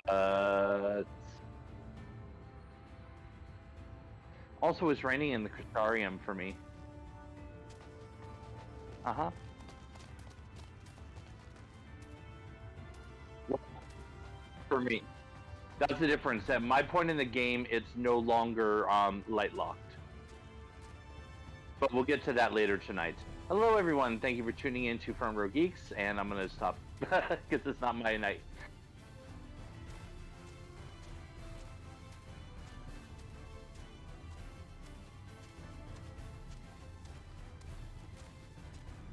Also, it's raining in the Crystarium for me. Uh-huh. For me. That's the difference. At my point in the game, it's no longer light locked. But we'll get to that later tonight. Hello, everyone. Thank you for tuning in to Front Row Geeks, and I'm going to stop because it's not my night.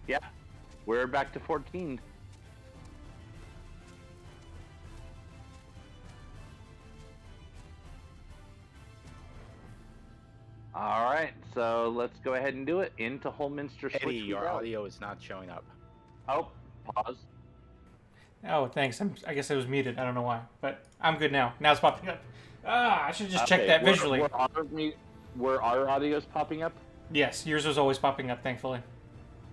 Yeah, we're back to 14. All right, so let's go ahead and do it. Into Holminster Switch. Eddie, your audio is not showing up. Oh, pause. Oh, thanks. I guess it was muted. I don't know why, but I'm good now. Now it's popping up. I should just check that visually. Were our audios popping up? Yes, yours was always popping up, thankfully.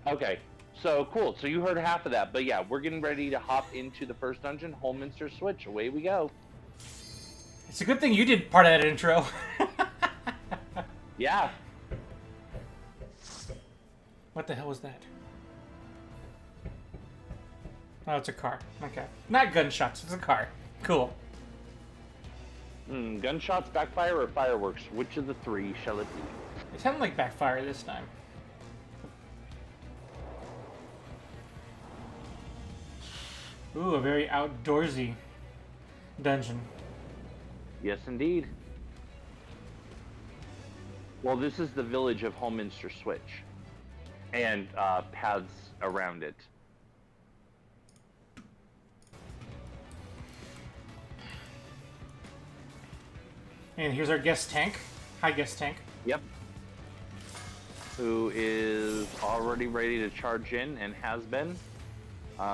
Okay, so cool. So you heard half of that, but yeah, we're getting ready to hop into the first dungeon, Holminster Switch. Away we go. It's a good thing you did part of that intro. Yeah. What the hell was that? Oh, it's a car. Okay. Not gunshots, it's a car. Cool. Gunshots, backfire, or fireworks? Which of the three shall it be? It sounded like backfire this time. Ooh, a very outdoorsy dungeon. Yes, indeed. Well, this is the village of Holminster Switch, and paths around it. And here's our guest tank. Hi, guest tank. Yep. Who is already ready to charge in and has been.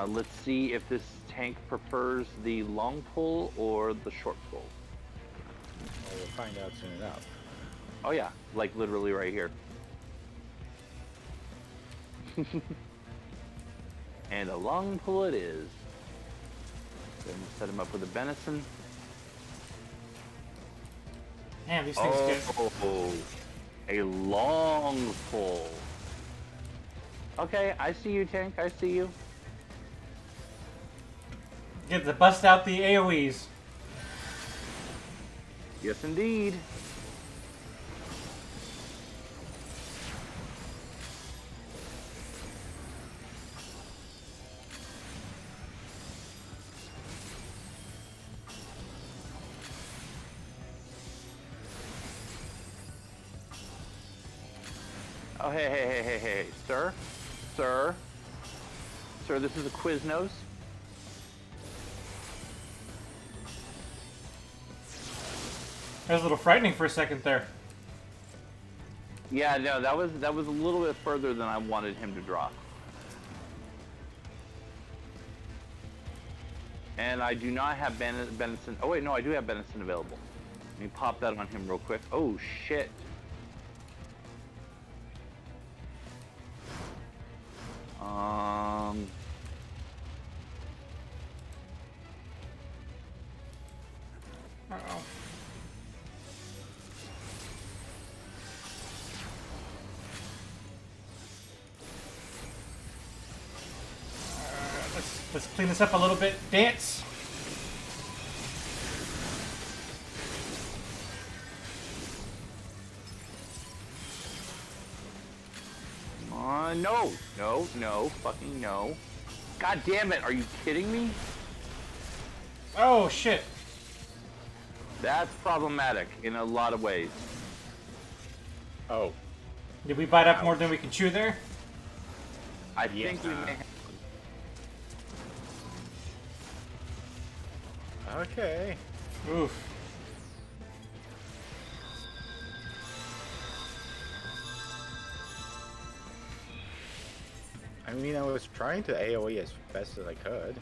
Let's see if this tank prefers the long pull or the short pull. Well, we'll find out soon enough. Oh yeah, like literally right here. And a long pull it is. Then set him up with a venison. Man, these things get... Oh, a long pull. Okay, I see you, tank. I see you. Get to bust out the AoEs. Yes, indeed. Oh, hey, sir, sir, this is a Quiznos. That was a little frightening for a second there. Yeah, no, that was a little bit further than I wanted him to draw. And I do not have Benison. Oh wait, no, I do have Benison available. Let me pop that on him real quick. Oh shit. Uh-oh. Let's clean this up a little bit. Dance. No, fucking no. God damn it, are you kidding me? Oh, shit. That's problematic in a lot of ways. Oh. Did we bite up more than we can chew there? I think we may have. Okay. Oof. I mean, I was trying to AoE as best as I could.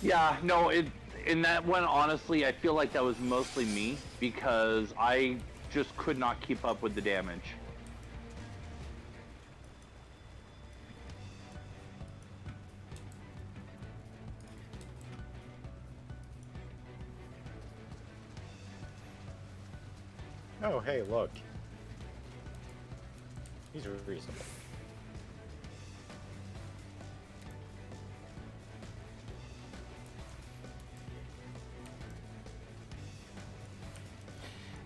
Yeah, no, in that one, honestly, I feel like that was mostly me because I just could not keep up with the damage. Oh, hey, look. He's reasonable.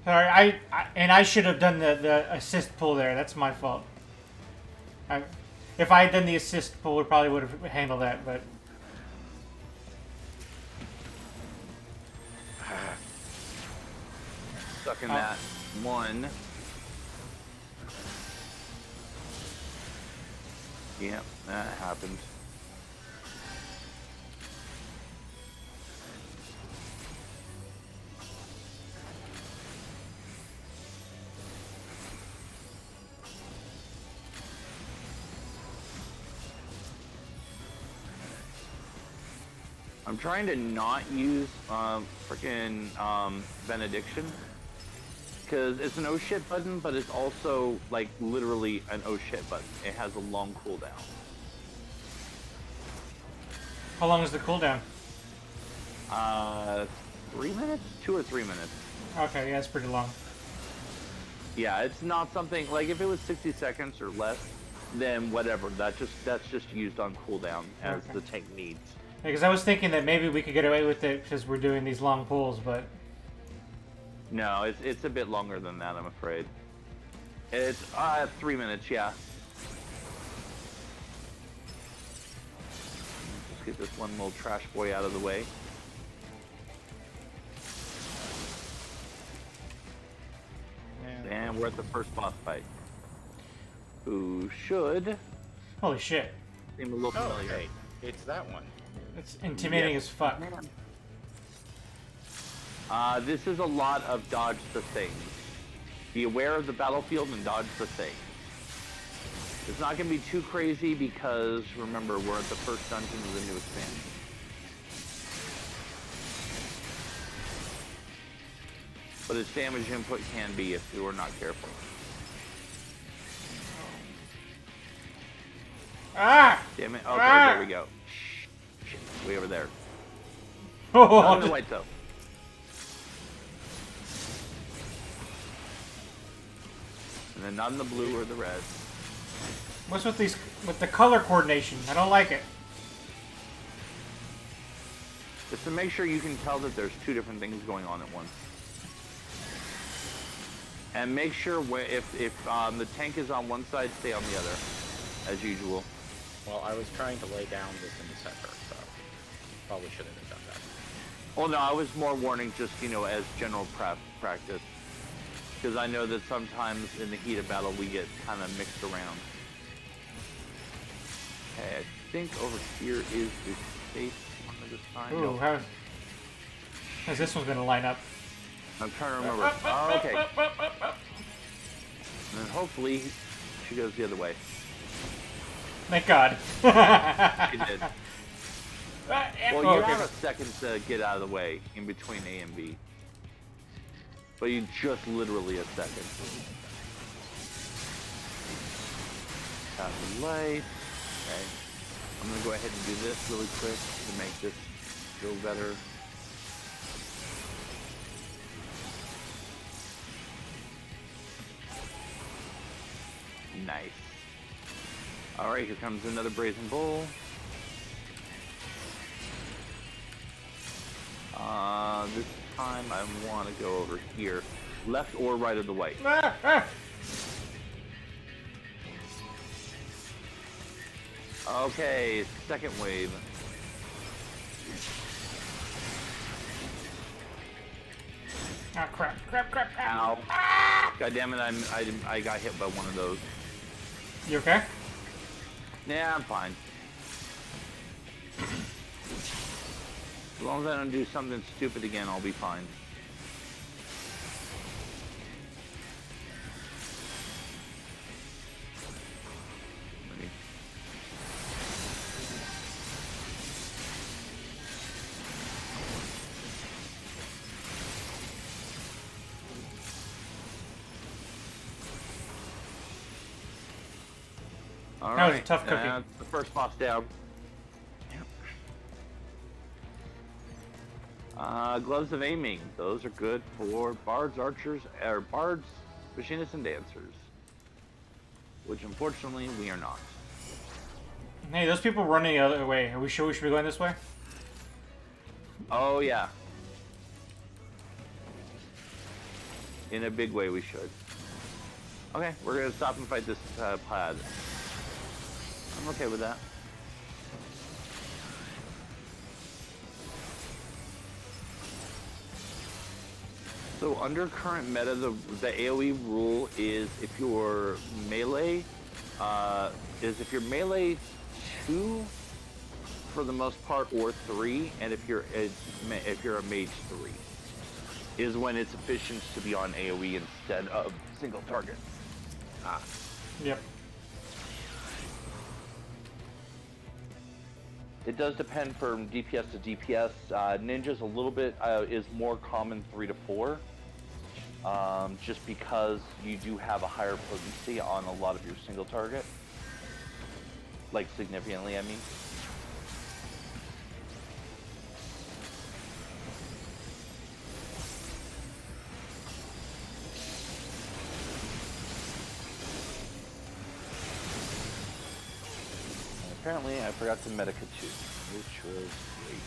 Sorry, I should have done the assist pull there. That's my fault. If I had done the assist pull, we probably would have handled that, but... Stuck in that one. Yep, that happened. I'm trying to not use freaking benediction because it's an oh shit button, but it's also like literally an oh shit button. It has a long cooldown. How long is the cooldown? 3 minutes? 2 or 3 minutes. Okay, yeah, it's pretty long. Yeah, it's not something like if it was 60 seconds or less, then whatever. That's just used on cooldown as Okay. the tank needs. Because I was thinking that maybe we could get away with it because we're doing these long pulls, but... No, it's a bit longer than that, I'm afraid. It's 3 minutes, yeah. Just get this one little trash boy out of the way. And we're at the first boss fight. Who should Holy shit. seem a little Oh, familiar. hey, it's that one. It's intimidating as fuck. This is a lot of dodge the thing. Be aware of the battlefield and dodge the thing. It's not going to be too crazy because, remember, we're at the first dungeon of the new expansion. But its damage input can be if you are not careful. Ah! Damn it. Okay, Ah! there we go. Shit, way over there. Oh, Not in the white though. And then not in the blue or the red. What's with the color coordination? I don't like it. Just to make sure you can tell that there's two different things going on at once. And make sure if the tank is on one side, stay on the other, as usual. Well, I was trying to lay down this in the center, so probably shouldn't have done that. Well, no, I was more warning just, as general practice. Because I know that sometimes in the heat of battle we get kind of mixed around. Okay, I think over here is the safe one this time. Ooh, No, how's this one gonna line up? I'm trying to remember. Oh, okay. And then hopefully she goes the other way. Thank God. She did. Well, you okay. have a second to get out of the way in between A and B. But you just literally a second. Got the light. Okay. I'm gonna go ahead and do this really quick to make this go better. Nice. Alright, here comes another Brazen Bull. This time I want to go over here. Left or right of the way. Ah, ah. Okay, second wave. Ah, crap. Ow. God damn it, I got hit by one of those. You okay? Yeah, I'm fine. As long as I don't do something stupid again, I'll be fine. Ready? All That was a right, tough cookie. that's the first boss down. Yep. Gloves of aiming. Those are good for bards, archers, or bards, machinists, and dancers. Which unfortunately we are not. Hey, those people running the other way. Are we sure we should be going this way? Oh yeah. In a big way we should. Okay, we're gonna stop and fight this plaid. I'm okay with that. So under current meta, the AoE rule is if your melee, if you're melee 2 for the most part, or 3, and if you're a mage 3, is when it's efficient to be on AoE instead of single target. Yep. It does depend from DPS to DPS. Ninja's a little bit is more common 3 to 4, just because you do have a higher potency on a lot of your single target, like significantly, I mean. Apparently, I forgot to Medica too, which was great.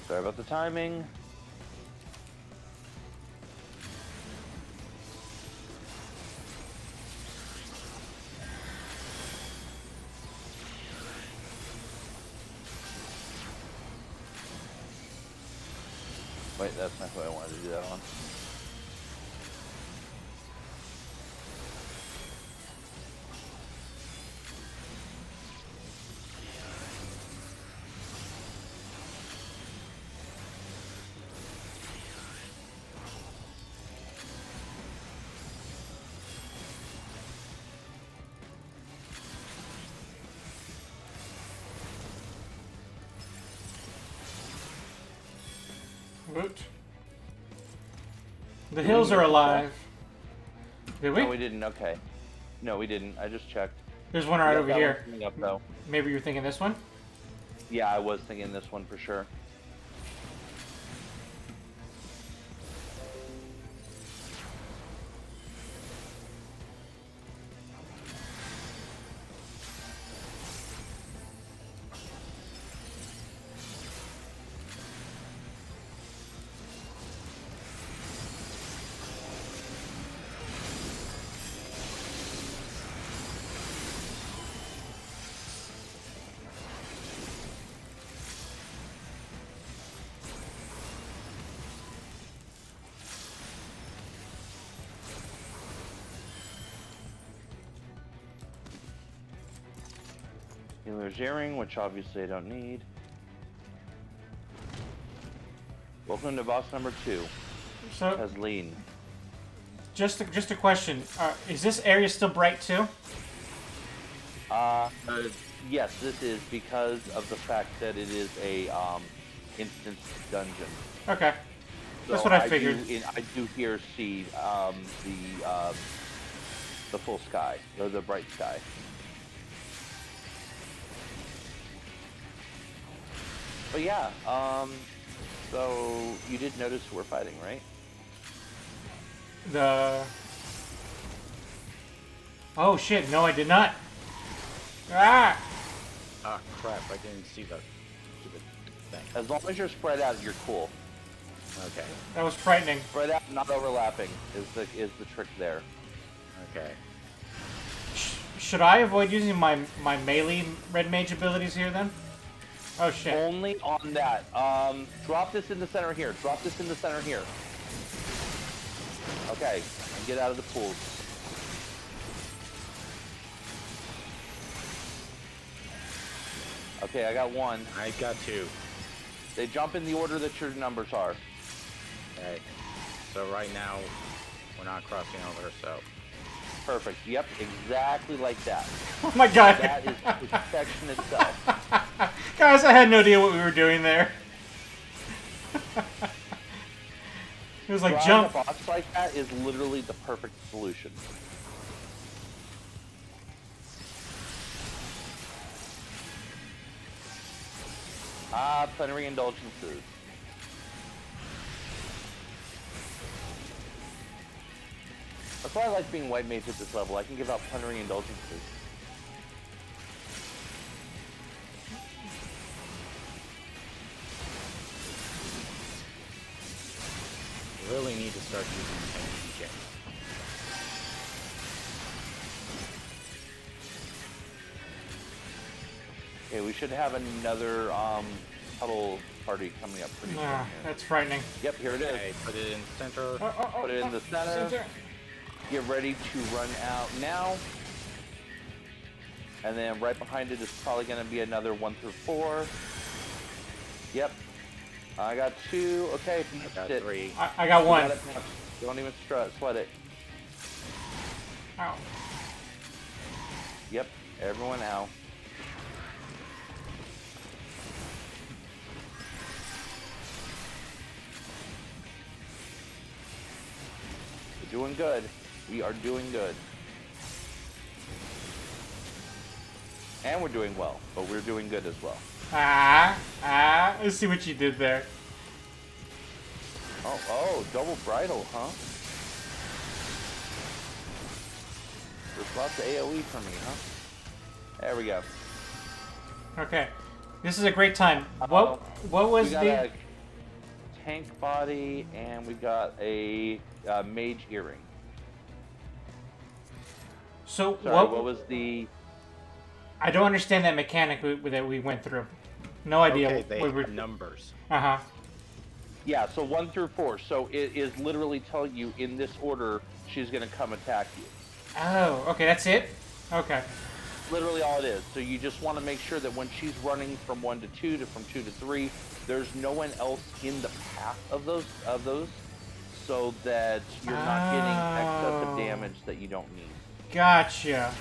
Sorry about the timing. Wait, that's not who I wanted to do that on. Woot. The hills are alive. Did we? No, we didn't. Okay. No, we didn't. I just checked. There's one right over here. Up, though. Maybe you're thinking this one? Yeah, I was thinking this one for sure. Healer's earring, which obviously I don't need. Welcome to boss number 2. So, As lean. just a question. Is this area still bright too? Yes, this is because of the fact that it is a instance dungeon. Okay. So That's what I figured. I do here see the full sky, or the bright sky. But yeah, so you did notice we're fighting, right? Oh shit, no I did not. Ah! Ah, crap, I didn't see the stupid thing. As long as you're spread out, you're cool. Okay. That was frightening. Spread out, not overlapping, is the trick there. Okay. Should I avoid using my melee red mage abilities here then? Oh shit. Only on that. Drop this in the center here. Drop this in the center here. Okay, and get out of the pools. Okay, I got 1. I got 2. They jump in the order that your numbers are. Okay. So right now, we're not crossing over, so... Perfect. Yep, exactly like that. Oh my god. That is perfection itself. Guys, I had no idea what we were doing there. It was like Drawing jump. a box like that is literally the perfect solution. Ah, plenary indulgences. That's why I like being white mage at this level. I can give out plenary indulgences. Really need to start using FRG. Okay, we should have another huddle party coming up pretty soon. Ah, Here. that's frightening. Yep, here it is. Okay, put it in center. Put it in the center. Get ready to run out now. And then right behind it is probably going to be another 1 through 4. Yep. I got 2. Okay, I got it. 3. I got You 1. got it. Don't even sweat it. Ow. Yep, everyone out. We're doing good. We are doing good. And we're doing well, but we're doing good as well. I see what you did there. Oh, double bridle, huh? There's lots of AoE for me, huh? There we go. Okay. This is a great time. What was we got the... a tank body, and we got a mage earring. So, Sorry, what was the... I don't understand that mechanic that we went through. No idea. Okay, they what have numbers. Uh-huh. Yeah, so 1 through 4. So it is literally telling you in this order she's going to come attack you. Oh, okay, that's it? Okay. Literally all it is. So you just want to make sure that when she's running from 1 to 2 to from 2 to 3, there's no one else in the path of those, so that you're not getting excessive damage that you don't need. Gotcha.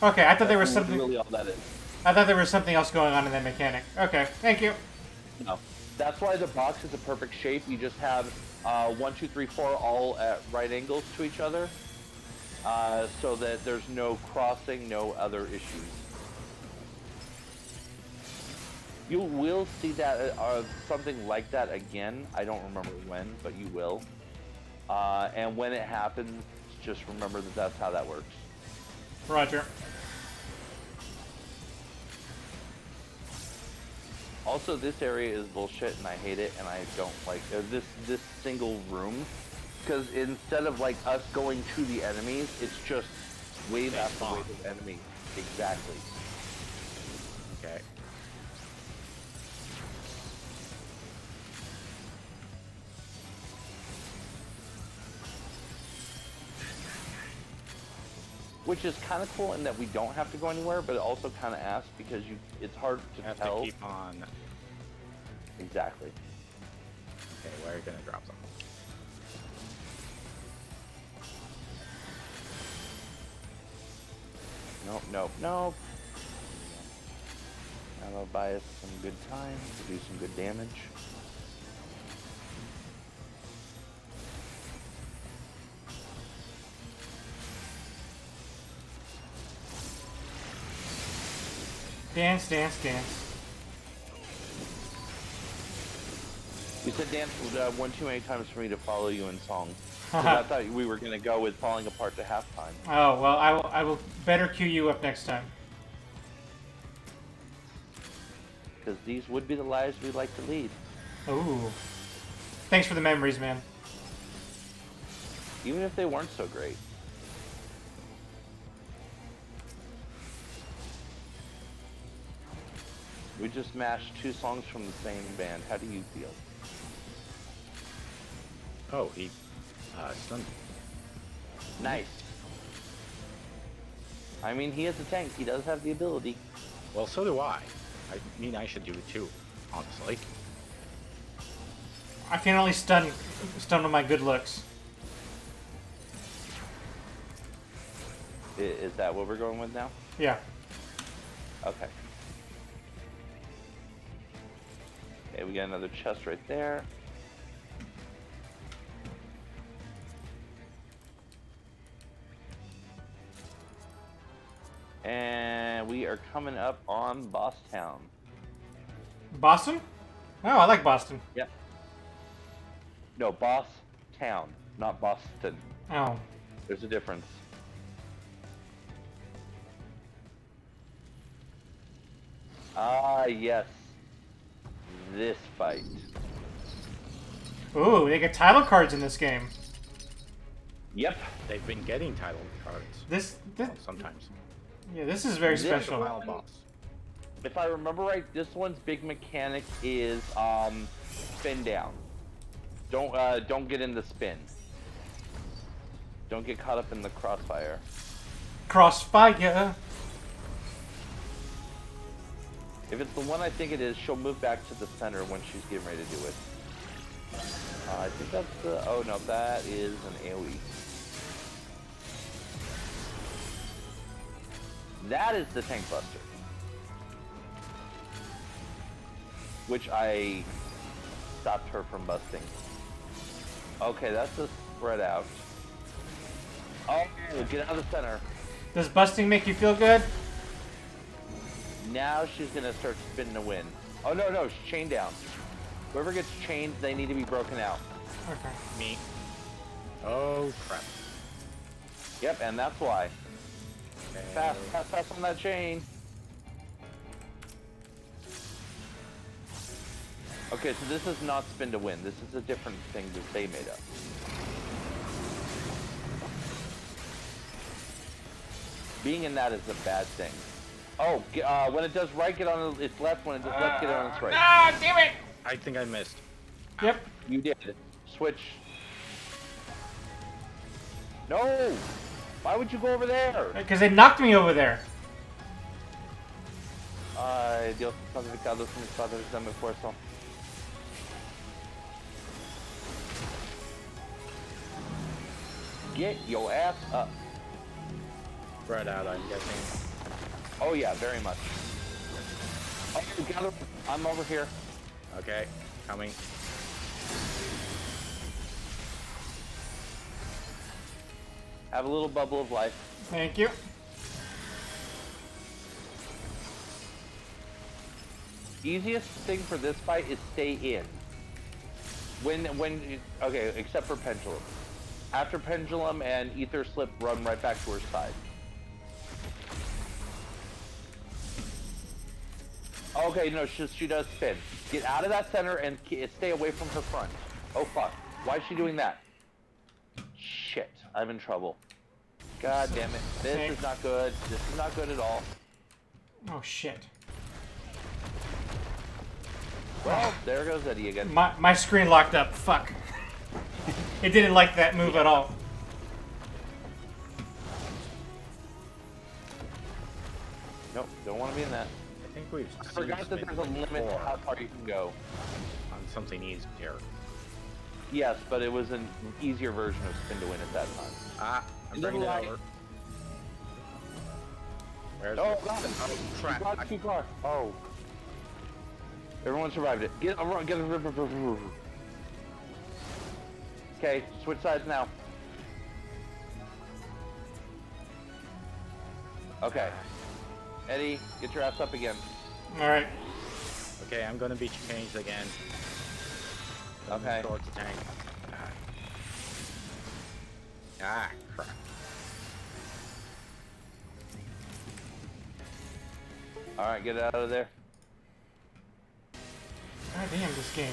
Okay, I thought there was That's something... really all that is. I thought there was something else going on in that mechanic. Okay, thank you. No. That's why the box is a perfect shape. You just have 1, 2, 3, 4 all at right angles to each other, so that there's no crossing, no other issues. You will see that something like that again. I don't remember when, but you will. And when it happens, just remember that that's how that works. Roger. Also, this area is bullshit, and I hate it, and I don't like this single room, because instead of like us going to the enemies, it's just wave after wave of enemies. Exactly. Okay. Which is kind of cool in that we don't have to go anywhere, but it also kind of asks because it's hard to Have tell. to keep on. Exactly. Okay, where are you gonna drop them? Nope, nope, nope. That'll buy us some good time to do some good damage. Dance, dance, dance. You said dance one too many times for me to follow you in song. So I thought we were going to go with Falling Apart to halftime. Oh, well, I will better cue you up next time. Because these would be the lives we like to lead. Ooh. Thanks for the memories, man. Even if they weren't so great. We just mashed 2 songs from the same band. How do you feel? Oh, he stunned me. Nice. I mean, he is a tank. He does have the ability. Well, so do I. I mean, I should do it too, honestly. I can only stun with my good looks. Is that what we're going with now? Yeah. Okay. Okay, we got another chest right there. And we are coming up on Boss Town. Boston? Oh, I like Boston. Yep. No, Boss Town, not Boston. Oh. There's a difference. Ah, yes. This fight. Ooh, they get title cards in this game. Yep. They've been getting title cards. This Sometimes. yeah, this is very This special. one- Wild boss. If I remember right, this one's big mechanic is spin down. Don't get in the spin. Don't get caught up in the crossfire. Crossfire. If it's the one I think it is, she'll move back to the center when she's getting ready to do it. I think that's the... Oh no, that is an AoE. That is the Tank Buster. Which I stopped her from busting. Okay, that's a spread out. Oh, get out of the center. Does busting make you feel good? Now she's gonna start spinning to win. Oh no, she's chained down. Whoever gets chained, they need to be broken out. Okay. Me. Oh crap. Yep, and that's why. Okay. Fast on that chain. Okay, so this is not spin to win. This is a different thing that they made up. Being in that is a bad thing. Oh, when it does right, get on its left. When it does left, get on its right. Ah, damn it! I think I missed. Yep. You did. Switch. No! Why would you go over there? Because they knocked me over there. Dios santificados mis padres, dame fuerza. Get your ass up. Spread out, I'm guessing. Oh yeah, very much. Oh, you got him. I'm over here. Okay, coming. Have a little bubble of life. Thank you. Easiest thing for this fight is stay in. Okay, except for Pendulum. After Pendulum and Ether Slip, run right back to her side. Okay, no, she does spin. Get out of that center and stay away from her front. Oh fuck, why is she doing that? Shit, I'm in trouble. God damn it, this is not good. This is not good at all. Oh shit. Well, there goes Eddie again. My screen locked up. Fuck. It didn't like that move at all. Nope, don't want to be in that. I think we've I forgot that there's a limit to how far you can go. on something easier. Yes, but it was an easier version of Spin to Win at that time. Ah, I'm Into the bringing it light. over. Where's Oh, it? God. Oh, You crap. got too far. Oh. Everyone survived it. Get Okay, switch sides now. Okay. Eddie, get your ass up again. Alright. Okay, I'm gonna be changed again. Okay. Towards the tank. Ah, crap. Alright, get out of there. God damn this game.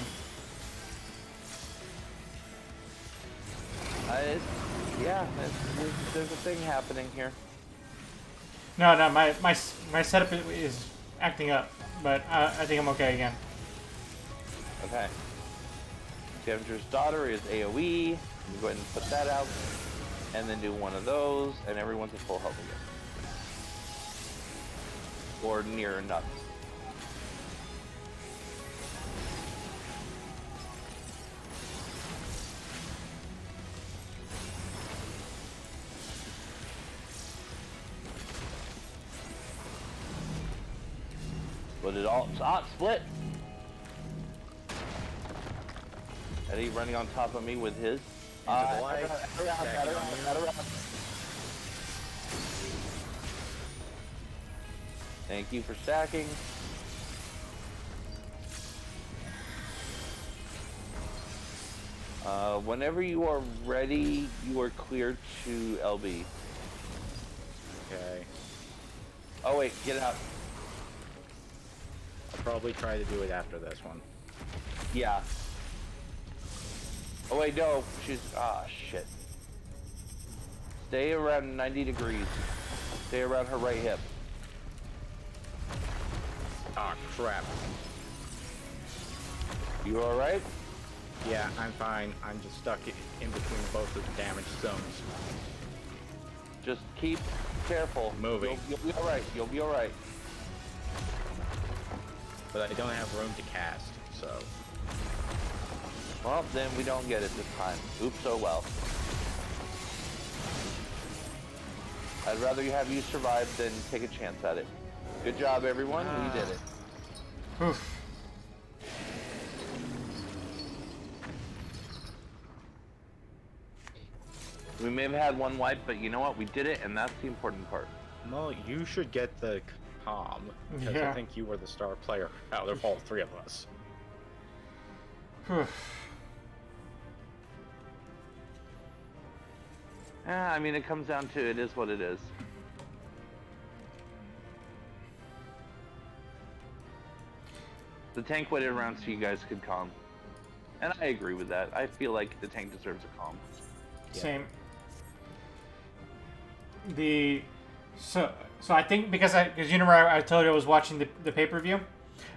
Yeah, there's a thing happening here. No, my setup is acting up, but I think I'm okay again. Okay. Scavenger's Daughter is AoE. You go ahead and put that out. And then do one of those, and everyone's at full health again. Or near enough. Split it all. Split! Eddie running on top of me with his. Into the light. Around. Thank you for stacking. Whenever you are ready, you are cleared to LB. Okay. Oh wait, get out. I'll probably try to do it after this one. Yeah. Oh wait, no. She's... shit. Stay around 90 degrees. Stay around her right hip. Ah, crap. You alright? Yeah, I'm fine. I'm just stuck in between both of the damaged zones. Just keep careful. Moving. You'll be alright. You'll be alright. But I don't have room to cast, so... Well, then we don't get it this time. Oops, oh well. I'd rather have you survive than take a chance at it. Good job, everyone. We did it. Oof. We may have had one wipe, but you know what? We did it, and that's the important part. Well, you should get the comm, because Yeah. I think you were the star player out of all three of us. I mean, it comes down to it is what it is. The tank waited around so you guys could calm. And I agree with that. I feel like the tank deserves a calm. Same. So I think because you remember I told you I was watching the pay-per-view,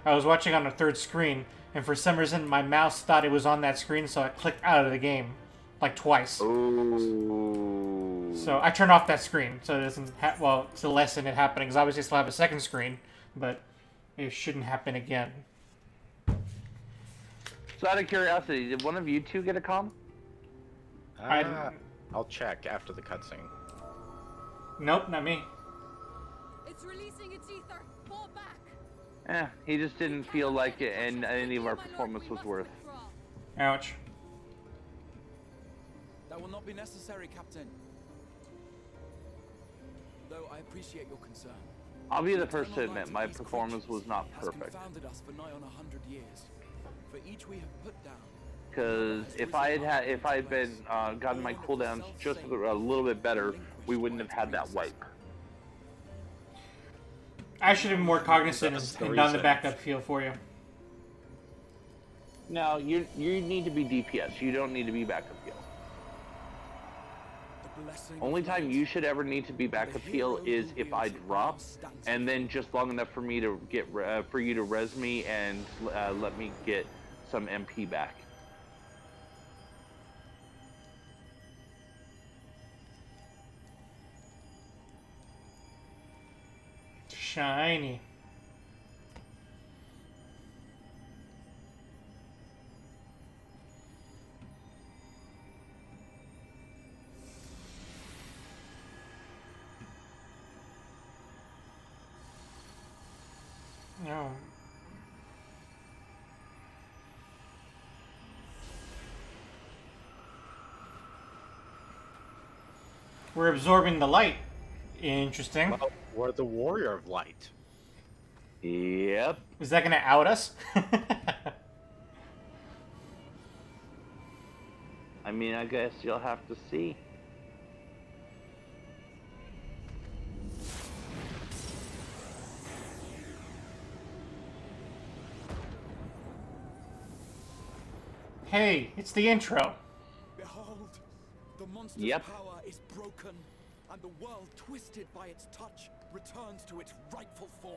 I was watching on a third screen, and for some reason my mouse thought it was on that screen, so I clicked out of the game like twice. Ooh. So I turned off that screen so it doesn't to lessen it happening, because obviously I still have a second screen, but it shouldn't happen again. So out of curiosity, did one of you two get a calm? I'll check after the cutscene. Nope, not me. It's releasing its ether. Fall back. He just didn't feel like it, and any of our performance was worth. Ouch. That will not be necessary, Captain. Though I appreciate your concern. I'll be the first to admit, my performance was not perfect. Confounded us for nigh on 100 years. For each we have put down. Because if I had been gotten my cooldowns just a little bit better, we wouldn't have had that wipe. I should have been more cognizant and done the backup heal for you. No, you need to be DPS. You don't need to be backup heal. Only time you should ever need to be backup heal is if I drop, and then just long enough for me to get for you to res me and let me get some MP back. Shiny. No. We're absorbing the light. Interesting. Well, we're the warrior of light. Yep. Is that gonna out us? I mean, I guess you'll have to see. Hey, it's the intro. Behold, the monster's Yep. power is broken, and the world twisted by its touch returns to its rightful form.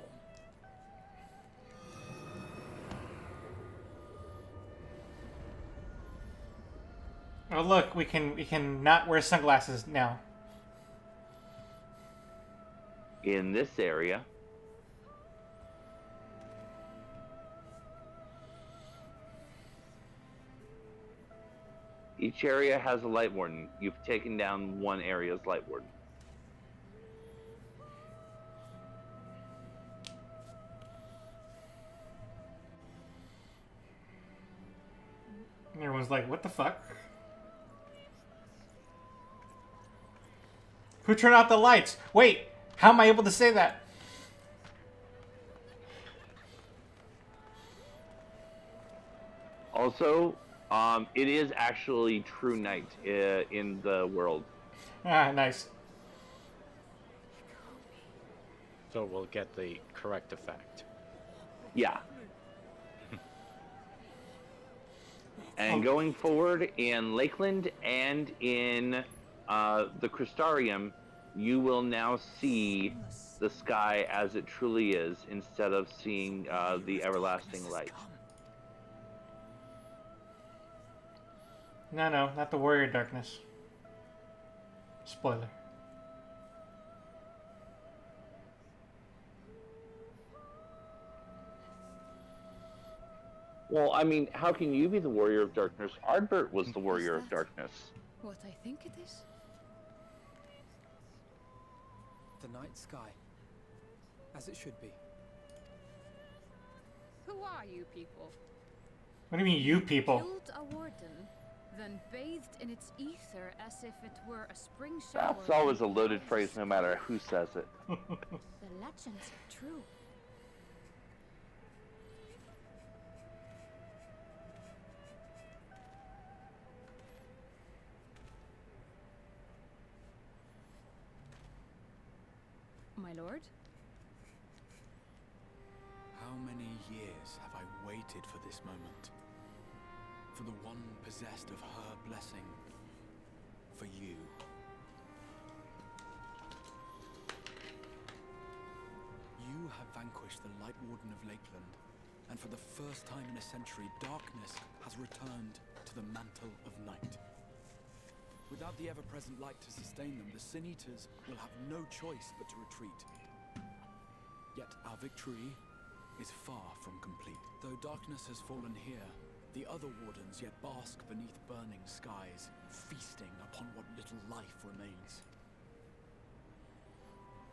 Oh look, we can not wear sunglasses now. In this area. Each area has a light warden. You've taken down one area's light warden. Everyone's like, what the fuck? Who turned out the lights? Wait, how am I able to say that? Also, it is actually true night in the world. Ah, nice. So we'll get the correct effect. Yeah. And going forward in Lakeland and in the Crystarium, you will now see the sky as it truly is instead of seeing the everlasting light. No, not the Warrior Darkness. Spoiler. Well, I mean, how can you be the Warrior of Darkness? Ardbert was the Warrior of that Darkness. what I think it is? The night sky. As it should be. Who are you people? What do you mean, you people? Killed a warden, then bathed in its ether as if it were a spring shower. That's always a loaded phrase no matter who says it. The legends are true. My lord? How many years have I waited for this moment? For the one possessed of her blessing. For you. You have vanquished the Light Warden of Lakeland, and for the first time in a century, darkness has returned to the mantle of night. Without the ever-present light to sustain them, the Sin Eaters will have no choice but to retreat. Yet our victory is far from complete. Though darkness has fallen here, the other wardens yet bask beneath burning skies, feasting upon what little life remains.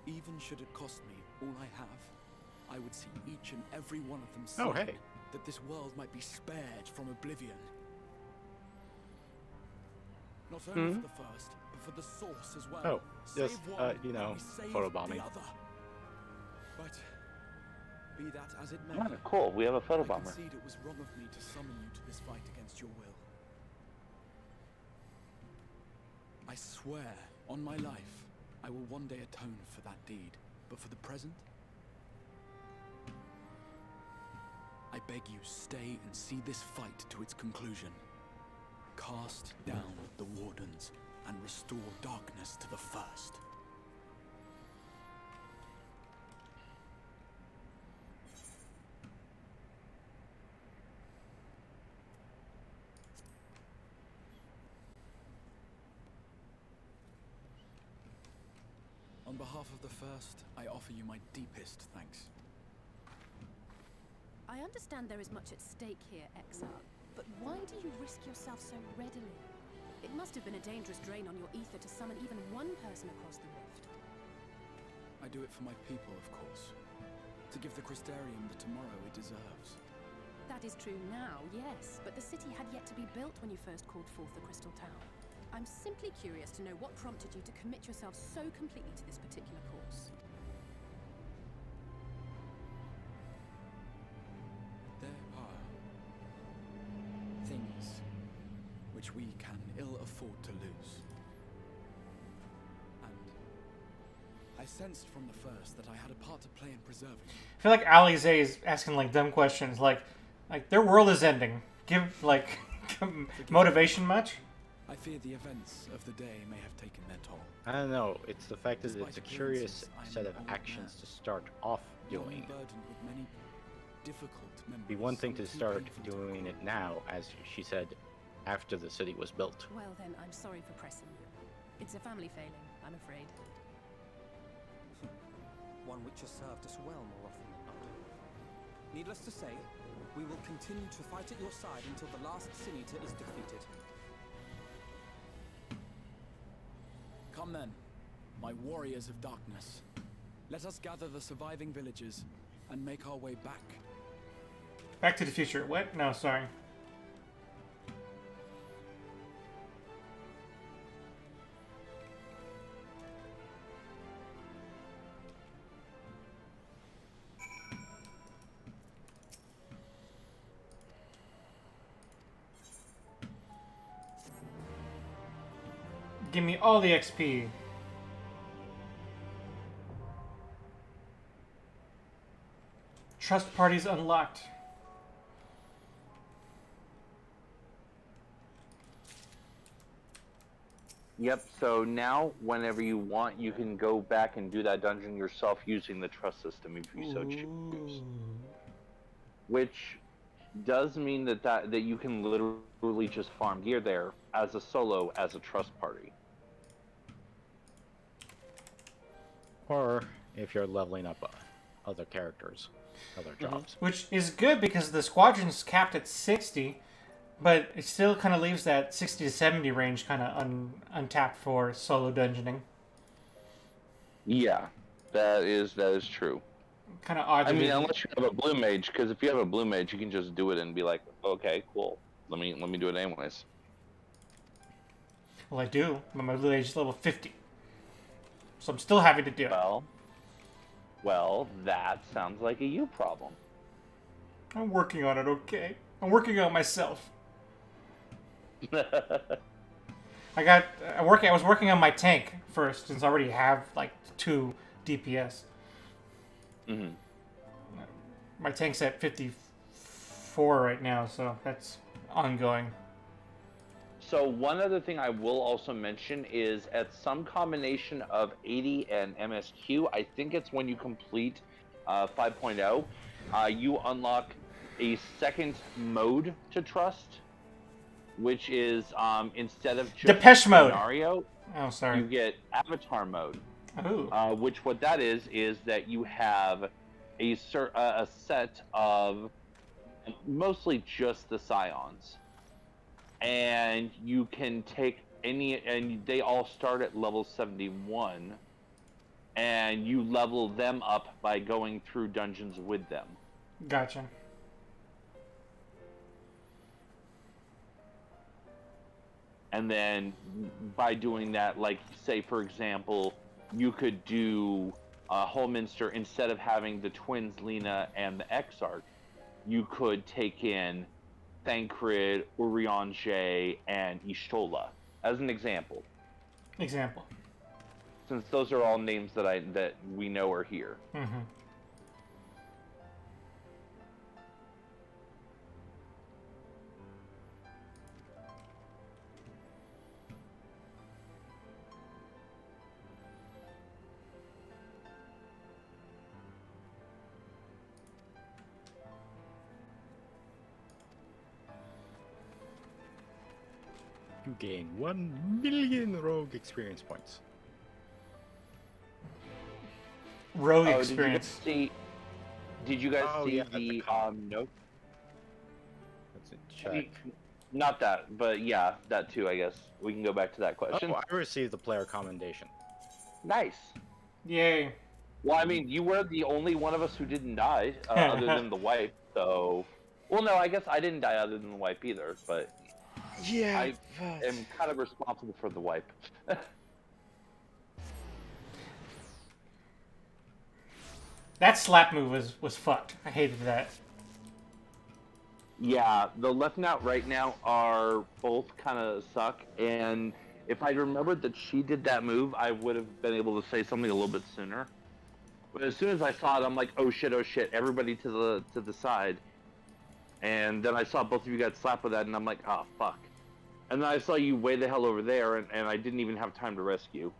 Even should it cost me all I have, I would see each and every one of them slain, Oh, hey. that this world might be spared from oblivion. Not only for the first, but for the source as well. Oh, Save just, one, you know, and we save photobombing. the other. But be that as it may, Oh, cool, we have a I photobomber. concede it was wrong of me to summon you to this fight against your will. I swear, on my life, I will one day atone for that deed. But for the present, I beg you, stay and see this fight to its conclusion. Cast down the wardens and restore darkness to the first. On behalf of the first, I offer you my deepest thanks. I understand there is much at stake here, Exile, but why do you risk yourself so readily? It must have been a dangerous drain on your ether to summon even one person across the rift. I do it for my people, of course. To give the Crystarium the tomorrow it deserves. That is true now, yes, but the city had yet to be built when you first called forth the Crystal Town. I'm simply curious to know what prompted you to commit yourself so completely to this particular course. There are things which we can ill afford to lose. And I sensed from the first that I had a part to play in preserving. I feel like Alize is asking like dumb questions, like their world is ending. Give like motivation much? I fear the events of the day may have taken their toll. I don't know, it's the fact that Despite it's a curious appearances, I am set an of old actions man, to start off doing. burdened with many difficult memories. It'd be one thing some to too start painful to doing it recall. now, as she said, after the city was built. Well then, I'm sorry for pressing you. It's a family failing, I'm afraid. One which has served us well more often than not. Needless to say, we will continue to fight at your side until the last Sin Eater is defeated. Come then, my warriors of darkness. Let us gather the surviving villagers and make our way back. Back to the Future. What? No, sorry. Give me all the XP. Trust parties unlocked. Yep, so now whenever you want, you can go back and do that dungeon yourself using the trust system if you so choose. Which does mean that you can literally just farm gear there as a solo, as a trust party. Or if you're leveling up other characters, other jobs. Which is good because the squadron's capped at 60, but it still kind of leaves that 60 to 70 range kind of untapped for solo dungeoning. Yeah, that is true. Kind of odd. I mean, unless you have a blue mage, because if you have a blue mage, you can just do it and be like, okay, cool. Let me do it anyways. Well, I do. But my blue age is level 50. So I'm still having to do it. Well, that sounds like a you problem. I'm working on it, okay? I'm working on myself. I was working on my tank first, since I already have, like, 2 DPS. Mm-hmm. My tank's at 54 right now, so that's ongoing. So one other thing I will also mention is at some combination of 80 and MSQ, I think it's when you complete 5.0, you unlock a second mode to trust, which is instead of just Depeche Mode. scenario, Oh, sorry. you get avatar mode. Oh. Which what that is that you have a set of mostly just the scions. And you can take any, and they all start at level 71, and you level them up by going through dungeons with them. Gotcha. And then by doing that, like, say, for example, you could do Holminster, instead of having the twins, Lena and the Exarch, you could take in Thancred, Urianger, and Ishtola as an example. Since those are all names that we know are here. Mm-hmm. You gain 1 million rogue experience points. Rogue experience. Did you guys see yeah, the note? That's a check. Not that, but yeah, that too, I guess. We can go back to that question. Oh, I received the player commendation. Nice. Yay. Well, I mean, you were the only one of us who didn't die, other than the wipe, so... Well, no, I guess I didn't die other than the wipe either, but... Yeah, I am kind of responsible for the wipe. That slap move was fucked. I hated that. Yeah, the left and out right now are both kind of suck, and if I remembered that she did that move, I would have been able to say something a little bit sooner. But as soon as I saw it, I'm like, oh shit, everybody to the side. And then I saw both of you got slapped with that, and I'm like, oh fuck. And then I saw you way the hell over there, and I didn't even have time to rescue.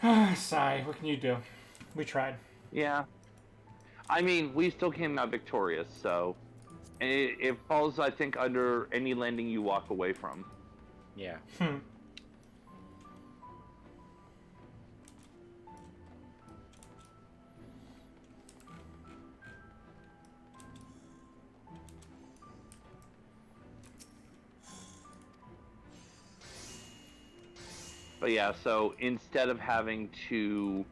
Sigh, what can you do? We tried. Yeah. I mean, we still came out victorious, so... It falls, I think, under any landing you walk away from. Yeah. But yeah, so instead of having to,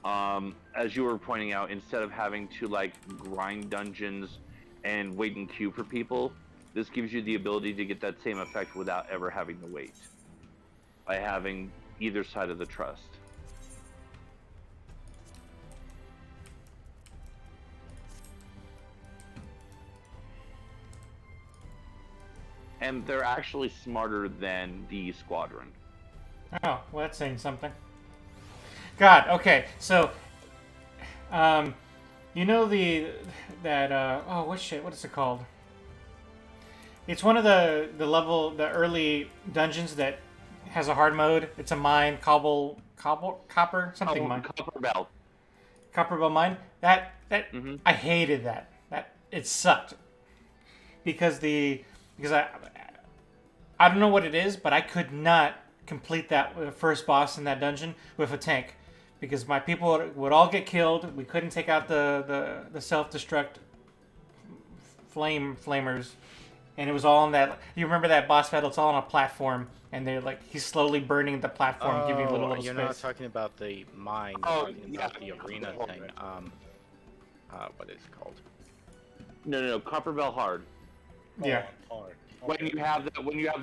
as you were pointing out, instead of having to like grind dungeons and wait in queue for people, this gives you the ability to get that same effect without ever having to wait. By having either side of the trust. and they're actually smarter than the squadron. Oh, well, that's saying something. God, okay, so, you know what is it called? It's one of the early dungeons that has a hard mode. It's a mine, copper, something mine. Copper Bell. Copperbell mine. I hated that. It sucked because I don't know what it is, but I could not complete that first boss in that dungeon with a tank because my people would all get killed. We couldn't take out the self-destruct flamers, and it was all on that. You remember that boss battle? It's all on a platform, and he's slowly burning the platform, giving little you're space. not talking about the mine. You're talking about the arena thing. What is it called? No, Copper Bell hard. Yeah. Hard. When you have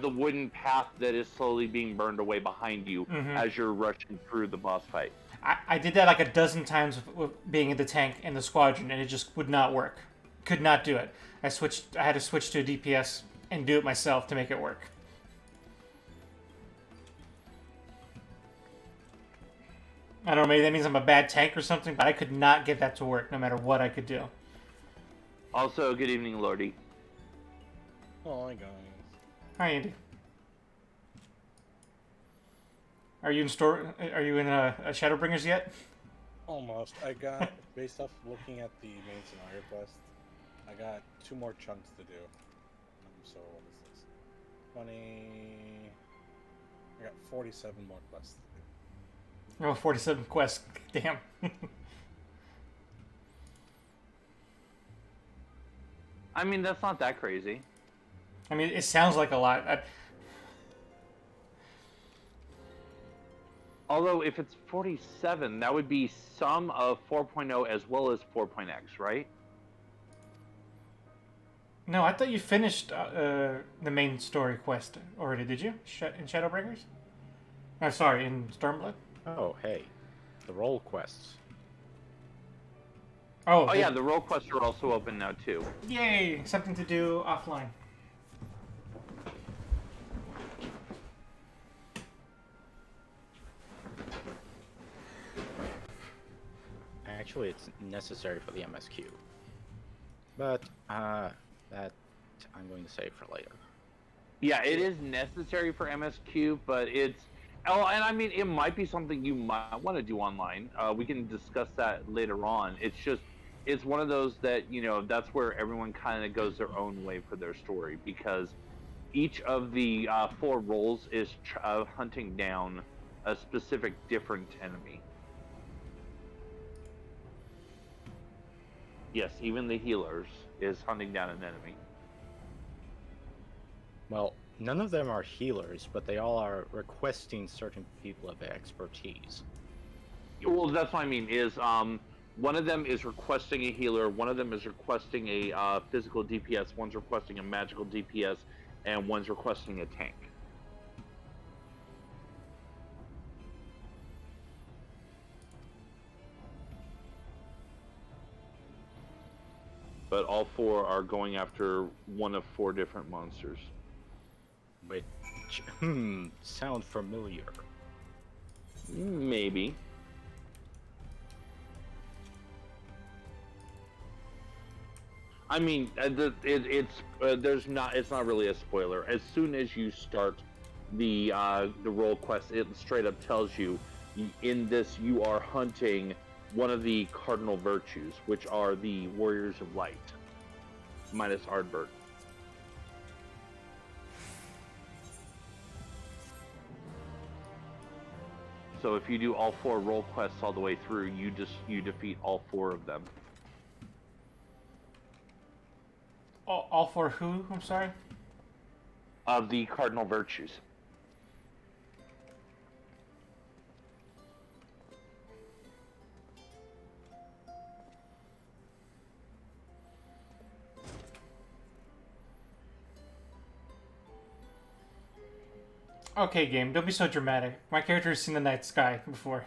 the wooden path that is slowly being burned away behind you as you're rushing through the boss fight. I did that like a dozen times with being in the tank in the squadron, and it just would not work. Could not do it. I had to switch to a DPS and do it myself to make it work. I don't know, maybe that means I'm a bad tank or something, but I could not get that to work no matter what I could do. Also, good evening, Lordy. Oh my god. Hi, Andy. Are you in Shadowbringers yet? Almost. I got, based off looking at the main scenario quest, I got 2 more chunks to do. So what is this? 20. I got 47 more quests to do. Oh, 47 quests. Damn. I mean, that's not that crazy. I mean, it sounds like a lot. Although, if it's 47, that would be some of 4.0 as well as 4.x, right? No, I thought you finished the main story quest already, did you? In Shadowbringers? Oh, sorry, in Stormblood? Oh, hey. The role quests. Oh yeah, the role quests are also open now, too. Yay! Something to do offline. Actually, it's necessary for the MSQ. But, that I'm going to save for later. Yeah, it is necessary for MSQ, but it's... Oh, and I mean, it might be something you might want to do online. We can discuss that later on. It's just, it's one of those that, that's where everyone kind of goes their own way for their story, because each of the 4 roles is hunting down a specific different enemy. Yes, even the healers is hunting down an enemy. Well, none of them are healers, but they all are requesting certain people of expertise. Well, that's what I mean, is one of them is requesting a healer, one of them is requesting a physical DPS, one's requesting a magical DPS, and one's requesting a tank. But all 4 are going after one of 4 different monsters. Which, sound familiar. Maybe. I mean, it's not really a spoiler. As soon as you start the role quest, it straight up tells you, in this you are hunting one of the cardinal virtues, which are the Warriors of Light, minus Ardbert. So if you do all 4 role quests all the way through, you defeat all 4 of them. All 4 who? I'm sorry? Of the cardinal virtues. Okay, game, don't be so dramatic. My character has seen the night sky before.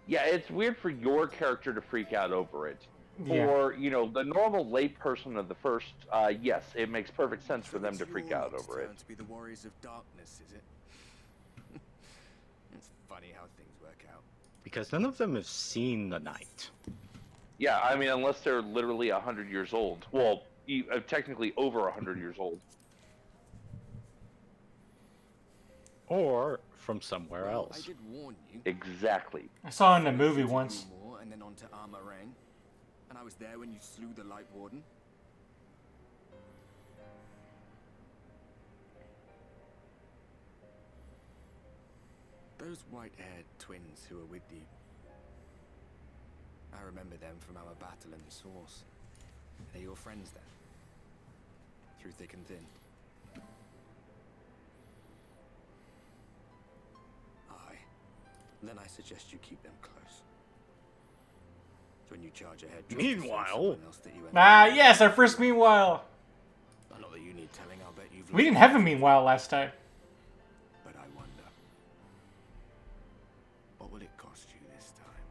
Yeah, it's weird for your character to freak out over it. Yeah. For, you know, the normal layperson of the first, yes, it makes perfect sense for So them it's to freak your out lot's over it. turn to be the warriors of darkness, is it? It's funny how things work out. Because none of them have seen the night. Yeah, I mean, unless they're literally 100 years old. Well, technically over 100 years old. Or from somewhere Well, else. I did warn you. Exactly. I saw it in the First movie to once. Umor and then on to Armorang. And I was there when you slew the Light Warden. Those white-haired twins who were with you. I remember them from our battle in the Source. They're your friends then? Through thick and thin? Aye. Then I suggest you keep them close. So when you charge ahead, just to save Meanwhile- someone else that you end Ah, up with. yes, our first meanwhile. Not that you need telling, I'll bet you've We didn't learned. have a meanwhile last time. But I wonder, what will it cost you this time?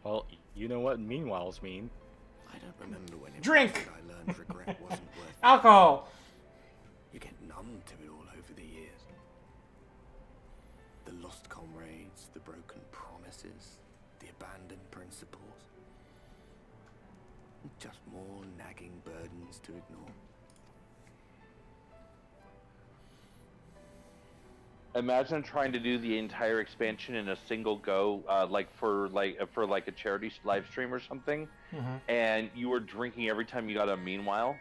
Well, you know what meanwhiles mean. I don't remember when it Drink. was that I learned regret wasn't worth it. Alcohol. You get numb to it all over the years. The lost comrades, the broken promises, the abandoned principles. Just more nagging burdens to ignore. Imagine trying to do the entire expansion in a single go, like for a charity live stream or something, and you were drinking every time you got a meanwhile.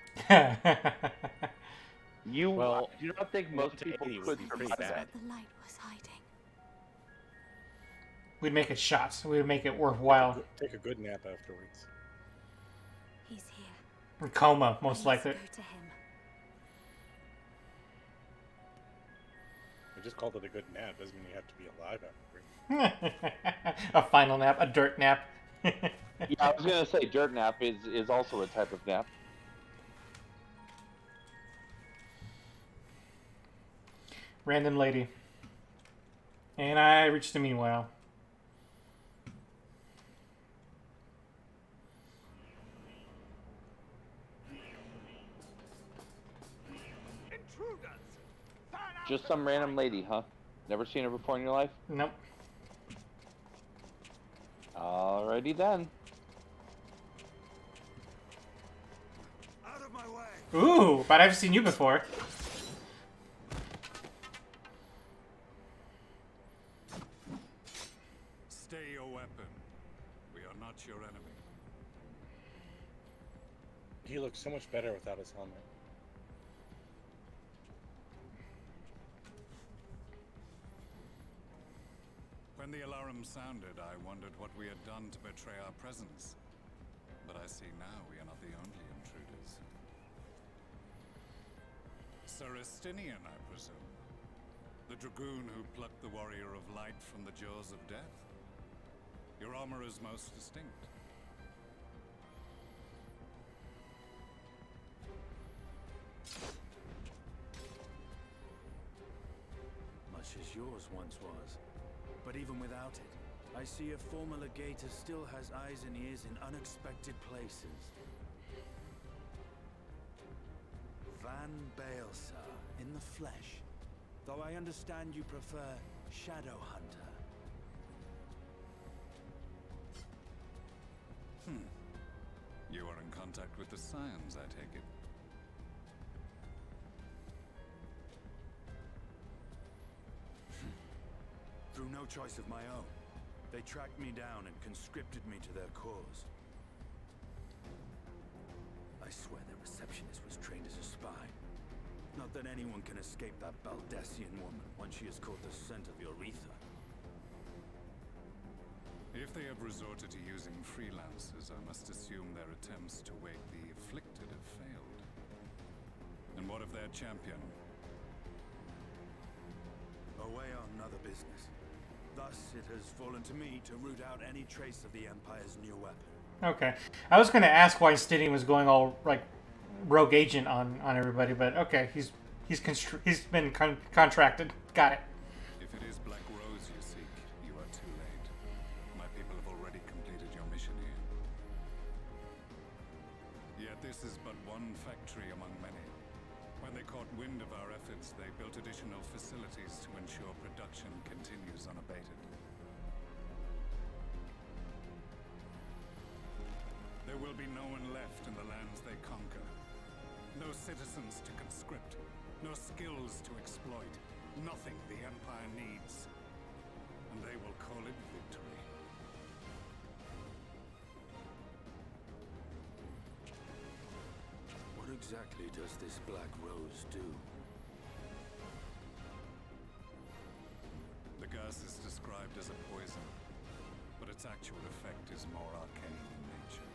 You Well, do not think most people 1 to 80 would could be survive pretty that? bad. The light was hiding. We'd make it shots. We'd make it worthwhile. Take a good nap afterwards. He's here. Coma, I most must likely. go to him. I just called it a good nap. Doesn't mean you have to be alive afterwards. A final nap, a dirt nap. Yeah, I was gonna say dirt nap is also a type of nap. Random lady. And I reached the meanwhile. Just some random lady, huh? Never seen her before in your life? Nope. Alrighty then. Out of my way! Ooh, but I've seen you before. Stay your weapon. We are not your enemy. He looks so much better without his helmet. When the alarm sounded, I wondered what we had done to betray our presence. But I see now we are not the only intruders. Sir Estinian, I presume. The dragoon who plucked the warrior of light from the jaws of death. Your armor is most distinct. Much as yours once was. But even without it, I see a former legator still has eyes and ears in unexpected places. Van Baelsar, in the flesh. Though I understand you prefer Shadow Hunter. You are in contact with the Scions, I take it. Through no choice of my own, they tracked me down and conscripted me to their cause. I swear their receptionist was trained as a spy. Not that anyone can escape that Baldessian woman once she has caught the scent of your ether. If they have resorted to using freelancers, I must assume their attempts to wake the afflicted have failed. And what of their champion? Away on another business. Thus, it has fallen to me to root out any trace of the Empire's new weapon. Okay. I was going to ask why Stadium was going all, like, rogue agent on everybody, but okay. He's been contracted. Got it. If it is Black Rose you seek, you are too late. My people have already completed your mission here. caught wind of our efforts, they built additional facilities to ensure production continues unabated. There will be no one left in the lands they conquer. No citizens to conscript. No skills to exploit. Nothing the Empire needs. And they will call it victory. What exactly does this Black Rose do? The gas is described as a poison, but its actual effect is more arcane in nature.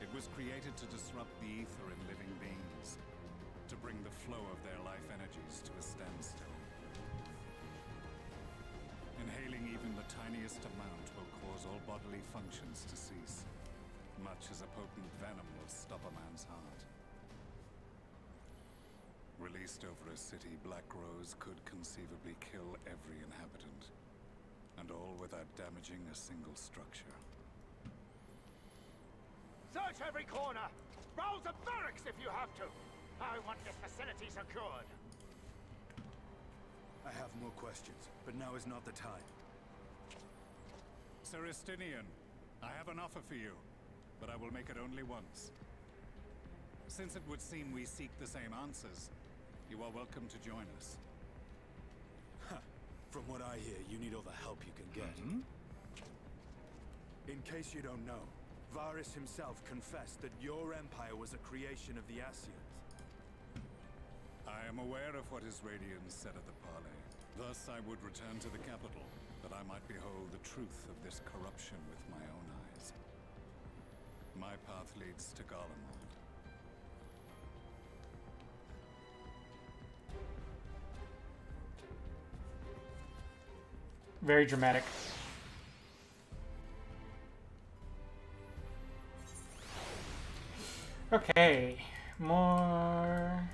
It was created to disrupt the ether in living beings, to bring the flow of their life energies to a standstill. Inhaling even the tiniest amount will cause all bodily functions to cease, much as a potent venom will stop a man's heart. Released over a city, Black Rose could conceivably kill every inhabitant, and all without damaging a single structure. Search every corner! Rouse the barracks if you have to! I want this facility secured! I have more questions, but now is not the time. Sir Estinian, I have an offer for you, but I will make it only once. Since it would seem we seek the same answers, you are welcome to join us. From what I hear, you need all the help you can get. In case you don't know, Varys himself confessed that your empire was a creation of the Ascians. I am aware of what his Radiance said at the parley. Thus I would return to the capital, that I might behold the truth of this corruption with my own eyes. My path leads to Garlemald. Very dramatic. Okay, more.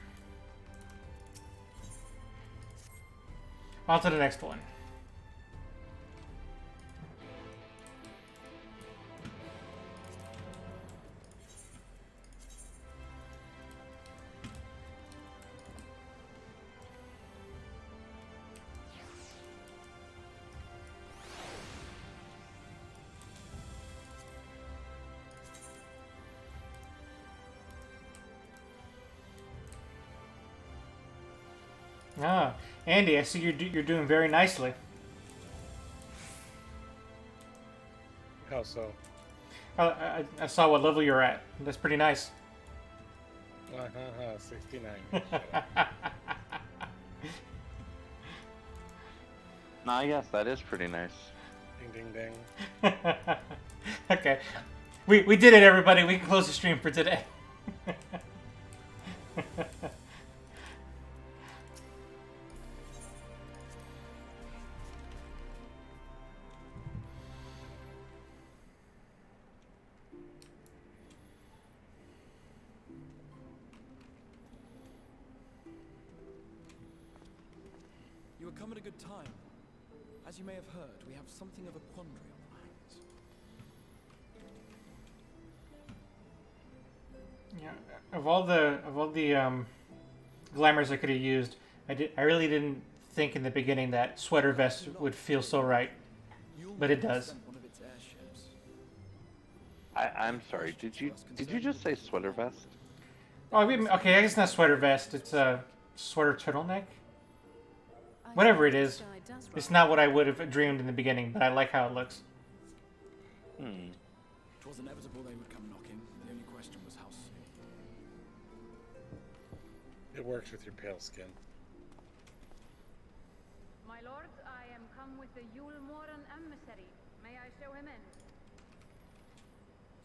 On to the next one. Ah, Andy, I see you're doing very nicely. How so? I saw what level you're at. That's pretty nice. 69. Nah, yes, that is pretty nice. Ding ding ding. Okay, we did it, everybody. We can close the stream for today. You have come at a good time. As you may have heard, we have something of a quandary on our hands. Yeah, of all the glamours I could have used, I really didn't think in the beginning that sweater vest would feel so right, but it does. I'm sorry. Did you just say sweater vest? Oh, I mean, okay, I guess not sweater vest. It's a sweater turtleneck. Whatever it is, it's not what I would have dreamed in the beginning, but I like how it looks. It was inevitable they would come knocking. The only question was how soon. It works with your pale skin. My lord, I am come with the Yule Moran emissary. May I show him in?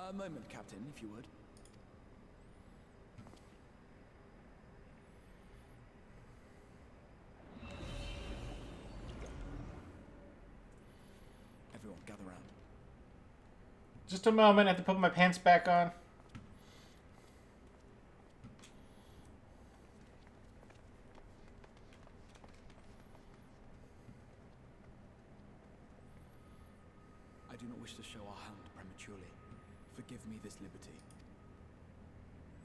A moment, Captain, if you would. Everyone, gather round. Just a moment, I have to put my pants back on. I do not wish to show our hand prematurely. Forgive me this liberty.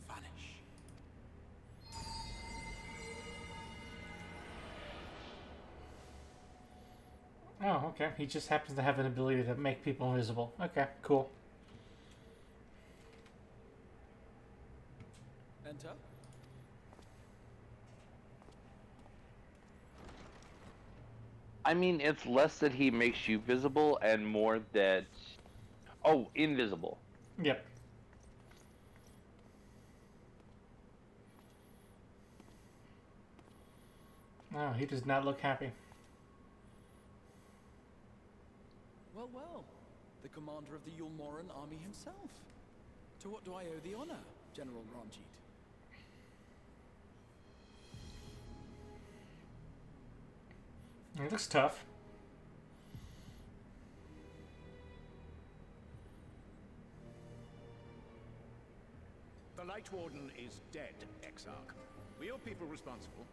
Vanish. Oh, okay. He just happens to have an ability to make people invisible. Okay, cool. Enter. I mean, it's less that he makes you visible and more that... Oh, invisible. Yep. Oh, he does not look happy. Well, well. The commander of the Yulmoran army himself. To what do I owe the honor, General Ranjit? It looks tough. The Light Warden is dead, Exarch. Were your people responsible?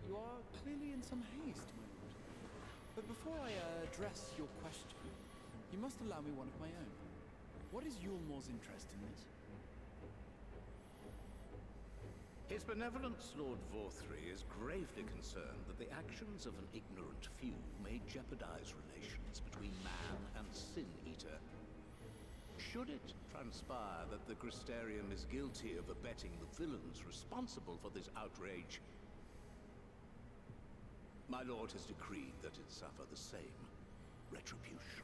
You are clearly in some haste, my lord. But before I address your question, you must allow me one of my own. What is Yulmor's interest in this? His benevolence, Lord Vorthry, is gravely concerned that the actions of an ignorant few may jeopardize relations between man and Sin Eater. Should it transpire that the Crystarium is guilty of abetting the villains responsible for this outrage, my lord has decreed that it suffer the same retribution.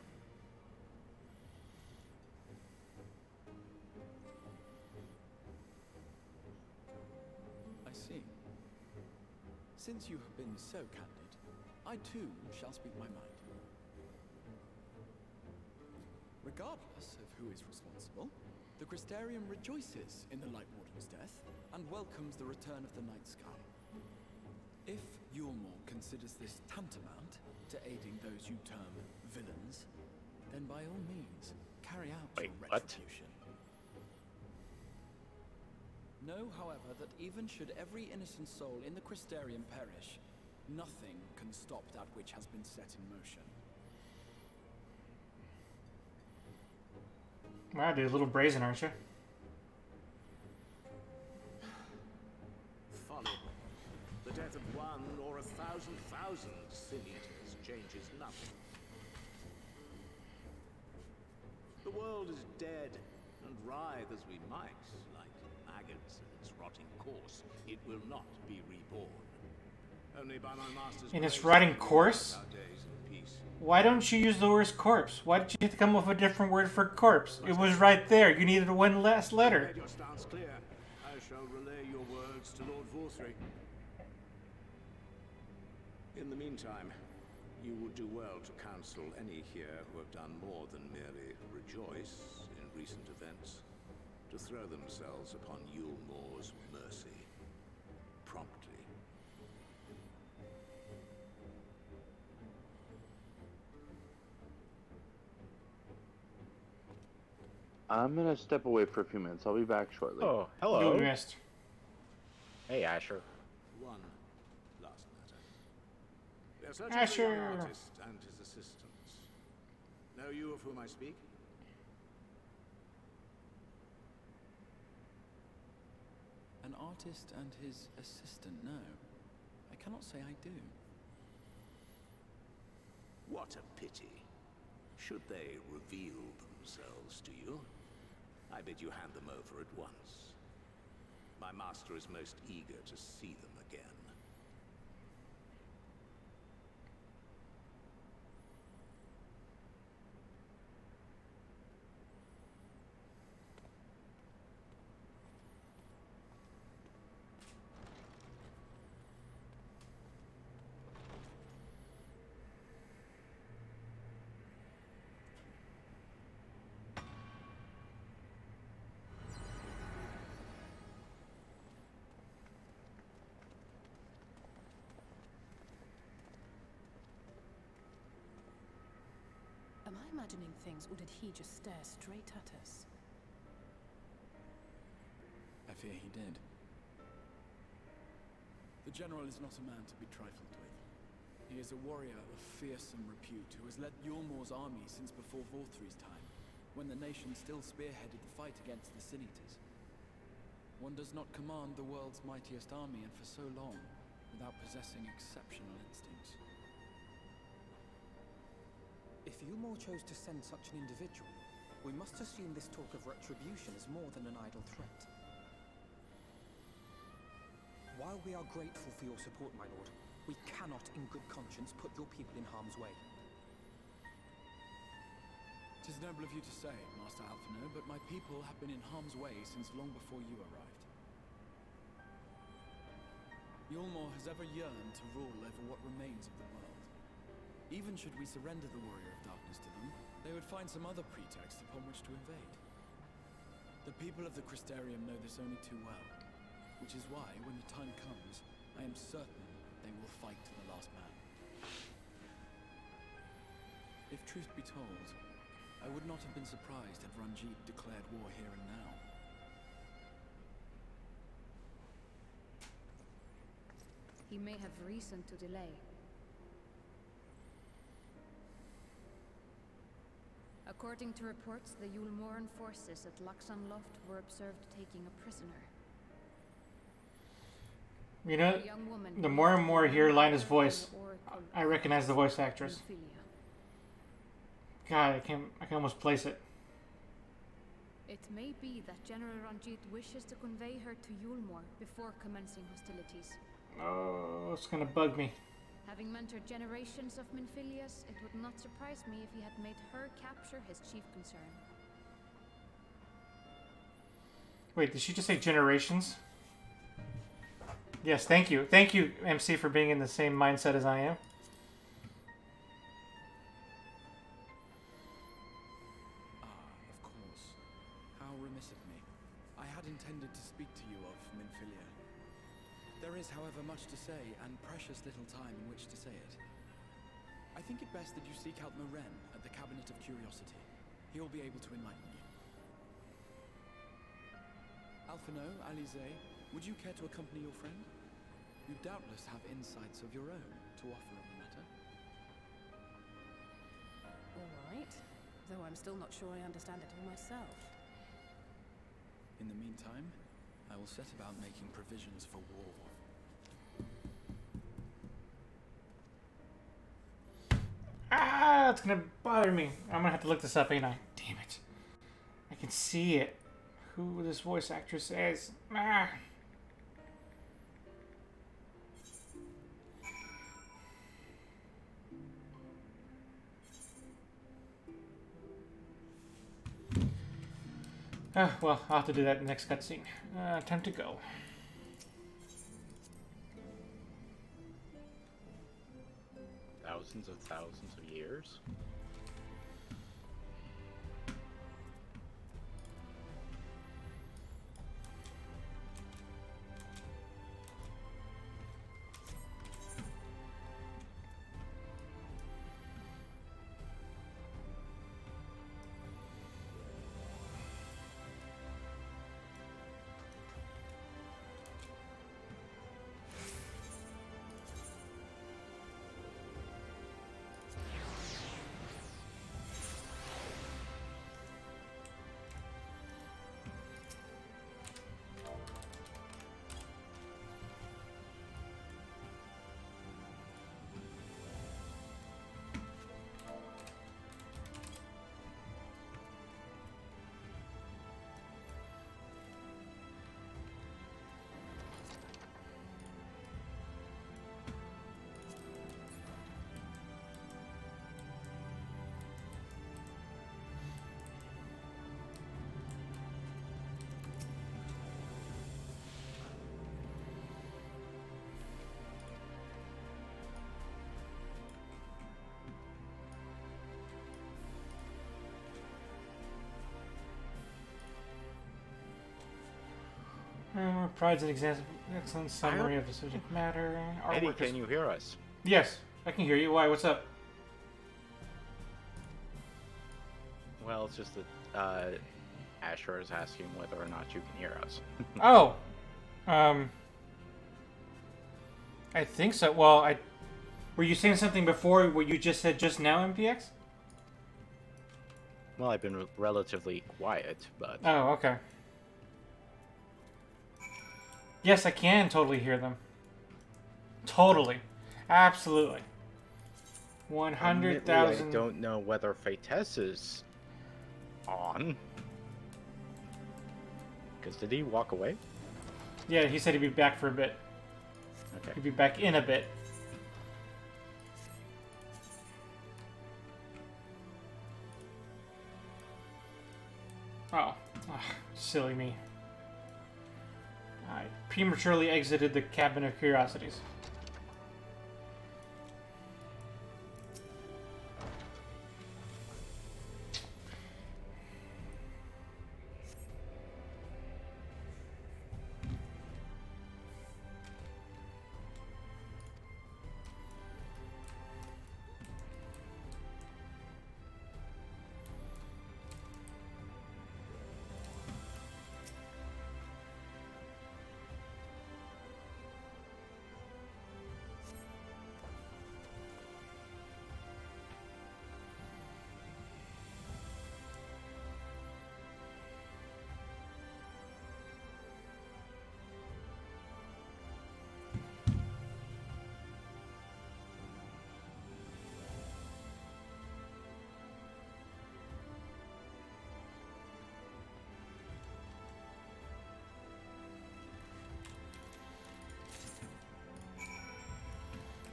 I see. Since you have been so candid, I too shall speak my mind. Regardless of who is responsible, the Crystarium rejoices in the Light Warden's death and welcomes the return of the night sky. If Yulmor considers this tantamount to aiding those you term villains, then by all means, carry out your retribution. Know, however, that even should every innocent soul in the Crystarium perish, nothing can stop that which has been set in motion. Wow, dude, a little brazen, aren't you? Folly. The death of one or 1,000,000 Sin Eaters changes nothing. The world is dead, and writhe as we might, like maggots in its rotting course, it will not be reborn. Only by my master's In its grace rotting will we course? pass our days in peace. Why don't you use the word corpse? Why did you have to come up with a different word for corpse? It was right there. You needed one last letter. Made your stance clear. I shall relay your words to Lord Vorthry. In the meantime, you would do well to counsel any here who have done more than merely rejoice in recent events, to throw themselves upon Yulmor's mercy promptly. I'm gonna step away for a few minutes. I'll be back shortly. Oh, hello. You missed. Hey, Asher. One last matter. They're searching for Asher. the artist and his assistants. Know you of whom I speak? An artist and his assistant, no. I cannot say I do. What a pity. Should they reveal themselves to you, I bid you hand them over at once. My master is most eager to see them again. Am I imagining things, or did he just stare straight at us? I fear he did. The General is not a man to be trifled with. He is a warrior of fearsome repute who has led Yulmor's army since before Vorthry's time, when the nation still spearheaded the fight against the Sin Eaters. One does not command the world's mightiest army, and for so long, without possessing exceptional instincts. If Yulmore chose to send such an individual, we must assume this talk of retribution is more than an idle threat. While we are grateful for your support, my lord, we cannot in good conscience put your people in harm's way. 'Tis noble of you to say, Master Alphino, but my people have been in harm's way since long before you arrived. Yulmore has ever yearned to rule over what remains of the world. Even should we surrender the Warrior of Darkness to them, they would find some other pretext upon which to invade. The people of the Crystarium know this only too well, which is why, when the time comes, I am certain they will fight to the last man. If truth be told, I would not have been surprised had Ranjit declared war here and now. He may have reason to delay. According to reports, the Yulmoran forces at Laxan Loft were observed taking a prisoner. You know, A young woman the more and more I hear Lina's from the voice, Oracle I recognize the voice actress. Minfilia. God, I can almost place it. It may be that General Ranjit wishes to convey her to Yulmore before commencing hostilities. Oh, it's gonna bug me. Having mentored generations of Minfilias, it would not surprise me if he had made her capture his chief concern. Wait, did she just say generations? Yes, thank you. Thank you, MC, for being in the same mindset as I am. Of course. How remiss of me. I had intended to speak to you of Minfilia. There is, however, much to say, and precious little time in which to say it. I think it best that you seek out Moren at the Cabinet of Curiosity. He will be able to enlighten you. Alphino, Alize, would you care to accompany your friend? You doubtless have insights of your own to offer on the matter. All right. Though I'm still not sure I understand it all myself. In the meantime, I will set about making provisions for war. Ah, it's gonna bother me. I'm gonna have to look this up, ain't I? Damn it. I can see it. Who this voice actress is. Ah. Well, I'll have to do that in the next cutscene. Time to go. Thousands of years? Provides an excellent summary of the subject matter. Eddie, Artwork can is... you hear us? Yes, I can hear you. Why? What's up? Well, it's just that Asher is asking whether or not you can hear us. Oh, I think so. Well, were you saying something before what you just said just now, MPX? Well, I've been relatively quiet, but... Oh, okay. Yes, I can totally hear them. Totally. Absolutely. Admittedly, 100,000. I don't know whether Fates is on. Because did he walk away? Yeah, he said he'd be back for a bit. Okay. He'd be back in a bit. Oh. Ugh, silly me. I prematurely exited the Cabinet of Curiosities.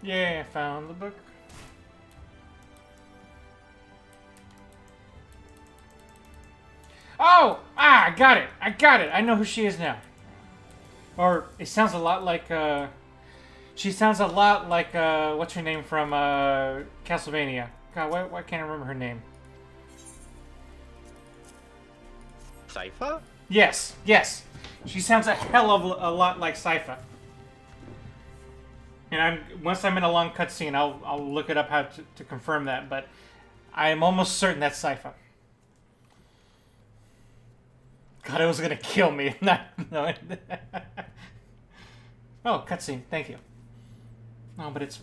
Yeah, I found the book. Oh! Ah, I got it! I got it! I know who she is now. Or, it sounds a lot like, she sounds a lot like, what's her name from, Castlevania? God, why can't I remember her name? Sypha? Yes, yes! She sounds a hell of a lot like Sypha. And once I'm in a long cutscene, I'll look it up how to confirm that, but I am almost certain that's Sypha. God, it was gonna kill me not knowing that. Oh, cutscene, thank you. No, but it's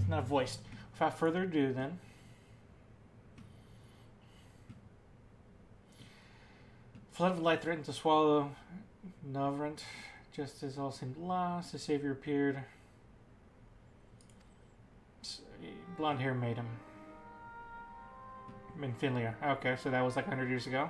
not voiced. Without further ado, then. Flood of light threatened to swallow Novrant. Just as all seemed lost, the savior appeared. Blonde hair made him. Minfilia. Okay, so that was like 100 years ago.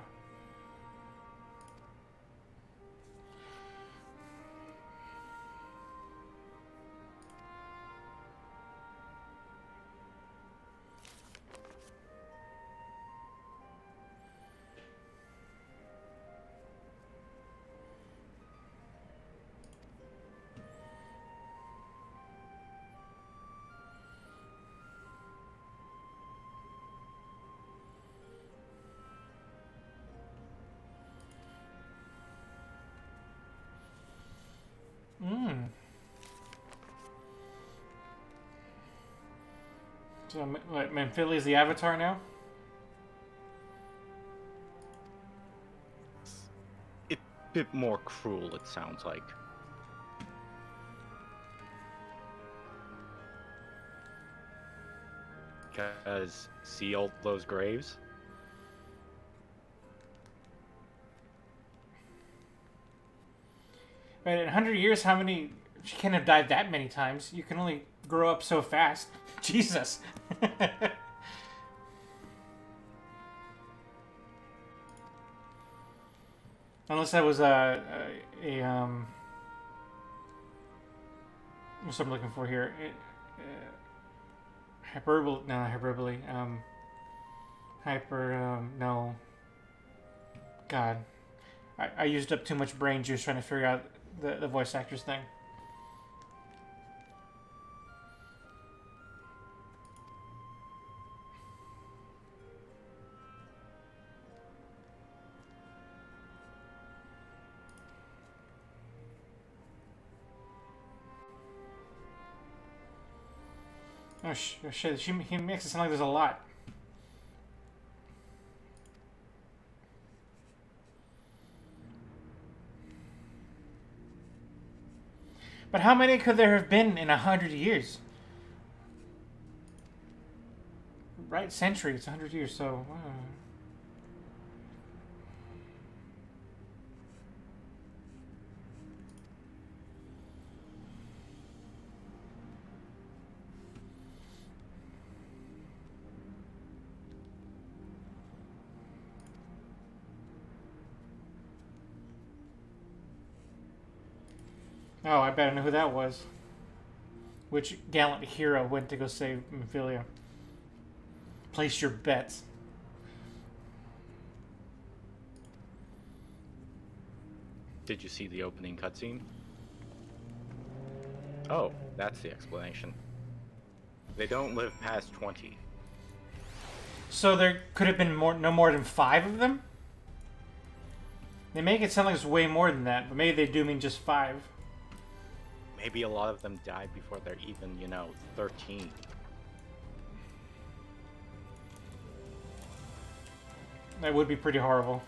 So, what, Minfilia's the Avatar now? A bit more cruel, it sounds like. Because, see all those graves? But in 100 years, how many... She can't have died that many times. You can only grow up so fast. Jesus. Unless that was what's I'm looking for here? Hyperbole? No, hyperbole. No. God. I used up too much brain juice trying to figure out the voice actors thing. Oh, shit. He makes it sound like there's a lot. But how many could there have been in 100 years? Right, century. It's 100 years, so... Oh, I bet I know who that was. Which gallant hero went to go save Amphilia? Place your bets. Did you see the opening cutscene? Oh, that's the explanation. They don't live past 20. So there could have been no more than 5 of them? They make it sound like it's way more than that, but maybe they do mean just 5. Maybe a lot of them died before they're even, 13. That would be pretty horrible.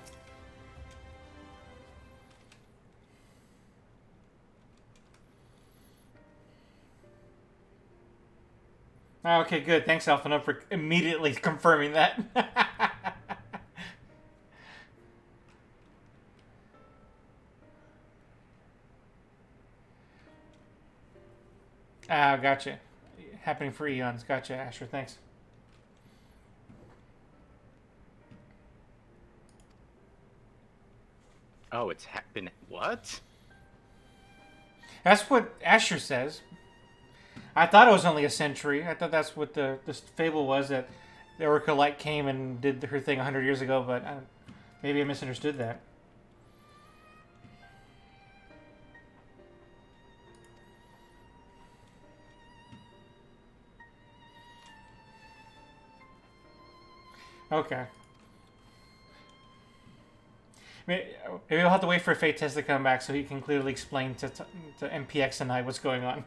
Okay, good. Thanks, Alphina, for immediately confirming that. Ah, gotcha. Happening for eons. Gotcha, Asher. Thanks. Oh, it's been... What? That's what Asher says. I thought it was only a century. I thought that's what the fable was, that the Oracle Light came and did her thing 100 years ago, but maybe I misunderstood that. Okay. Maybe we'll have to wait for Fate Test to come back so he can clearly explain to MPX and I what's going on.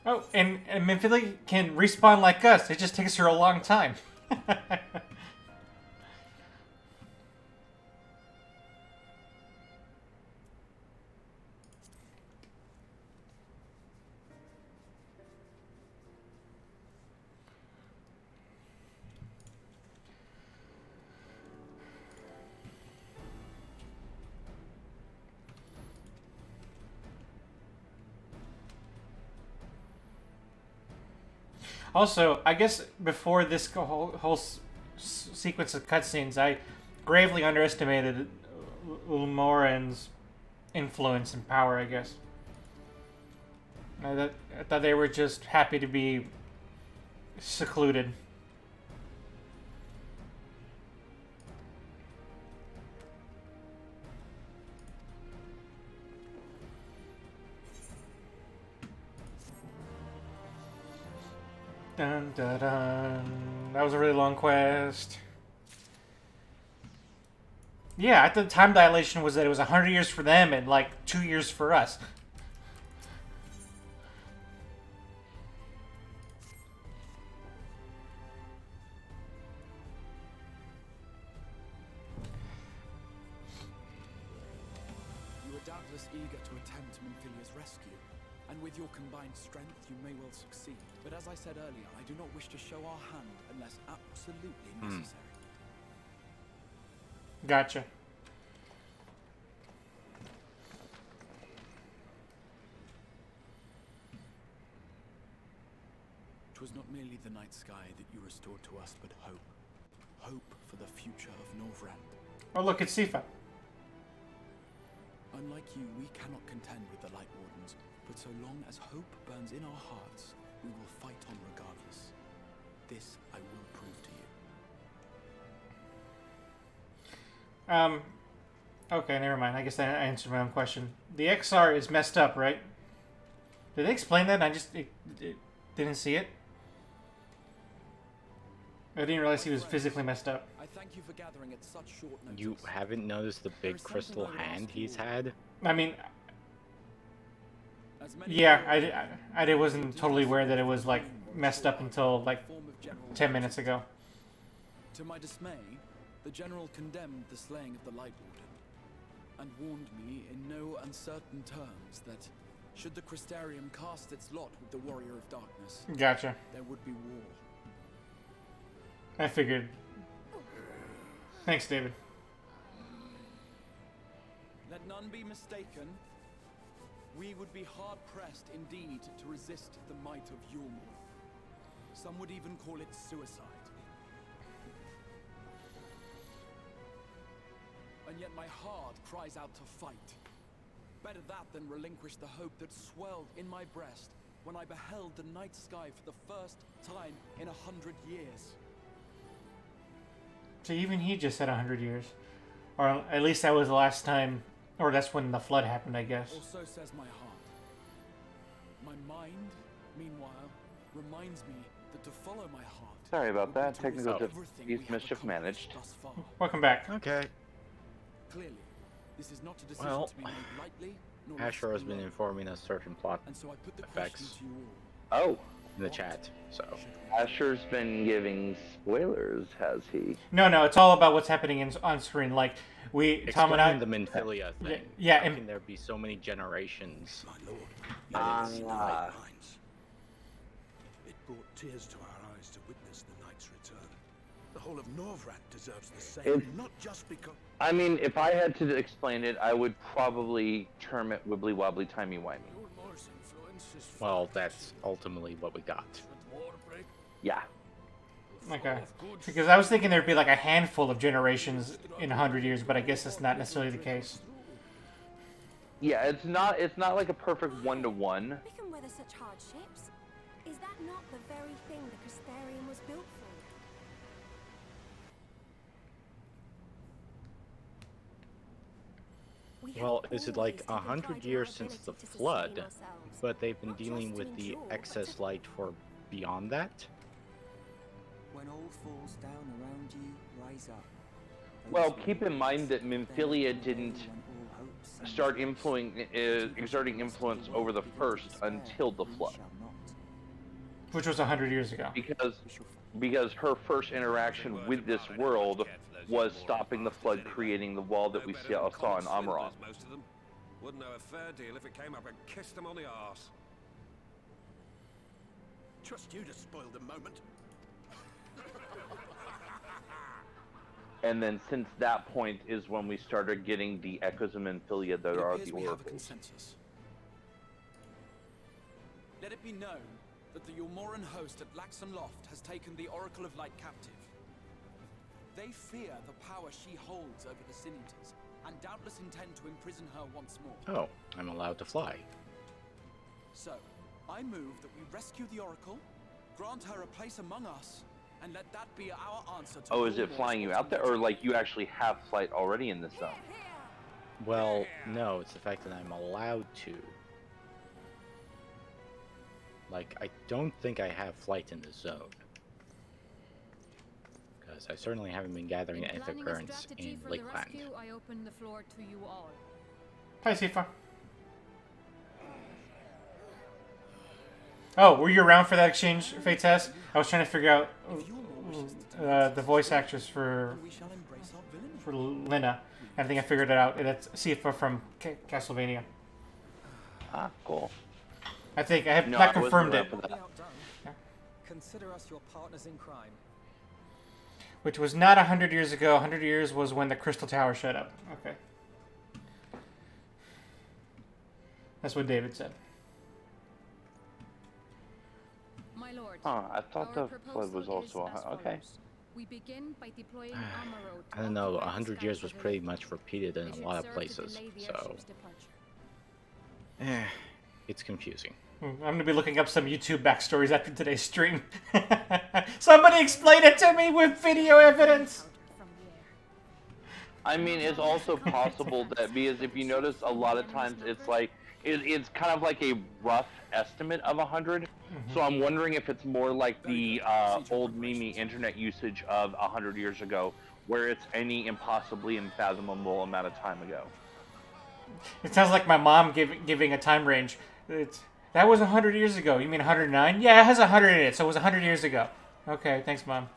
Oh, and Minfili can respawn like us. It just takes her a long time. Also, I guess before this whole sequence of cutscenes, I gravely underestimated Ulmoran's influence and power, I guess. I thought they were just happy to be secluded. Dun, dun, dun. That was a really long quest. Yeah, I thought time dilation was that it was 100 years for them and like 2 years for us. You are doubtless eager to attempt Minfilia's rescue, and with your combined strength, you may well succeed. But as I said earlier, I do not wish to show our hand unless absolutely necessary. Gotcha. It was not merely the night sky that you restored to us, but hope. Hope for the future of Norvrend. Oh, look, it's Sifa. Unlike you, we cannot contend with the Light Wardens, but so long as hope burns in our hearts, we will fight on regardless. This I will prove to you. Okay, never mind. I guess I answered my own question. The XR is messed up, right? Did they explain that? I just didn't see it. I didn't realize he was physically messed up. I thank you for gathering at such short notice. You haven't noticed the big crystal hand he's had? I mean, yeah, I wasn't totally aware that it was like messed up until like 10 minutes ago. To my dismay, the general condemned the slaying of the Light Warden, and warned me in no uncertain terms that should the Crystarium cast its lot with the Warrior of Darkness, Gotcha. there would be war. I figured. Thanks, David. Let none be mistaken. we would be hard-pressed indeed to resist the might of Yulmor. Some would even call it suicide. And yet my heart cries out to fight. Better that than relinquish the hope that swelled in my breast when I beheld the night sky for the first time in 100 years. So even he just said 100 years. Or at least that was the last time, or that's when the flood happened, I guess. Also says my heart. My mind, meanwhile, reminds me that to follow my heart... Sorry about would be that. to Technical risk everything we have mischief accomplished managed. thus far. Welcome back. Okay. Clearly, this is not a decision Well, to be made lightly, nor Asher has left been alone. informing us certain plot And so I put the effects question to you all. Oh, in the chat, so. Asher's been giving spoilers, has he? No, it's all about what's happening on screen. Like, Tom and I... Explain the Minfilia thing. Yeah, How and- can there be so many generations? My lord, Ah. you have right minds. It brought tears to our eyes to witness the knight's return. The whole of Norvrat deserves the same, not just because... I mean, if I had to explain it, I would probably term it wibbly wobbly timey wimey. Yulmor's influence is Well, that's ultimately what we got. Yeah. Okay. Because I was thinking there'd be like a handful of generations in 100 years, but I guess that's not necessarily the case. Yeah, it's not like a perfect one-to-one. We can weather such hardships. Is that not the very thing the Crystarium was built for? We have Well, is it like always taken 100 pride in years our since the ability to sustain flood, ourselves. but they've been Not dealing just with to the endure, but excess to- light for beyond that? When all falls down around you, rise up. Well, keep in mind that Minfilia didn't start exerting influence over the first until the flood. Which was 100 years ago. Because her first interaction with this world was stopping the flood, creating the wall that we saw in Amaron. Most of them wouldn't know a fair deal if it came up and kissed them on the arse. Trust you to spoil the moment. And then since that point is when we started getting the echoes of Minfilia that are the we have a oracles. consensus. Let it be known that the Yulmoran host at Laxon Loft has taken the Oracle of Light captive. They fear the power she holds over the Sin Eaters, and doubtless intend to imprison her once more. Oh, I'm allowed to fly. So, I move that we rescue the Oracle, grant her a place among us, and let that be our answer to Oh, is it Yulmor's flying you out there, or like you actually have flight already in this zone? Well, no, it's the fact that I'm allowed to. Like, I don't think I have flight in this zone. Because I certainly haven't been gathering In planning a intercurrents strategy in for the Lakeland. rescue, I open the floor to you all. Hi, Sifa. Oh, were you around for that exchange, Fate test? I was trying to figure out the voice actress for Lena. I think I figured it out. It's Sifa from Castlevania. Ah, cool. I think I have No, not I wasn't confirmed around it. for that. Consider us your partners in crime. Which was not 100 years ago. 100 years was when the Crystal Tower shut up. Okay. That's what David said. My lord, Huh, I thought our the flood was proposal also is as okay. follows. We begin by deploying Amarode to I don't know, occupy the 100 skies years was of pretty Italy. much repeated in They a should lot of serve to places, delay the so airship's departure. it's confusing. I'm going to be looking up some YouTube backstories after today's stream. Somebody explain it to me with video evidence! I mean, it's also possible that, because if you notice, a lot of times it's like, it's kind of like a rough estimate of 100. So I'm wondering if it's more like the old Mimi internet usage of 100 years ago, where it's any impossibly unfathomable amount of time ago. It sounds like my mom giving a time range. That was 100 years ago. You mean 109? Yeah, it has 100 in it, so it was 100 years ago. Okay, thanks, Mom.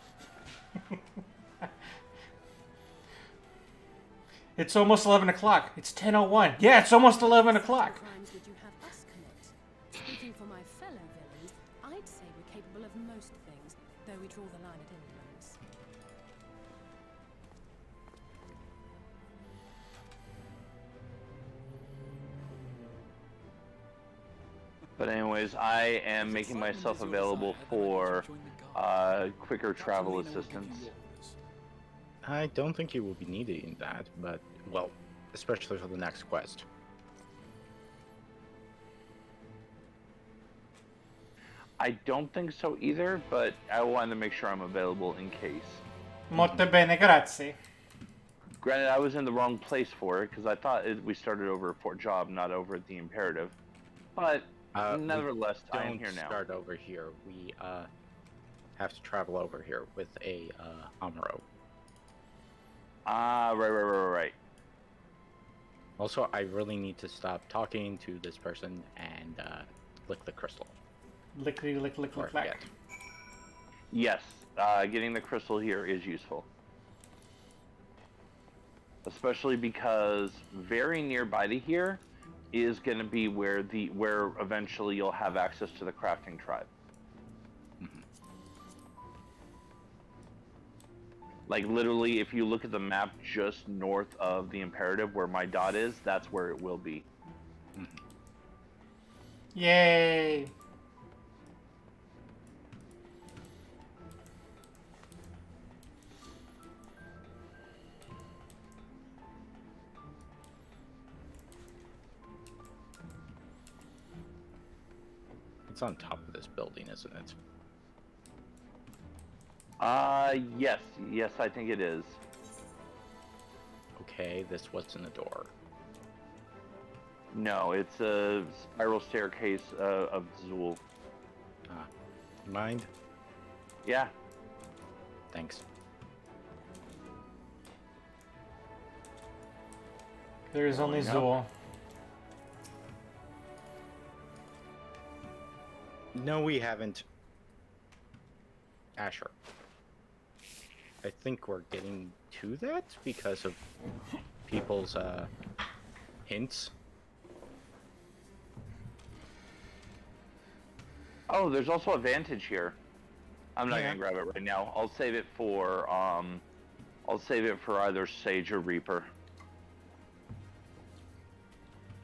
It's almost 11 o'clock. It's 10:01. Yeah, it's almost 11 o'clock. Crimes would you have us commit? Speaking for my fellow villains, I'd say we're capable of most things, though we draw the line at indolence. But anyways, I am making myself available for quicker travel assistance. I don't think you will be needing that, but, well, especially for the next quest. I don't think so either, but I wanted to make sure I'm available in case. Molto bene, grazie. Granted, I was in the wrong place for it, because I thought we started over at Fort Job, not over at the Imperative. But, nevertheless, I am here now. Don't start over here. We, have to travel over here with a, Amuro. Ah, right. Also, I really need to stop talking to this person and, lick the crystal. Lickety lick lick lick lick. Yes, getting the crystal here is useful. Especially because very nearby to here is going to be where eventually you'll have access to the crafting tribe. Like literally, if you look at the map just north of the Imperative where my dot is, that's where it will be. Yay! It's on top of this building, isn't it? Yes, I think it is. Okay, this wasn't a door. No, it's a spiral staircase of Zool. Mind? Yeah. Thanks. There is only Zool. No, we haven't. Asher. I think we're getting to that because of people's hints. Oh, there's also a vantage here. I'm not gonna grab it right now. I'll save it for either Sage or Reaper.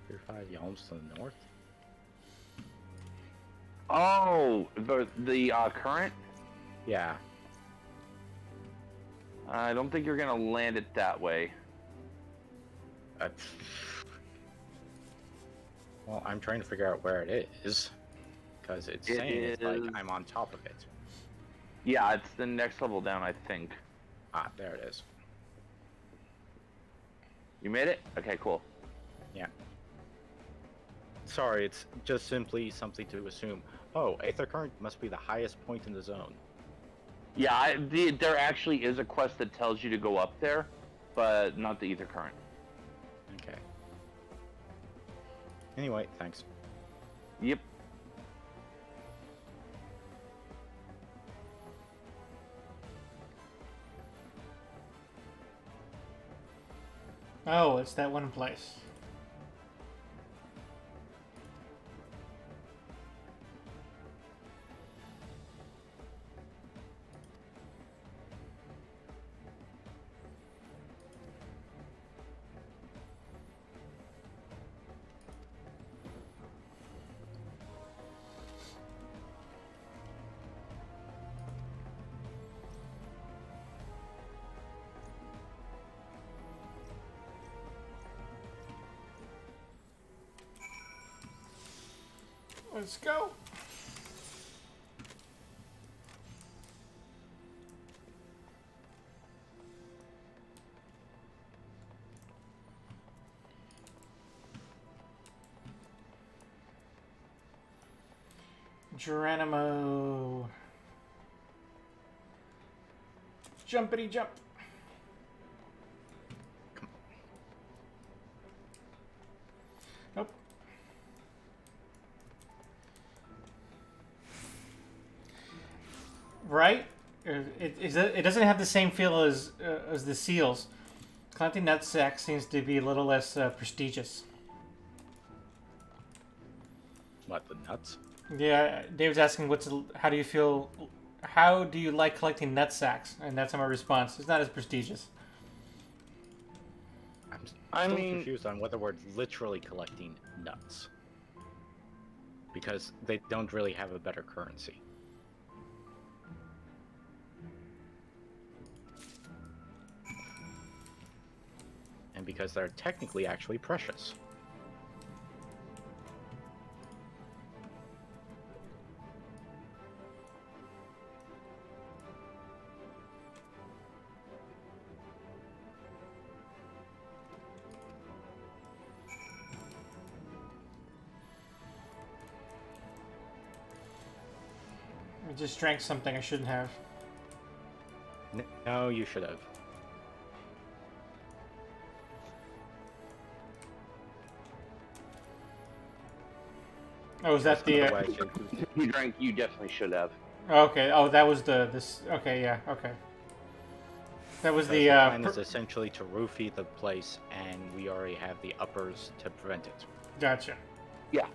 35 yalms to the north. Oh, the current? Yeah. I don't think you're gonna land it that way. Well, I'm trying to figure out where it is, because it's saying it's like I'm on top of it. Yeah, it's the next level down, I think. Ah, there it is. You made it? Okay, cool. Yeah. Sorry, it's just simply something to assume. Oh, Aether Current must be the highest point in the zone. Yeah, there actually is a quest that tells you to go up there, but not the Ether Current. Okay. Anyway, thanks. Yep. Oh, it's that one place. Let's go. Geronimo. Jumpity jump. Nope. Right? It doesn't have the same feel as the seals. Collecting nutsack seems to be a little less prestigious. What, the nuts? Yeah, Dave's asking how do you feel, how do you like collecting nutsacks? And that's my response. It's not as prestigious. I'm still confused on whether we're literally collecting nuts. because they don't really have a better currency. And because they're technically actually precious. I just drank something I shouldn't have. No, you should have. Oh, is that the? Otherwise, If you drank, you definitely should have. Okay. Oh, that was this. Okay, yeah. Okay. That was the. plan is essentially to roofie the place, and we already have the uppers to prevent it. Gotcha. Yeah.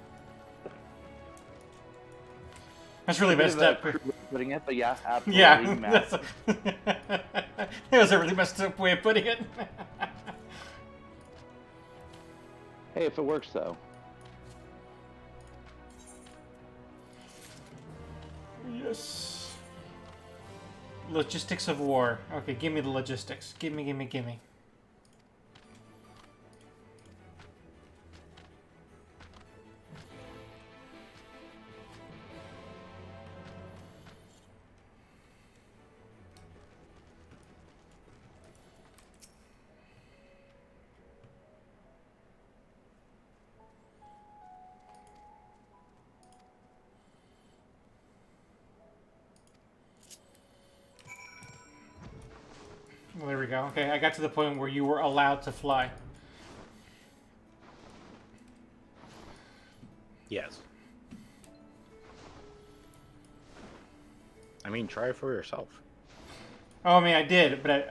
That's really messed up. Putting it, but yeah, absolutely. Yeah. That was a really messed up way of putting it. Hey, if it works though. Yes. Logistics of war. Okay, give me the logistics. Gimme. Well, there we go. Okay, I got to the point where you were allowed to fly. Yes. I mean, try it for yourself. Oh, I mean, I did, but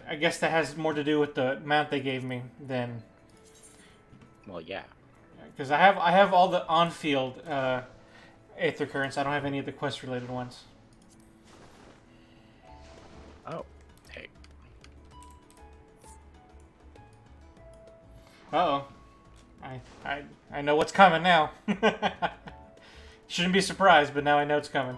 I guess that has more to do with the amount they gave me than... Well, yeah. Because I have all the on-field Aether Currents. I don't have any of the quest-related ones. Oh, hey. Uh-oh. I know what's coming now. Shouldn't be surprised, but now I know it's coming.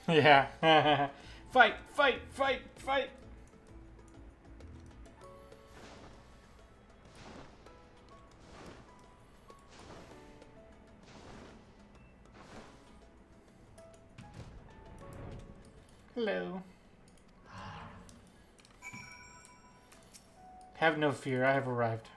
Yeah. Fight! Hello. Have no fear, I have arrived.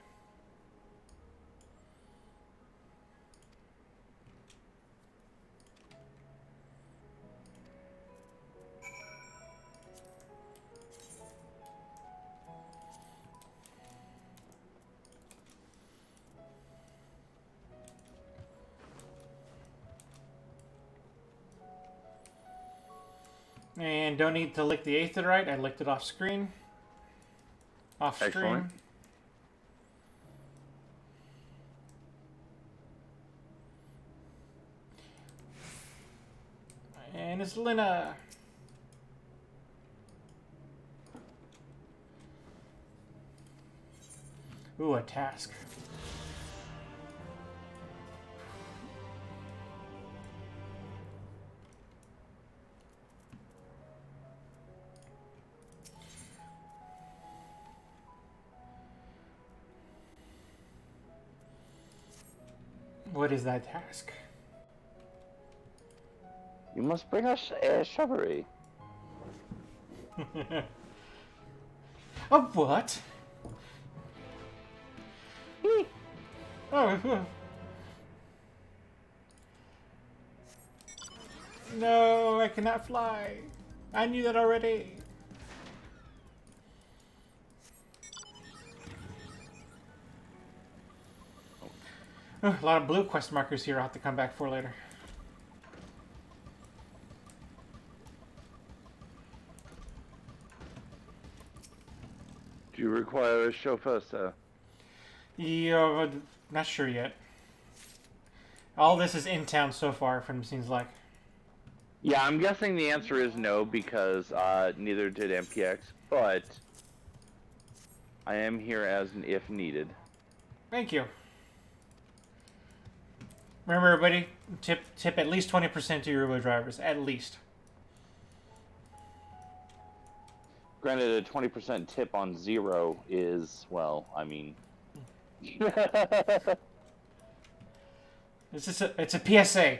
And don't need to lick the aetherite. I licked it off screen. Off stream. Excellent. And it's Lina. Ooh, a task. What is that task? You must bring us a shrubbery. A what? Oh. No, I cannot fly. I knew that already. A lot of blue quest markers here I'll have to come back for later. Do you require a chauffeur, sir? Yeah, not sure yet. All this is in town so far, from seems like. Yeah, I'm guessing the answer is no because neither did MPX, but I am here as an if needed. Thank you. Remember, everybody, tip at least 20% to your Uber drivers, at least. Granted, a 20% tip on 0 is, well, I mean... It's a PSA.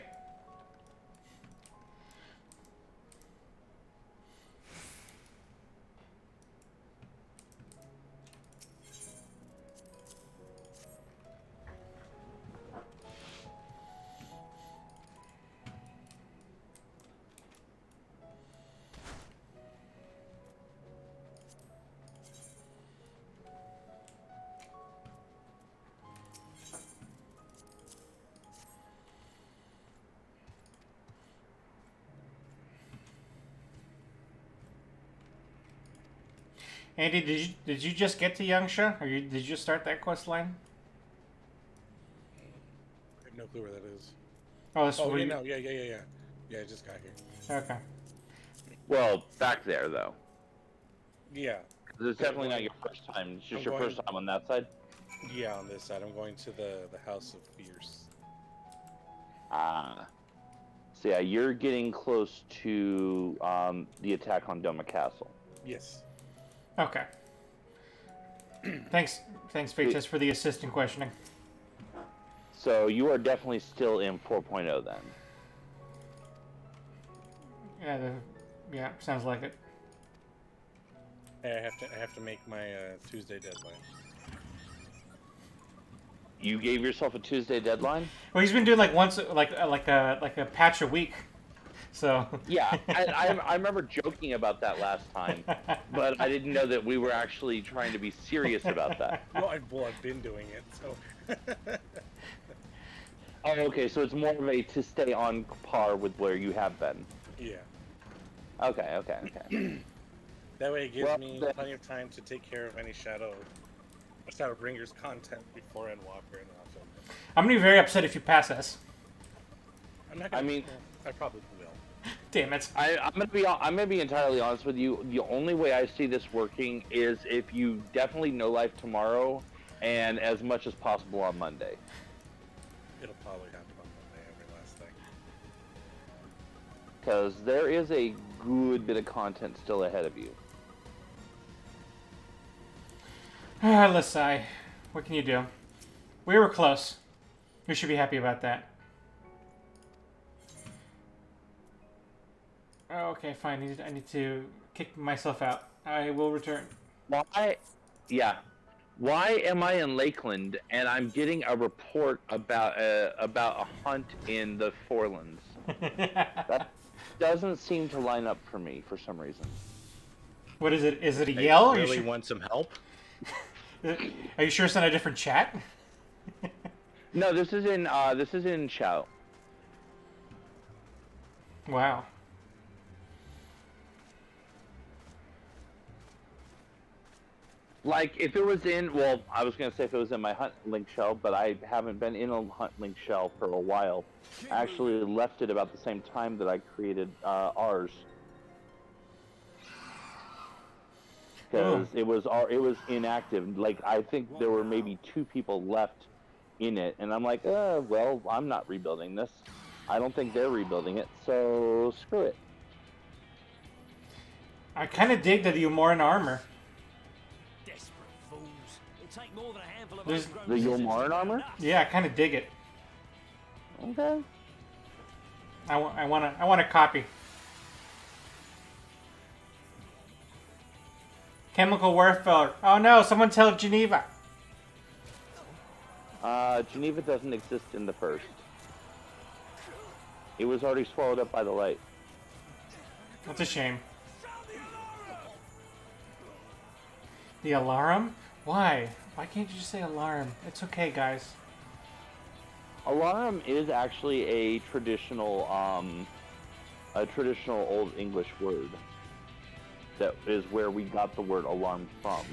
Andy, did you just get to Yangsha, or did you just start that quest line? I have no clue where that is. Oh, that's yeah, where no, yeah. Yeah, I just got here. Okay. Well, back there, though. Yeah. It's definitely not your first time. It's just your first time on that side? Yeah, on this side. I'm going to the House of Fierce. Ah. So yeah, you're getting close to the attack on Doma Castle. Yes. Okay. Thanks, Phaetus, for the assist in questioning. So you are definitely still in 4.0 then. Yeah, sounds like it. Hey, I have to make my Tuesday deadline. You gave yourself a Tuesday deadline? Well, he's been doing like once, like a patch a week. So yeah, I remember joking about that last time, but I didn't know that we were actually trying to be serious about that. Well, I've been doing it, so. Oh, okay, so it's more of a to stay on par with where you have been. Yeah. Okay. That way it gives me plenty of time to take care of any Shadowbringers content before Endwalker and also. I'm gonna be very upset if you pass us. I'm not gonna, I probably will. Damn it! I'm gonna be entirely honest with you. The only way I see this working is if you definitely no life tomorrow, and as much as possible on Monday. It'll probably happen on Monday, every last thing. Because there is a good bit of content still ahead of you. Lasai, what can you do? We were close. You should be happy about that. Okay, fine. I need to kick myself out. I will return. Why? Yeah. Why am I in Lakeland and I'm getting a report about a hunt in the Forelands? That doesn't seem to line up for me for some reason. What is it? Is it a yell? Really want some help? Are you sure it's not a different chat? No, this is in Chow. Wow. Like, if it was in, well, I was going to say if it was in my Hunt Link shell, but I haven't been in a Hunt Link shell for a while. I actually left it about the same time that I created ours. Because it was inactive. Like, I think there were maybe 2 people left in it, and I'm like, well, I'm not rebuilding this. I don't think they're rebuilding it, so screw it. I kind of dig that you're more in armor. The Yulmarin armor? Yeah, I kind of dig it. Okay. I want a copy. Chemical warfare. Oh no! Someone tell Geneva. Geneva doesn't exist in the first. It was already swallowed up by the light. That's a shame. The alarm? Why? Why can't you just say alarm? It's okay, guys. Alarm is actually a traditional Old English word. That is where we got the word alarm from.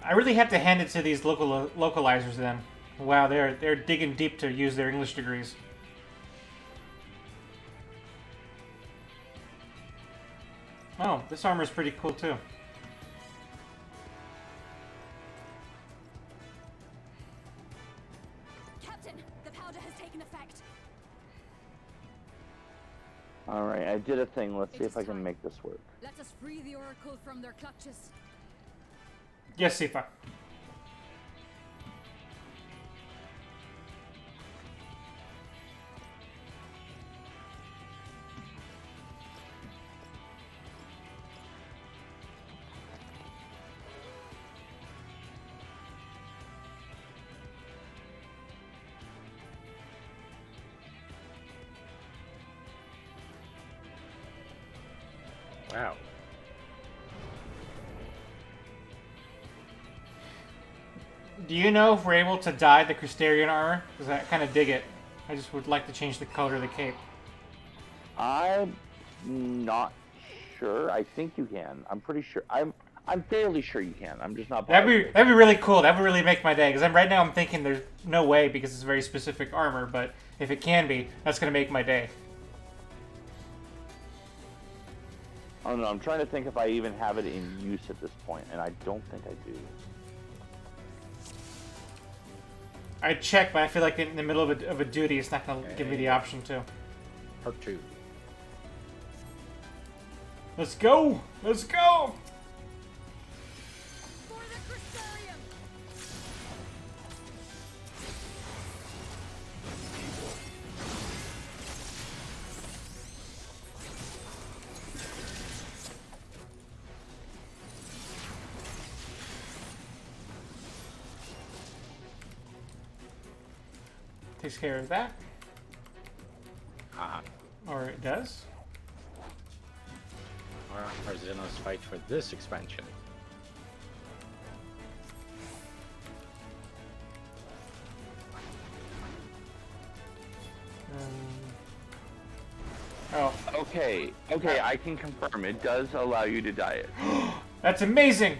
I really have to hand it to these localizers then. Wow, they're digging deep to use their English degrees. Oh, this armor's pretty cool too. Captain, the powder has taken effect. Alright, I did a thing. Let's see if I can make this work. Let us free the Oracle from their clutches. Yes, Sifa. Wow. Do you know if we're able to dye the Crystarian armor? Because I kind of dig it. I just would like to change the color of the cape. I'm not sure. I think you can. I'm pretty sure. I'm fairly sure you can. I'm just not. That'd be really cool. That would really make my day. Because right now I'm thinking there's no way because it's very specific armor. But if it can be, that's gonna make my day. Oh no, I'm trying to think if I even have it in use at this point, and I don't think I do. I'd check, but I feel like in the middle of a duty, it's not gonna give me the option to. Part 2. Let's go! Let's go! Takes care of that. Or it does. Our Xenos fight for this expansion. Oh. Okay, I can confirm. It does allow you to dye it. That's amazing!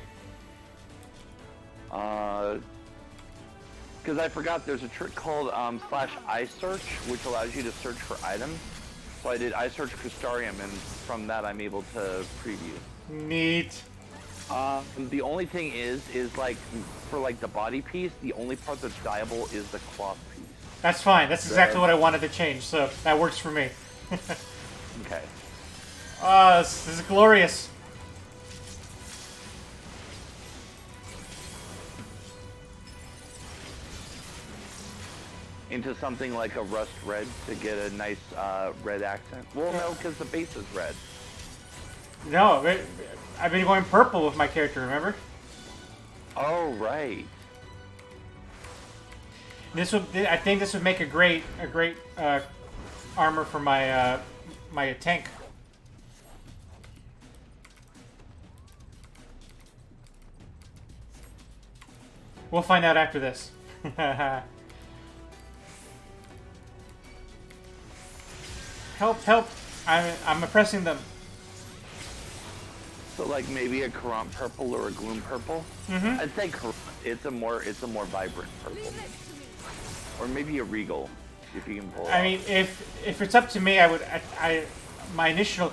Because I forgot there's a trick called /iSearch, which allows you to search for items. So I did iSearch Crystarium, and from that I'm able to preview. Neat. The only thing is like, for like the body piece, the only part that's dyeable is the cloth piece. That's fine. That's exactly what I wanted to change, so that works for me. Okay. This is glorious. Into something like a rust red to get a nice red accent. Well, no, because the base is red. No, I've been going purple with my character, remember? Oh, right. I think this would make a great armor for my my tank. We'll find out after this. Help, help! I'm oppressing them. So like maybe a Courant purple or a Gloom purple. Mm-hmm. I'd say Courant. It's a more vibrant purple. Or maybe a Regal, if you can pull it I off. mean, if it's up to me, my initial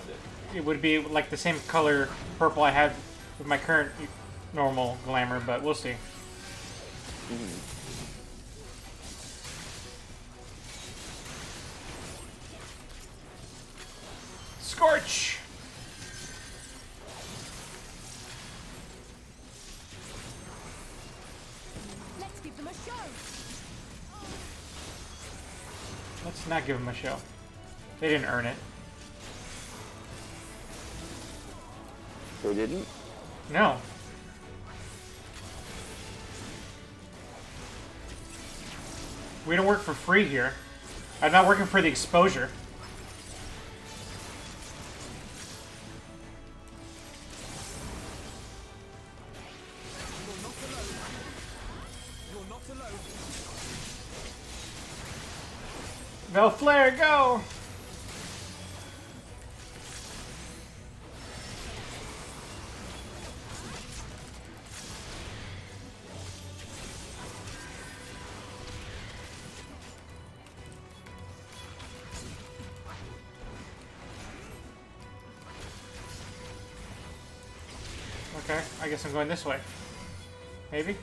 it would be like the same color purple I have with my current normal glamour, but we'll see. Mm-hmm. Scorch! Let's give them a show. Let's not give them a show. They didn't earn it. They didn't? No. We don't work for free here. I'm not working for the exposure. Flare, go! Okay, I guess I'm going this way. Maybe?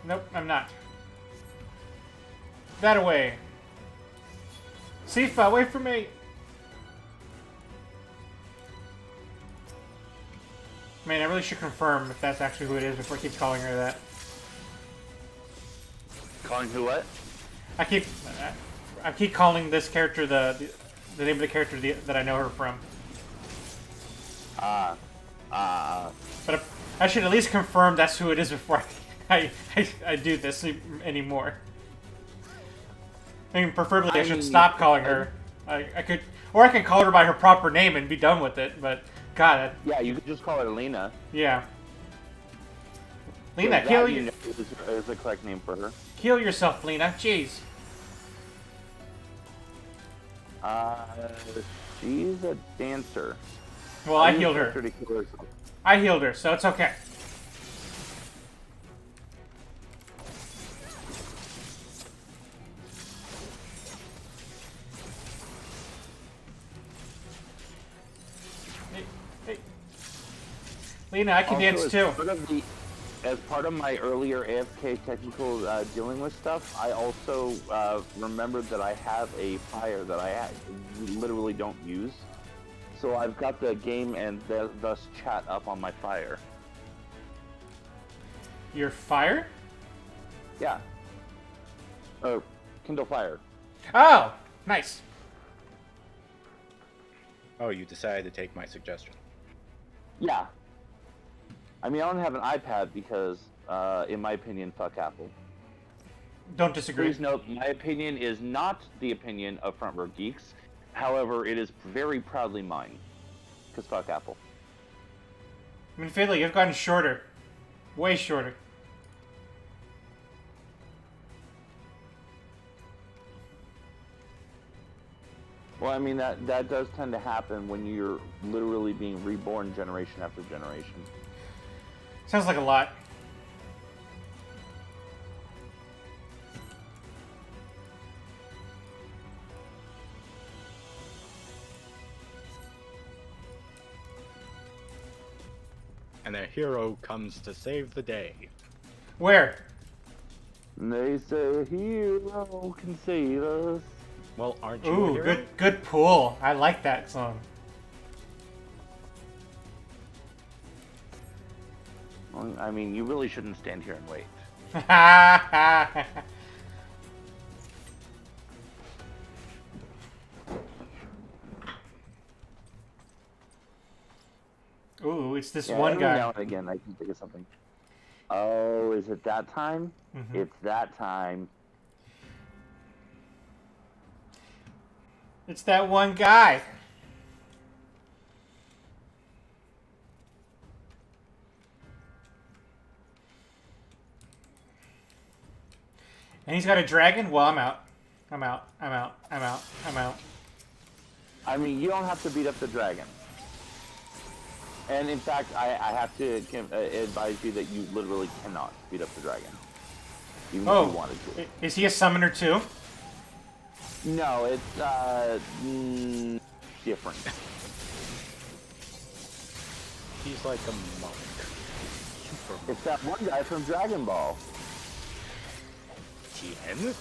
Nope, I'm not. That away. Sifa, wait for me! Man, I really should confirm if that's actually who it is before I keep calling her that. Calling who what? I keep calling this character the name of the character that I know her from. But I should at least confirm that's who it is before I do this anymore. I mean, preferably I should stop calling her. I could, or I can call her by her proper name and be done with it. But God. Yeah, you could just call her Lena. Yeah. Lena, heal you. Is the correct name for her. Heal yourself, Lena. Jeez. She's a dancer. Well, I healed her. I healed her, so it's okay. Hey. Lena, I can dance too. As part of my earlier AFK technical dealing with stuff, I also remembered that I have a fire that I literally don't use. So I've got the game and thus chat up on my fire. Your fire? Yeah. Kindle Fire. Oh, nice. Oh, you decided to take my suggestion. Yeah. I mean, I don't have an iPad because, in my opinion, fuck Apple. Don't disagree. Please note, my opinion is not the opinion of Front Row Geeks. However, it is very proudly mine. Because fuck Apple. I mean, Fiddler, you've gotten shorter. Way shorter. Well, I mean, that does tend to happen when you're literally being reborn generation after generation. Sounds like a lot. And a hero comes to save the day. Where? They say a hero can save us. Well, aren't you Ooh, a hero? good pull. I like that song. Well, I mean, you really shouldn't stand here and wait. Ooh, it's this one guy. Every now and again, I can think of something. Oh, is it that time? Mm-hmm. It's that time. It's that one guy. And he's got a dragon? Well, I'm out. I'm out. I'm out. I'm out. I'm out. I mean, you don't have to beat up the dragon. And in fact, I have to advise you that you literally cannot beat up the dragon. Even if you wanted to. Is he a summoner too? No, it's different. He's like a monk. It's that one guy from Dragon Ball. Tien?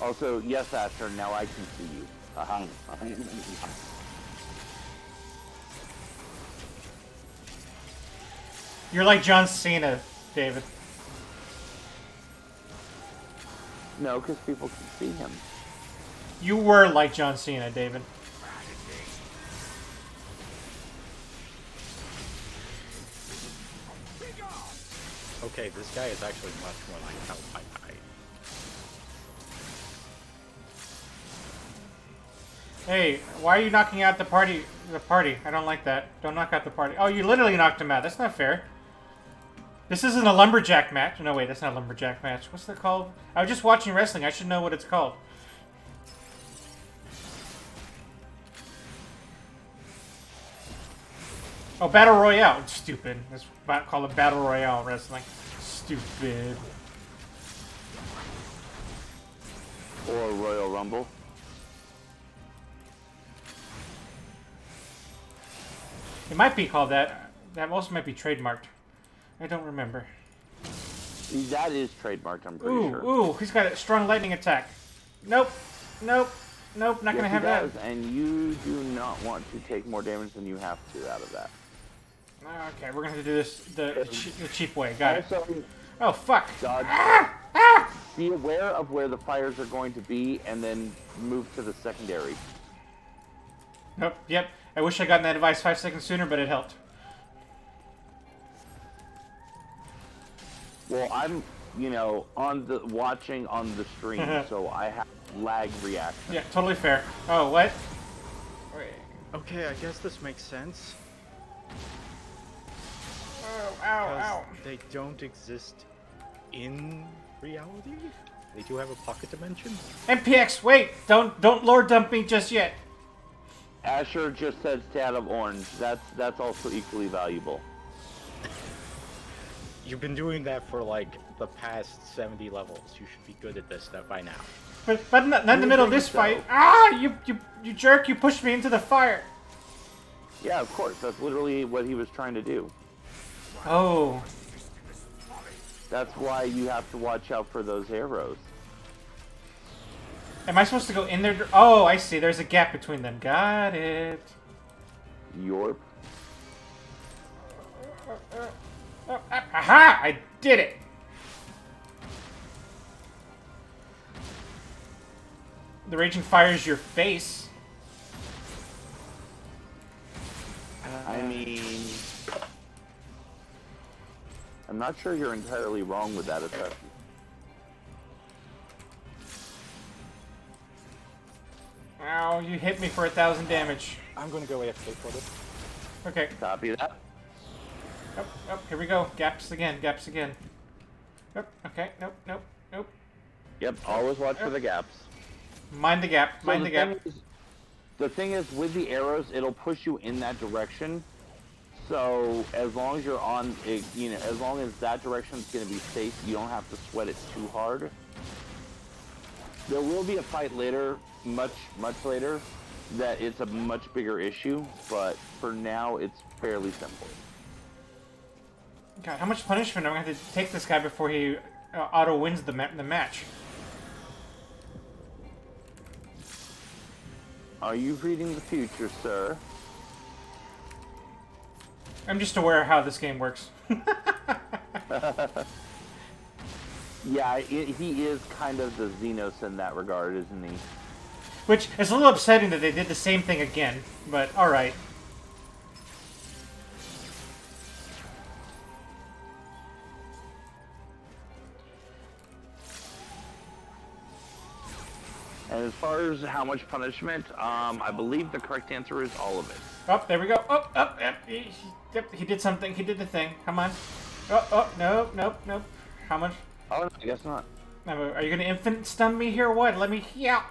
Also, yes, Asher, now I can see you. You're like John Cena, David. No, because people can see him. You were like John Cena, David. Okay, this guy is actually much more like Palpatine. Hey, why are you knocking out the party? I don't like that. Don't knock out the party. Oh, you literally knocked him out. That's not fair. This isn't a lumberjack match. No, wait, that's not a lumberjack match. What's that called? I was just watching wrestling. I should know what it's called. Oh, Battle Royale. It's stupid. Let's call it Battle Royale wrestling. Stupid. Or Royal Rumble. It might be called that. That also might be trademarked. I don't remember. That is trademarked, I'm pretty sure. Ooh, he's got a strong lightning attack. Nope, nope, nope, not gonna have that. And you do not want to take more damage than you have to out of that. Okay, we're gonna have to do this the cheap way. Got it. Also, oh, fuck. Dodge. Be aware of where the fires are going to be, and then move to the secondary. Nope, yep. I wish I gotten that advice 5 seconds sooner, but it helped. Well, I'm, you know, watching on the stream, so I have lag reaction. Yeah, totally fair. Oh, what? Wait. Okay, I guess this makes sense. Oh, ow, ow. They don't exist in reality? They do have a pocket dimension? MPX, wait! Don't lore dump me just yet. Asher just said stay out of orange. That's also equally valuable. You've been doing that for like the past 70 levels. You should be good at this stuff by now. But not in the middle of this fight. Ah! You jerk! You pushed me into the fire. Yeah, of course. That's literally what he was trying to do. Oh. That's why you have to watch out for those arrows. Am I supposed to go in there? Oh, I see. There's a gap between them. Got it. Yorp. Aha! I did it! The raging fire is your face. I mean... I'm not sure you're entirely wrong with that assessment. Ow, you hit me for 1,000 damage. I'm gonna go AFK for this. Okay. Copy that. Oh, here we go. Gaps again, gaps again. Nope, okay, nope. Yep, always watch for the gaps. Mind the gap, mind the gap. The thing is, with the arrows, it'll push you in that direction. So, as long as you're on, you know, as long as that direction is going to be safe, you don't have to sweat it too hard. There will be a fight later, much later, that it's a much bigger issue, but for now, it's fairly simple. God, how much punishment am I going to have to take this guy before he auto-wins the match? Are you reading the future, sir? I'm just aware of how this game works. Yeah, he is kind of the Xenos in that regard, isn't he? Which is a little upsetting that they did the same thing again, but alright. And as far as how much punishment, I believe the correct answer is all of it. Oh, there we go. Oh, he did something. He did the thing. Come on. Oh, nope. How much? Oh, I guess not. Are you gonna infinite stun me here or what? Let me heal.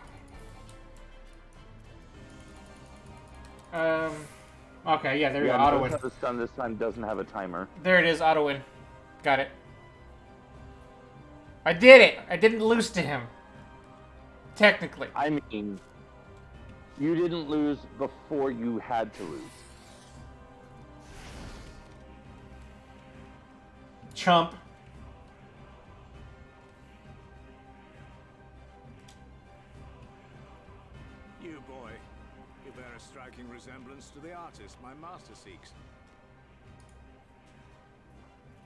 Okay, yeah, there we go. Auto win. The stun this time doesn't have a timer. There it is. Auto win. Got it. I did it. I didn't lose to him. Technically. I mean, you didn't lose before you had to lose. Chump. You boy, you bear a striking resemblance to the artist my master seeks.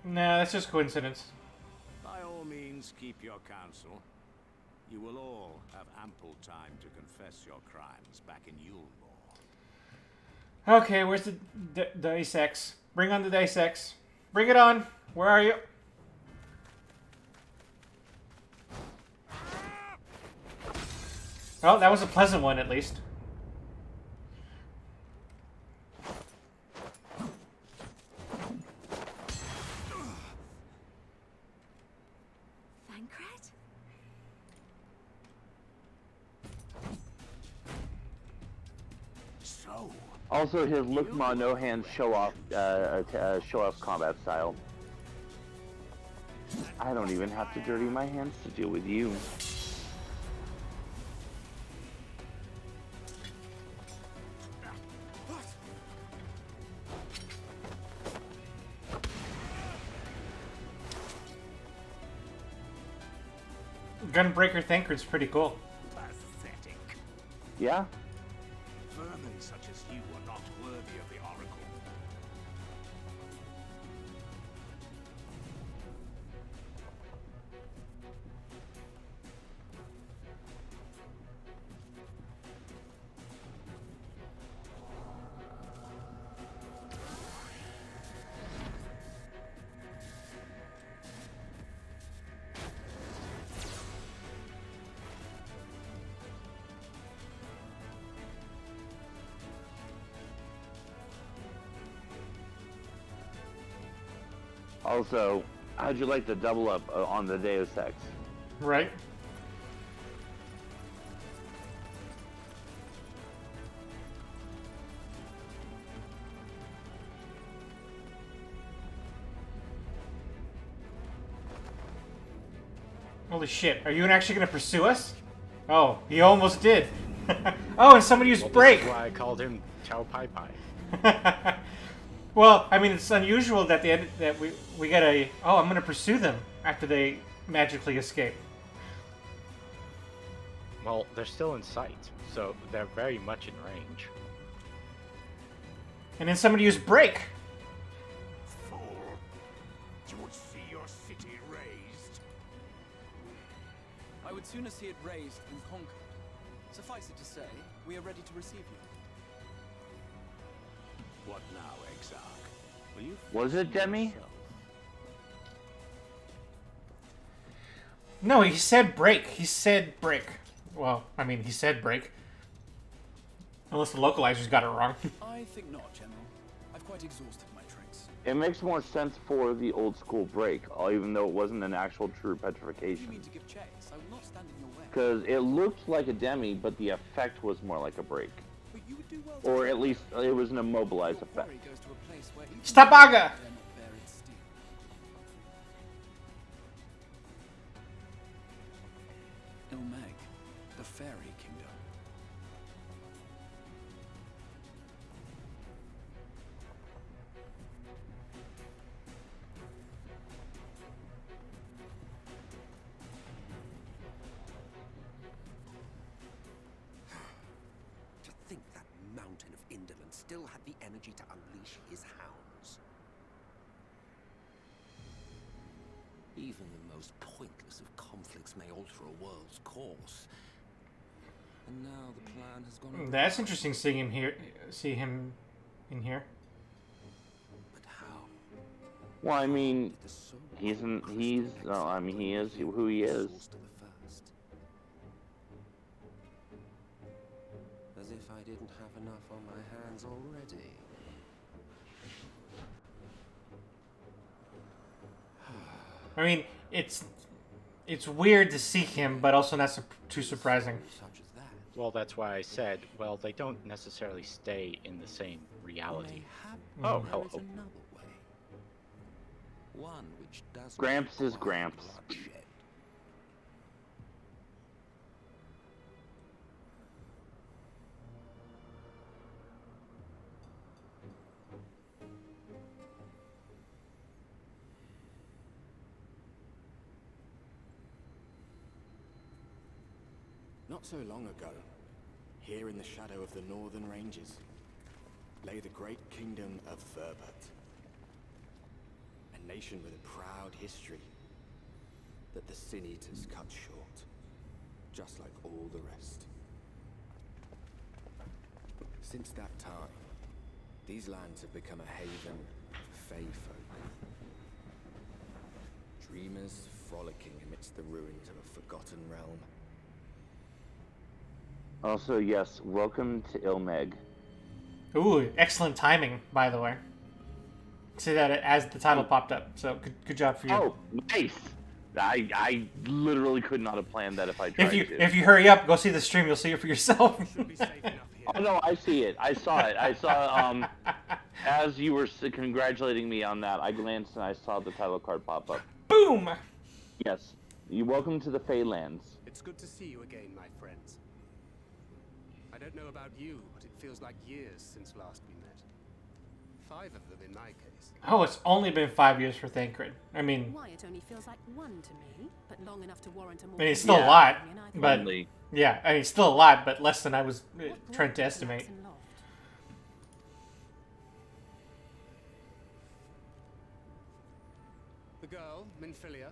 Nah, that's just coincidence. By all means, keep your counsel. You will all have ample time to confess your crimes back in Yulmore. Okay, where's the Dice X? Bring on the Dice X. Bring it on. Where are you? Well, that was a pleasant one, at least. Also, his look ma no hands show off combat style. I don't even have to dirty my hands to deal with you. Gunbreaker Thancred's pretty cool. Pathetic. Yeah. Vermin such as you are not worthy of the Oracle. Also, how'd you like the double up on the Deus Ex? Right. Holy shit, are you actually going to pursue us? Oh, he almost did. Oh, and somebody used break. This is why I called him Chow Pai Pai. Well, I mean, it's unusual that we get a... Oh, I'm going to pursue them after they magically escape. Well, they're still in sight, so they're very much in range. And then somebody used break. Fool! You would see your city razed. I would sooner see it razed than conquered. Suffice it to say, we are ready to receive you. What now, Exarch? Will you Was it Demi? yourself? No, he said break. He said break. Well, I mean, he said break. Unless the localizers got it wrong. I think not, General. I've quite exhausted my tricks. It makes more sense for the old school break, even though it wasn't an actual true If you petrification. mean to give chase, I will not stand in your way. Because it looked like a demi, but the effect was more like a break. But you would do well to Or at least it was an immobilized your effect. quarry goes to a place where even Stabaga! dare not bear its steel. Ilmeg, the fairy kingdom. To think that mountain of indolence still had the energy to unleash his hounds. Even the most pointless of conflicts may alter a world's course. And now the plan has gone. That's interesting seeing him here. See him in here. But how? Well, I mean, Did the soul he is who he is. source to the first? As if I didn't have enough on my hands already. I mean, it's weird to see him, but also not too surprising. Such as that. Well, that's why I said, well, they don't necessarily stay in the same reality. Oh, hello. There is another way. One which does Gramps is require Gramps. bloodshed. Not so long ago, here in the shadow of the northern ranges, lay the great kingdom of Verbert. A nation with a proud history that the Sin Eaters cut short, just like all the rest. Since that time, these lands have become a haven for Fey folk. Dreamers frolicking amidst the ruins of a forgotten realm. Also, yes, welcome to Ilmeg. Ooh, excellent timing, by the way. See that as the title popped up. So good job for you. Oh, nice! I literally could not have planned that if I tried to. If you hurry up, go see the stream. You'll see it for yourself. Oh no, I see it. I saw it. I saw as you were congratulating me on that, I glanced and I saw the title card pop up. Boom! Yes. You welcome to the Feylands. It's good to see you again, my friends. I don't know about you, but it feels like years since last we met. 5 of them in my case. Oh, it's only been 5 years for Thancred. I mean, Why, it only feels like 1 to me, but long enough to warrant a more... I mean, it's still a lot, but Only. yeah, I mean, it's still a lot, but less than I was trying to estimate. The girl, Minfilia,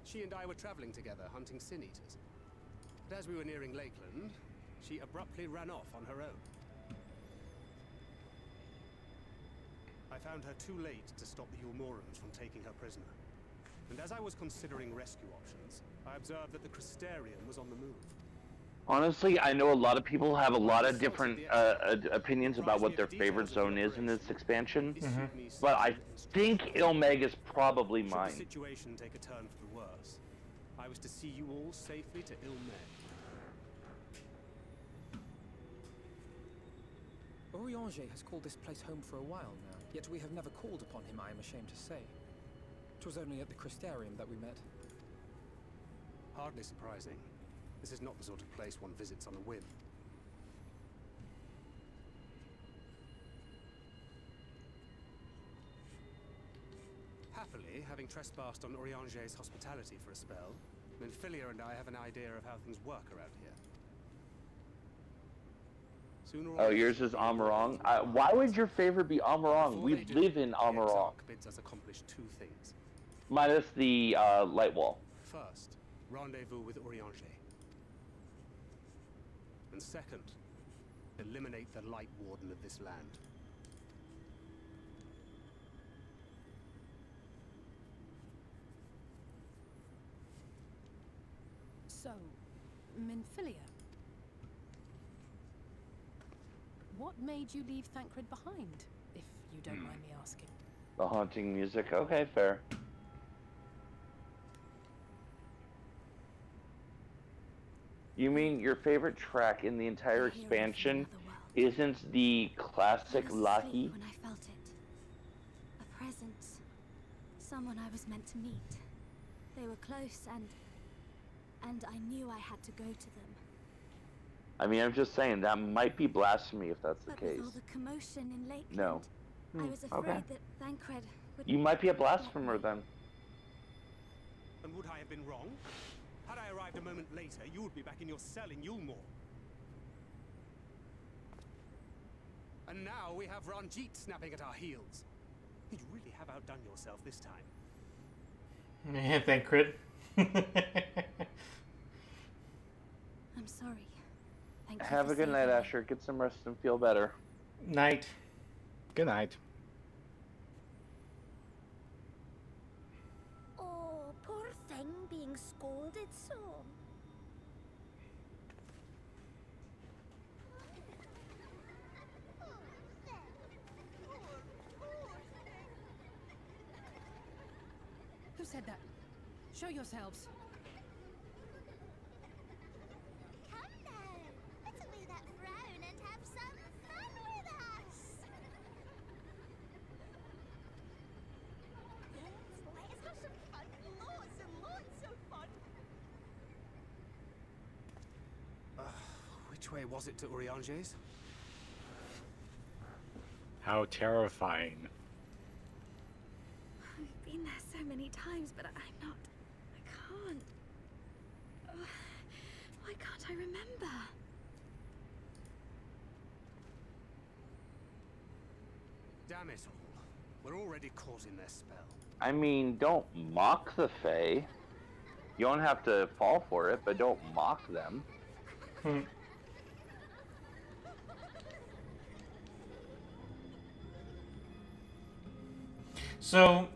she and I were traveling together, hunting sin eaters. But as we were nearing Lakeland, she abruptly ran off on her own. I found her too late to stop the Ulmorans from taking her prisoner. And as I was considering rescue options, I observed that the Crystarium was on the move. Honestly, I know a lot of people have a lot of different opinions about what their favorite zone is in this expansion, but I think Ilmeg is probably Should mine. the situation take a turn for the worse, I was to see you all safely to Ilmeg. Orianger has called this place home for a while now, yet we have never called upon him, I am ashamed to say. It was only at the Crystarium that we met. Hardly surprising. This is not the sort of place one visits on a whim. Happily, having trespassed on Orianger's hospitality for a spell, Minfilia and I have an idea of how things work around here. Sooner or Oh, later, yours is Amarong? Why would your favorite be Amarong? We live in Amarong. bids us accomplish 2 things. Minus the light wall. First, rendezvous with Orianger. And second, eliminate the Light Warden of this land. So, Minfilia. What made you leave Thancred behind, if you don't mind me asking? The haunting music. Okay, fair. You mean your favorite track in the entire expansion isn't the classic Lahi? When I felt it. A presence. Someone I was meant to meet. They were close and I knew I had to go to them. I mean, I'm just saying, that might be blasphemy if that's the But case. with all the commotion in Lakeland, No. I was afraid Okay. that Thancred would... You might be a blasphemer then. And would I have been wrong? Had I arrived a moment later, you would be back in your cell in Yulmore. And now we have Ranjit snapping at our heels. You really have outdone yourself this time. Yeah, Thancred. I'm sorry. Thank you Have for a good night, saving me. Asher. Get some rest and feel better. Night. Good night. Oh, poor thing being scolded so. Who said that? Show yourselves. Come now, let's away that frown and have some fun with us. Yes, let us have some fun. Lots and lots of fun. Which way was it to Orianger's? How terrifying. I've been there so many times, but I can't. Ugh, why can't I remember? Damn it all. We're already caught in their spell. I mean, don't mock the Fae. You don't have to fall for it, but don't mock them. So,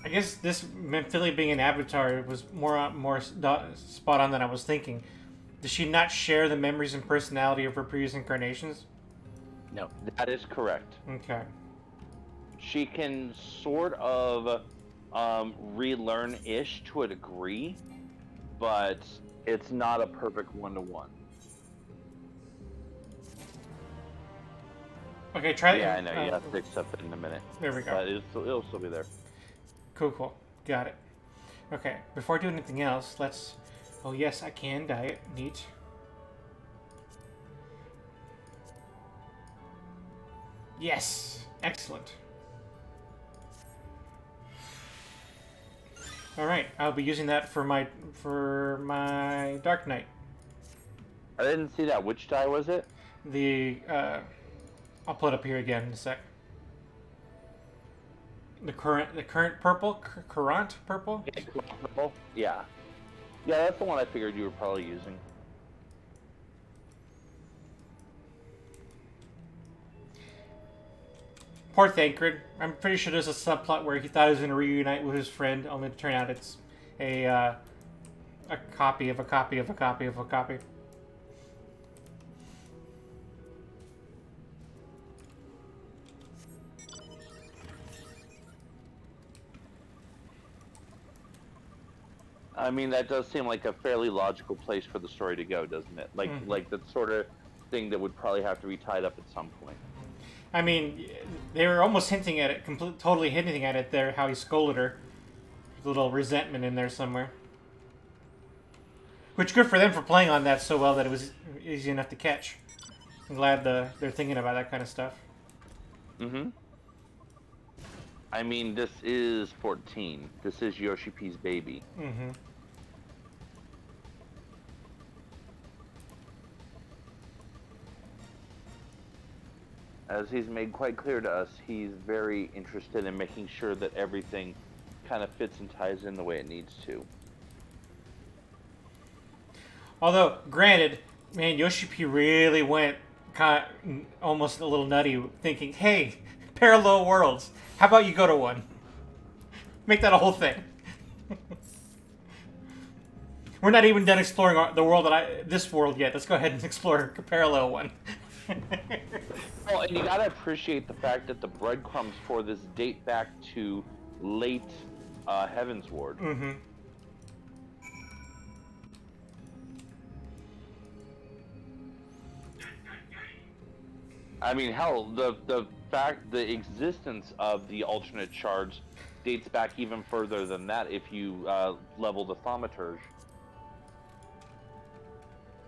I guess this Minfilia being an avatar was more spot on than I was thinking. Does she not share the memories and personality of her previous incarnations? No. That is correct. Okay. She can sort of relearn-ish to a degree, but it's not a perfect one-to-one. Okay, try it. Yeah, I know. You have to accept it in a minute. There we go. But it'll still be there. Cool. Got it. Okay, before I do anything else, let's... Oh, yes, I can diet. Neat. Yes. Excellent. All right, I'll be using that for my Dark Knight. I didn't see that. Which die was it? The I'll put it up here again in a sec. The current purple, current purple. Yeah, purple. Yeah, yeah, that's the one I figured you were probably using. Poor Thancred. I'm pretty sure there's a subplot where he thought he was going to reunite with his friend, only to turn out it's a copy of a copy of a copy of a copy. I mean, that does seem like a fairly logical place for the story to go, doesn't it? Like, like the sort of thing that would probably have to be tied up at some point. I mean, they were almost hinting at it, totally hinting at it there, how he scolded her. There's a little resentment in there somewhere. Which, good for them for playing on that so well that it was easy enough to catch. I'm glad they're thinking about that kind of stuff. Mm-hmm. I mean, this is 14. This is Yoshi P's baby. Mm-hmm. As he's made quite clear to us, he's very interested in making sure that everything kind of fits and ties in the way it needs to. Although, granted, man, Yoshi P really went kind of, almost a little nutty, thinking, hey, parallel worlds, how about you go to one? Make that a whole thing. We're not even done exploring the world this world yet. Let's go ahead and explore a parallel one. Well, and you gotta appreciate the fact that the breadcrumbs for this date back to late Heavensward. Mm-hmm. I mean, hell, the existence of the alternate shards dates back even further than that if you level the Thaumaturge.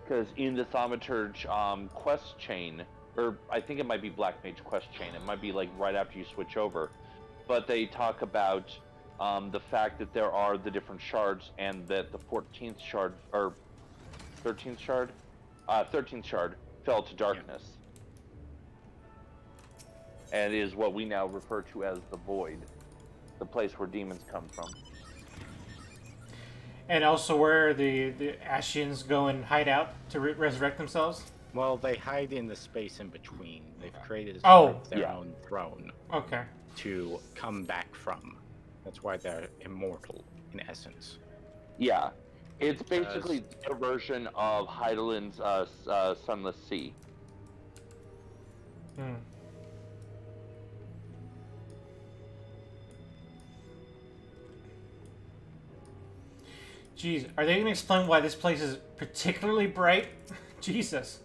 Because in the Thaumaturge quest chain, or I think it might be Black Mage quest chain, it might be like right after you switch over, but they talk about the fact that there are the different shards and that the 14th shard, or 13th shard? 13th shard fell to darkness. Yeah. And is what we now refer to as the Void, the place where demons come from. And also where the Ashians go and hide out to resurrect themselves? Well, they hide in the space in between. They've created their own throne. Okay. To come back from. That's why they're immortal, in essence. Yeah. It's basically their version of Heidelin's Sunless Sea. Hmm. Jeez, are they going to explain why this place is particularly bright? Jesus.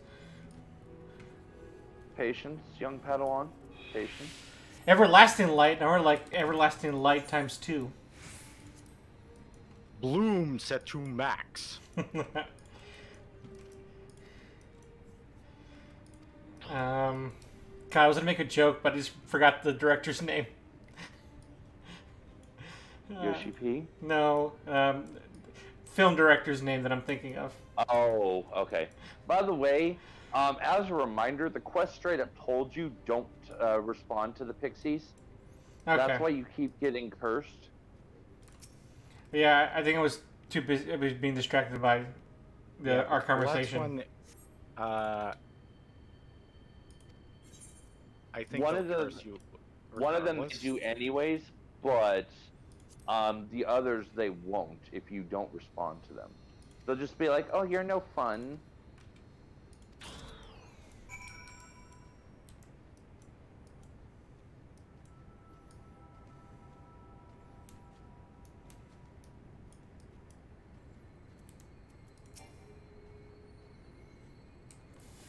Patience, young Padawan. Patience. Everlasting light, or like everlasting light times 2. Bloom set to max. God, I was going to make a joke, but I just forgot the director's name. Yoshi P? No, film director's name that I'm thinking of. Oh, okay. By the way, as a reminder, the quest straight up told you don't respond to the pixies. Okay. That's why you keep getting cursed. Yeah, I think I was too busy. I was being distracted by our conversation. Well, that's one, I think one of them they do anyways, but the others they won't if you don't respond to them. They'll just be like, "Oh, you're no fun."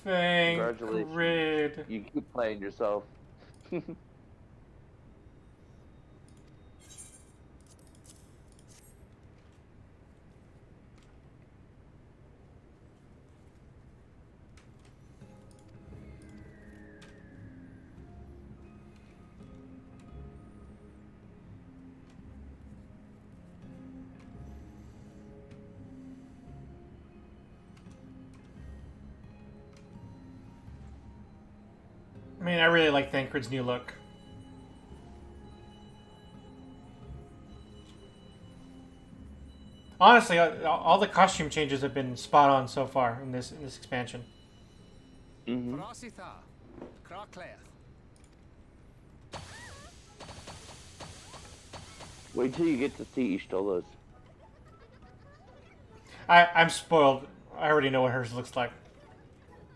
Congratulations. You keep playing yourself. mean, I really like Thancred's new look. Honestly, all the costume changes have been spot on so far in this expansion. Mm-hmm. Wait till you get to see Ishtola's. I'm spoiled. I already know what hers looks like.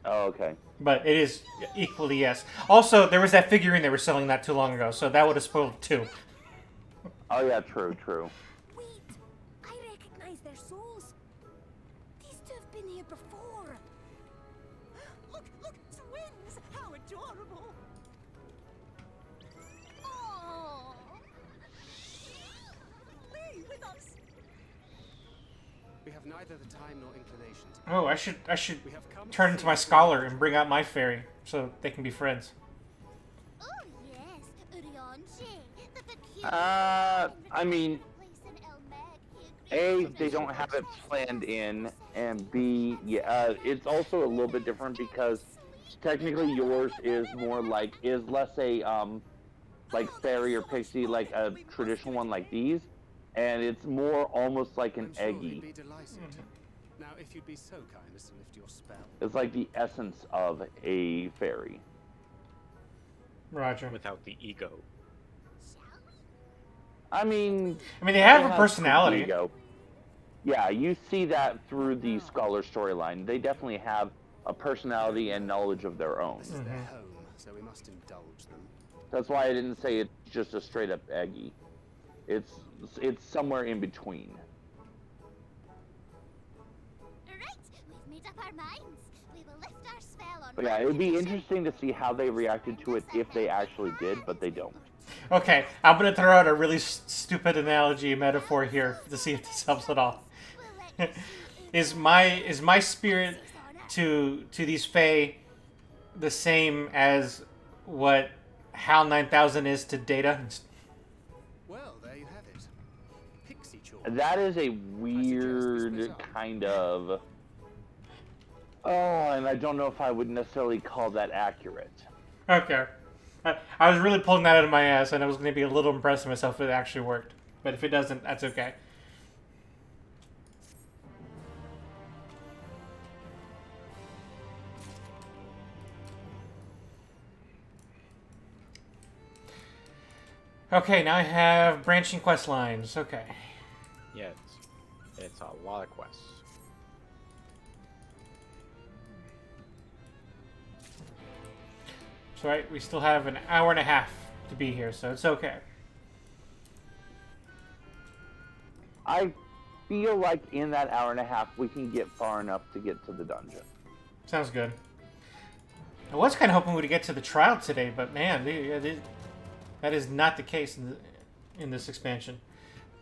Oh, okay. But it is equally yes. Also, there was that figurine they were selling not too long ago, so that would have spoiled it too. Oh yeah, true, true. Wait, I recognize their souls. These two have been here before. Look, twins! How adorable! Oh, Lee, with us! We have neither the time nor inclination to... Oh, I should turn into my scholar and bring out my fairy so they can be friends. oh yes, Urionche, the I mean, A, they don't have it planned in, and B, yeah, it's also a little bit different because technically yours is more like, is less a, like fairy or pixie, like a traditional one like these, and it's more almost like an eggy. Now, if you'd be so kind as to lift your spell. It's like the essence of a fairy. Roger. Without the ego. I mean, they have it a has personality. ego. Yeah, you see that through the scholar storyline. They definitely have a personality and knowledge of their own. This is their home, so we must indulge them. That's why I didn't say it's just a straight up eggy. It's somewhere in between. right, we've made up our minds. We will lift our spell on. But yeah, it would be interesting to see how they reacted to it if they actually did, but they don't. Okay, I'm gonna throw out a really stupid analogy, metaphor here to see if this helps at all. is my spirit to these Fae the same as what HAL 9000 is to Data? Well, there you have it. Pixie chalk. That is a weird kind of... Oh, and I don't know if I would necessarily call that accurate. Okay. I was really pulling that out of my ass, and I was going to be a little impressed with myself if it actually worked. But if it doesn't, that's okay. Okay, now I have branching quest lines. Okay. Yeah, it's a lot of quests. So right, we still have an hour and a half to be here, so it's okay. I feel like in that hour and a half we can get far enough to get to the dungeon. Sounds good. I was kind of hoping we'd get to the trial today, but man, that is not the case in this expansion.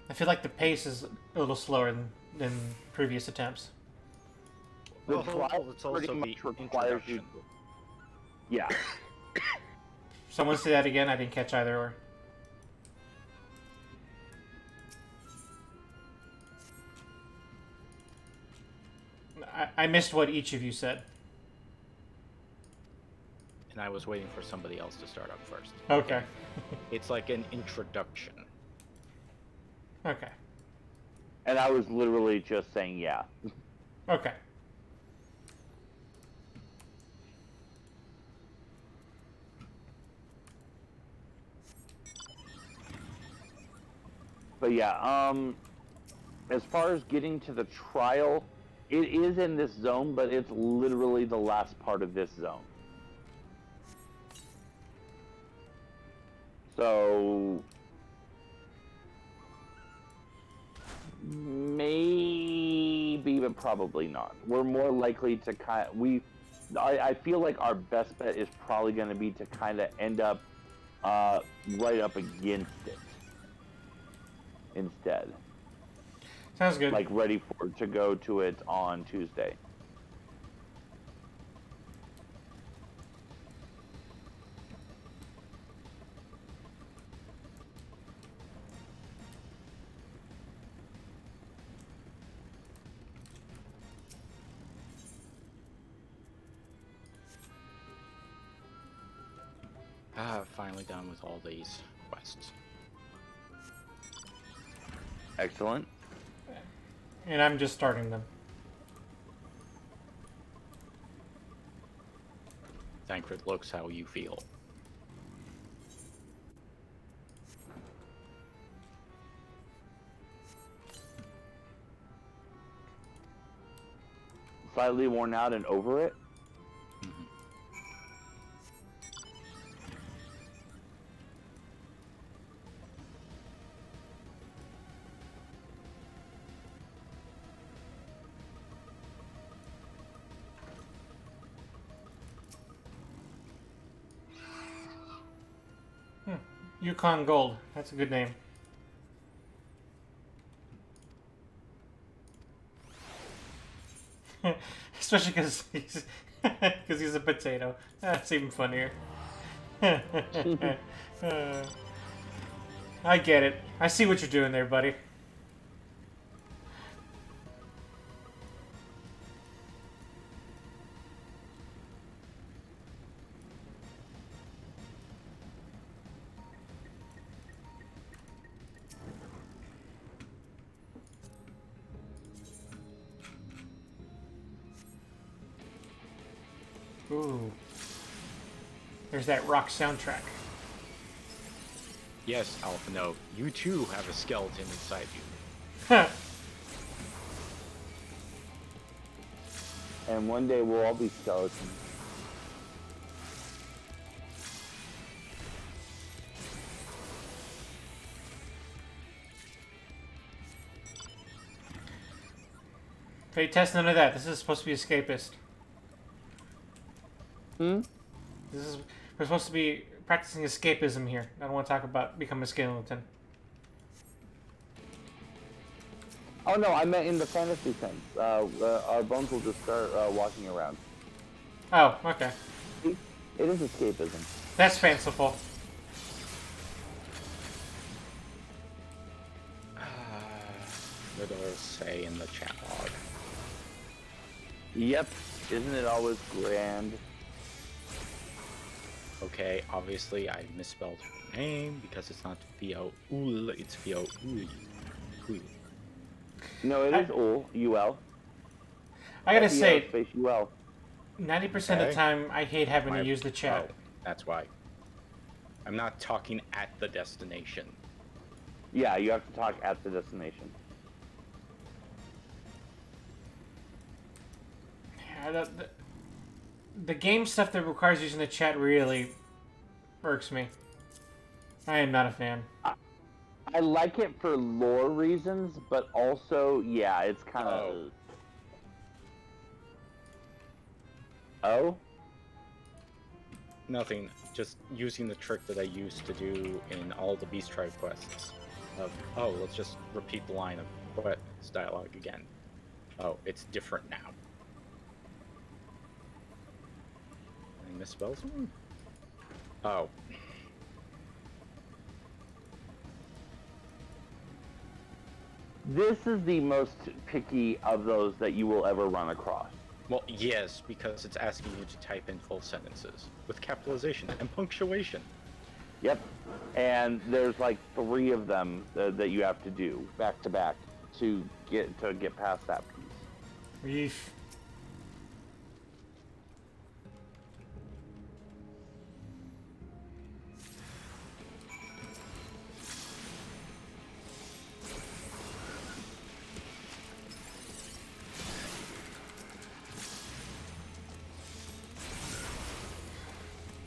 I feel like the pace is a little slower than previous attempts. The trial it's also pretty much the requires you... Yeah. Someone say that again? I didn't catch either or. I missed what each of you said. And I was waiting for somebody else to start up first. Okay. It's like an introduction. Okay. And I was literally just saying yeah. Okay. But yeah, as far as getting to the trial, it is in this zone, but it's literally the last part of this zone. So maybe, but probably not. We're more likely to I feel like our best bet is probably going to be to kind of end up right up against it instead. Sounds good. Like ready to go to it on Tuesday. Finally done with all these quests. Excellent. And I'm just starting them. Thancred looks how you feel. Slightly worn out and over it. Yukon Gold. That's a good name. Especially because he's a potato. That's even funnier. I get it. I see what you're doing there, buddy. Ooh. There's that rock soundtrack. Yes, Alpha, no. You too have a skeleton inside you. And one day we'll all be skeletons. Hey, test none of that. This is supposed to be escapist. Hmm? We're supposed to be practicing escapism here. I don't want to talk about becoming a skeleton. Oh no, I meant in the fantasy sense. Our bones will just start walking around. Oh, okay. It is escapism. That's fanciful. What do I say in the chat log? Yep. Isn't it always grand? Okay, obviously I misspelled her name because it's not V-O-U-L, it's V-O-U-L. No, it is Ul, U-L. I gotta say, Space U-L. 90% of the time I hate having to use the chat. Oh, that's why. I'm not talking at the destination. Yeah, you have to talk at the destination. Yeah, the game stuff that requires using the chat really irks me. I am not a fan. I like it for lore reasons, but also, yeah, it's kind of... Oh? Nothing. Just using the trick that I used to do in all the Beast Tribe quests. Of, oh, let's just repeat the line of quest dialogue again. Oh, it's different now. I misspelled something? Oh. This is the most picky of those that you will ever run across. Well, yes, because it's asking you to type in full sentences with capitalization and punctuation. Yep. And there's like 3 of them that you have to do back to back to get past that piece. Eesh.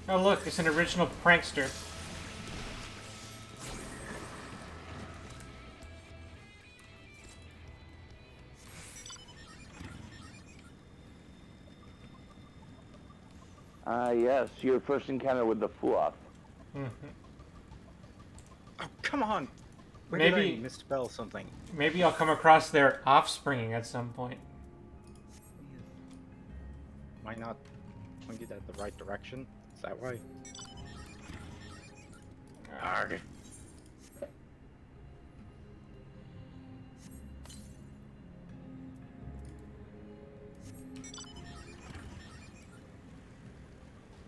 Oh look, it's an original prankster. Yes, your first encounter with the Fuoth. Mm-hmm. Oh, come on! Where Maybe did I misspell something? Maybe I'll come across their offspring at some point. Am I not pointed at the right direction? Is that why? Arg.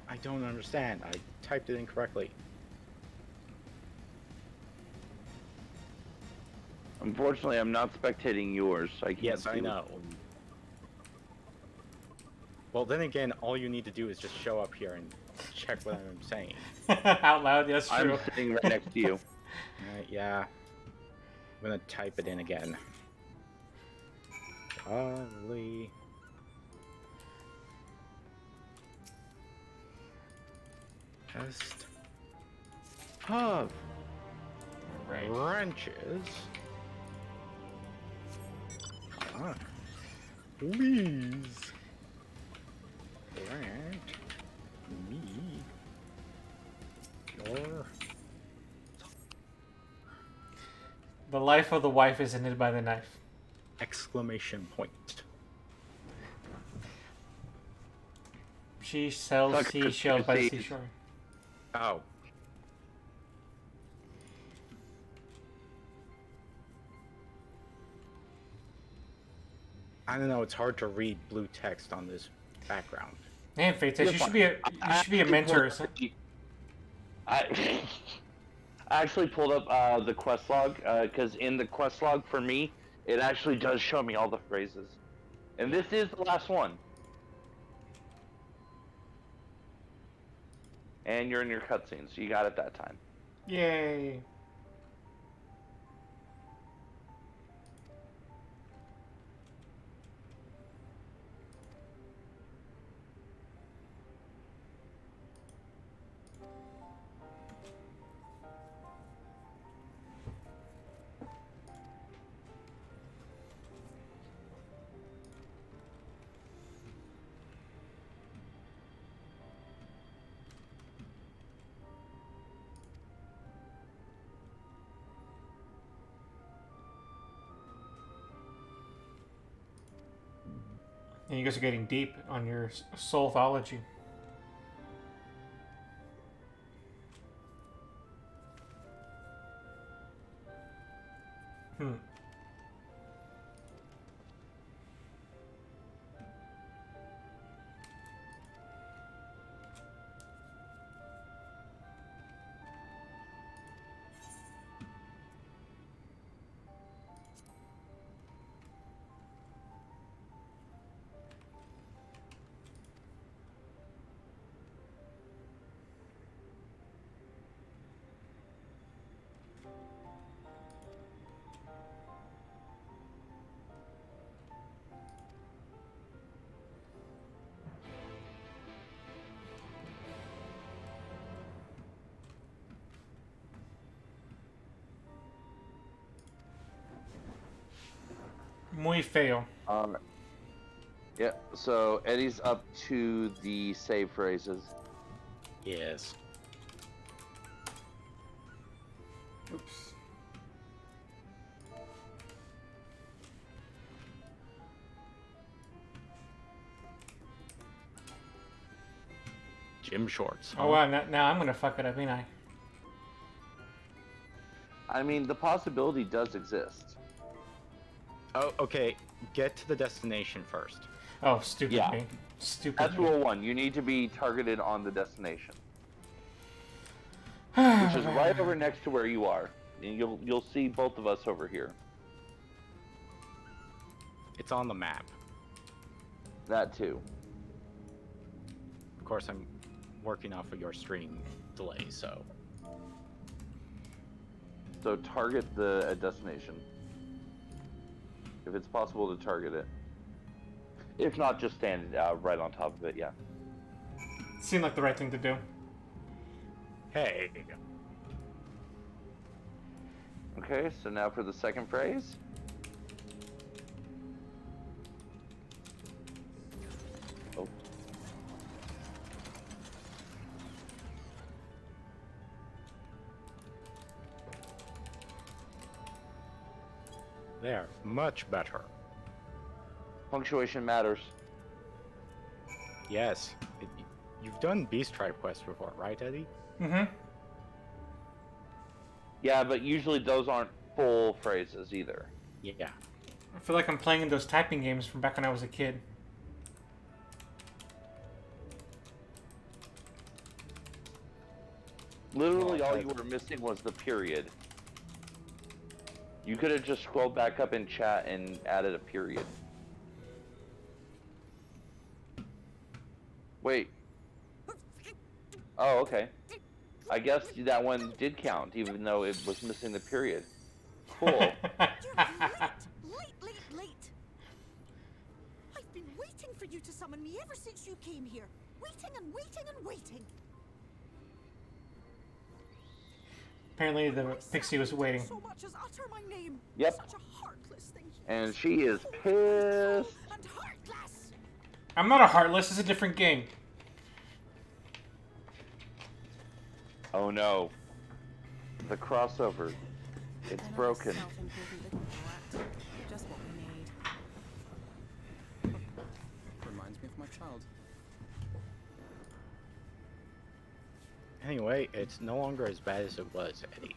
I don't understand. I typed it incorrectly. Unfortunately, I'm not spectating yours, so I can't Yes, see I know. Well, then again, all you need to do is just show up here and check what I'm saying. Out loud, that's true. I'm sitting right next to you. Yeah. I'm gonna type it in again. Probably. Test of wrenches. Please grant me your. The life of the wife is ended by the knife. Exclamation point. She sells seashells by the seashore. Oh. I don't know, it's hard to read blue text on this background. Man, Fates, you should be a mentor. I actually pulled up the quest log, because in the quest log for me, it actually does show me all the phrases. And this is the last one. And you're in your cutscene, so you got it that time. Yay. And you guys are getting deep on your soulthology. Muy feo. Yeah, so Eddie's up to the save phrases. Yes. Oops. Gym shorts. Oh wow, now I'm gonna fuck it up, ain't I? I mean, the possibility does exist. Oh, okay. Get to the destination first. Oh, stupid Yeah. me. Stupid That's me. rule one. You need to be targeted on the destination, which is right over next to where you are. And you'll see both of us over here. It's on the map. That too. Of course, I'm working off of your stream delay, so. So target the destination. If it's possible to target it. If not, just stand right on top of it, yeah. Seemed like the right thing to do. Hey. Okay, so now for the second phrase. Oh. There, much better. Punctuation matters. Yes. You've done Beast Tribe quests before, right, Eddie? Mm-hmm. Yeah, but usually those aren't full phrases either. Yeah. I feel like I'm playing in those typing games from back when I was a kid. Literally, Well, all you were missing was the period. You could have just scrolled back up in chat and added a period. Wait. Oh, okay. I guess that one did count, even though it was missing the period. Cool. Late. I've been waiting for you to summon me ever since you came here. Waiting. Apparently the pixie was waiting. So much as utter my name. Yep. Such a heartless thing. And she is pissed. And heartless. I'm not a heartless, it's a different game. Oh no. The crossover. It's broken. Just what we need. Reminds me of my child. Anyway, it's no longer as bad as it was, Eddie.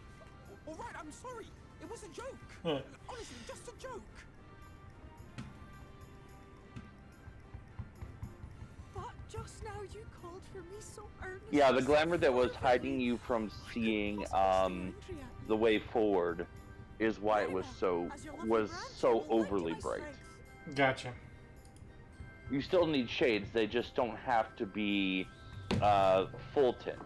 All right, I'm sorry. It was a joke. Honestly, just a joke. But just now you called for me so earnestly. Yeah, the glamour that was hiding you from seeing the way forward is why it was so overly bright. Gotcha. You still need shades, they just don't have to be full tint.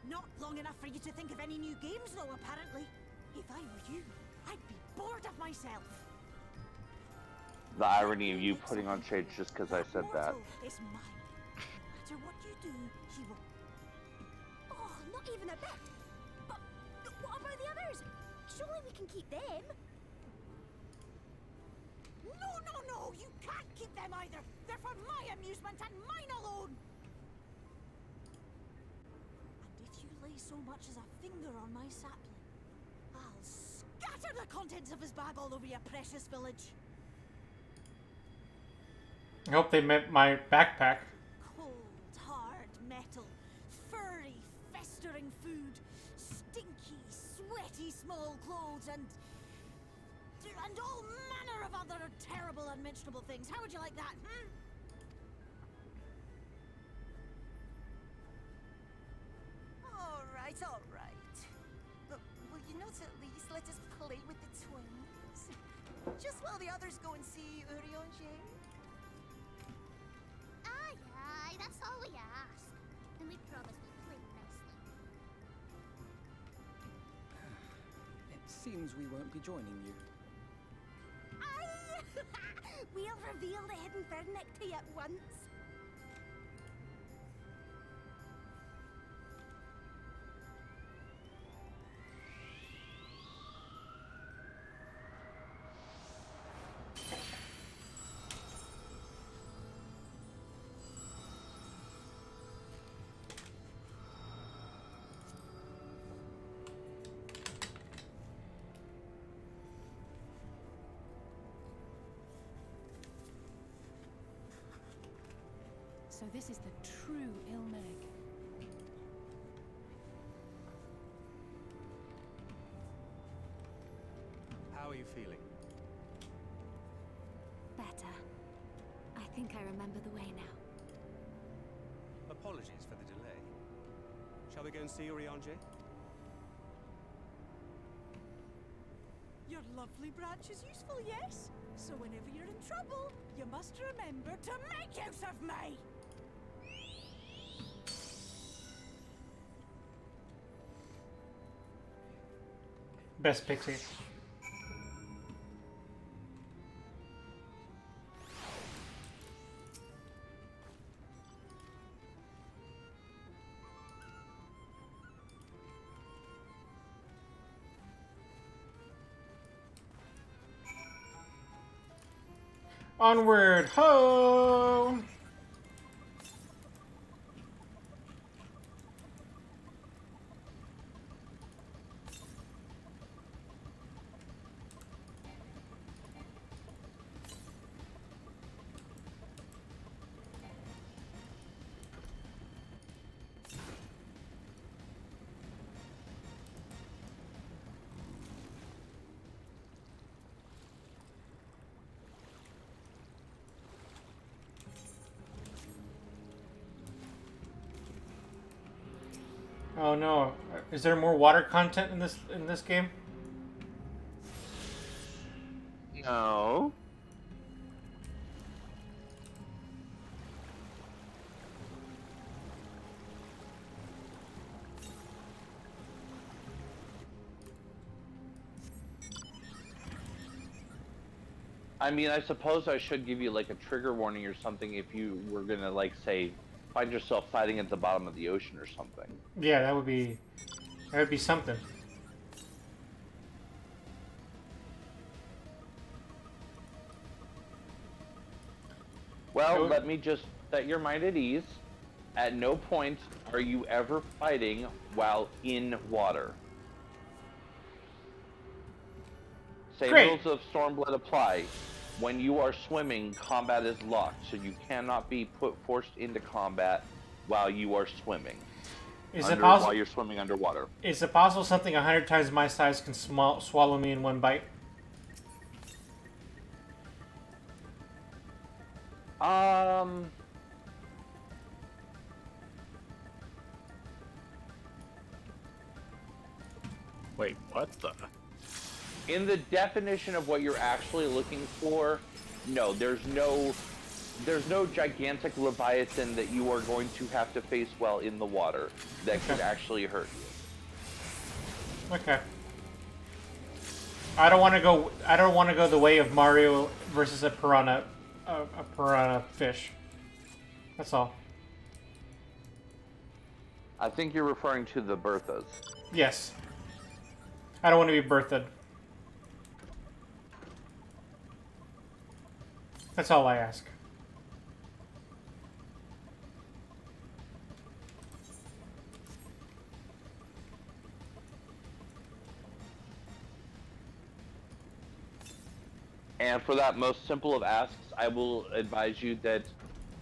Not long enough for you to think of any new games, though, apparently. If I were you, I'd be bored of myself. The irony of you putting on shades just because I said that. Is mine. No matter what you do, he will. Oh, not even a bit. But what about the others? Surely we can keep them. No, you can't keep them either. They're for my amusement and mine alone. And if you lay so much as a finger on my sapling, I'll scatter the contents of his bag all over your precious village. I hope they meant my backpack. Cold, hard metal, furry, festering food, stinky, sweaty small clothes, and all manner of other terrible, unmentionable things. How would you like that, All right. But will you not at least let us play with the twins? Just while the others go and see Urianger? Aye, that's all we ask. And we promise we'll play nicely. It seems we won't be joining you. Aye! We'll reveal the hidden verdict to you at once. So this is the true Ilmeg. How are you feeling? Better. I think I remember the way now. Apologies for the delay. Shall we go and see Urianger? Your lovely branch is useful, yes? So whenever you're in trouble, you must remember to make use of me! Best pixie. Onward, ho! Oh no. Is there more water content in this game? No. I mean, I suppose I should give you like a trigger warning or something if you were gonna like say find yourself fighting at the bottom of the ocean or something. Yeah, that would be something. Well, let me just set your mind at ease. At no point are you ever fighting while in water. Same rules of Stormblood apply. When you are swimming, combat is locked, so you cannot be forced into combat while you are swimming. While you're swimming underwater. Is it possible something 100 times my size can swallow me in one bite? Wait, what the? In the definition of what you're actually looking for, no, there's no gigantic leviathan that you are going to have to face while in the water that could actually hurt you. Okay. I don't want to go the way of Mario versus a piranha fish. That's all. I think you're referring to the Berthas. Yes. I don't want to be Berthed. That's all I ask. And for that most simple of asks, I will advise you that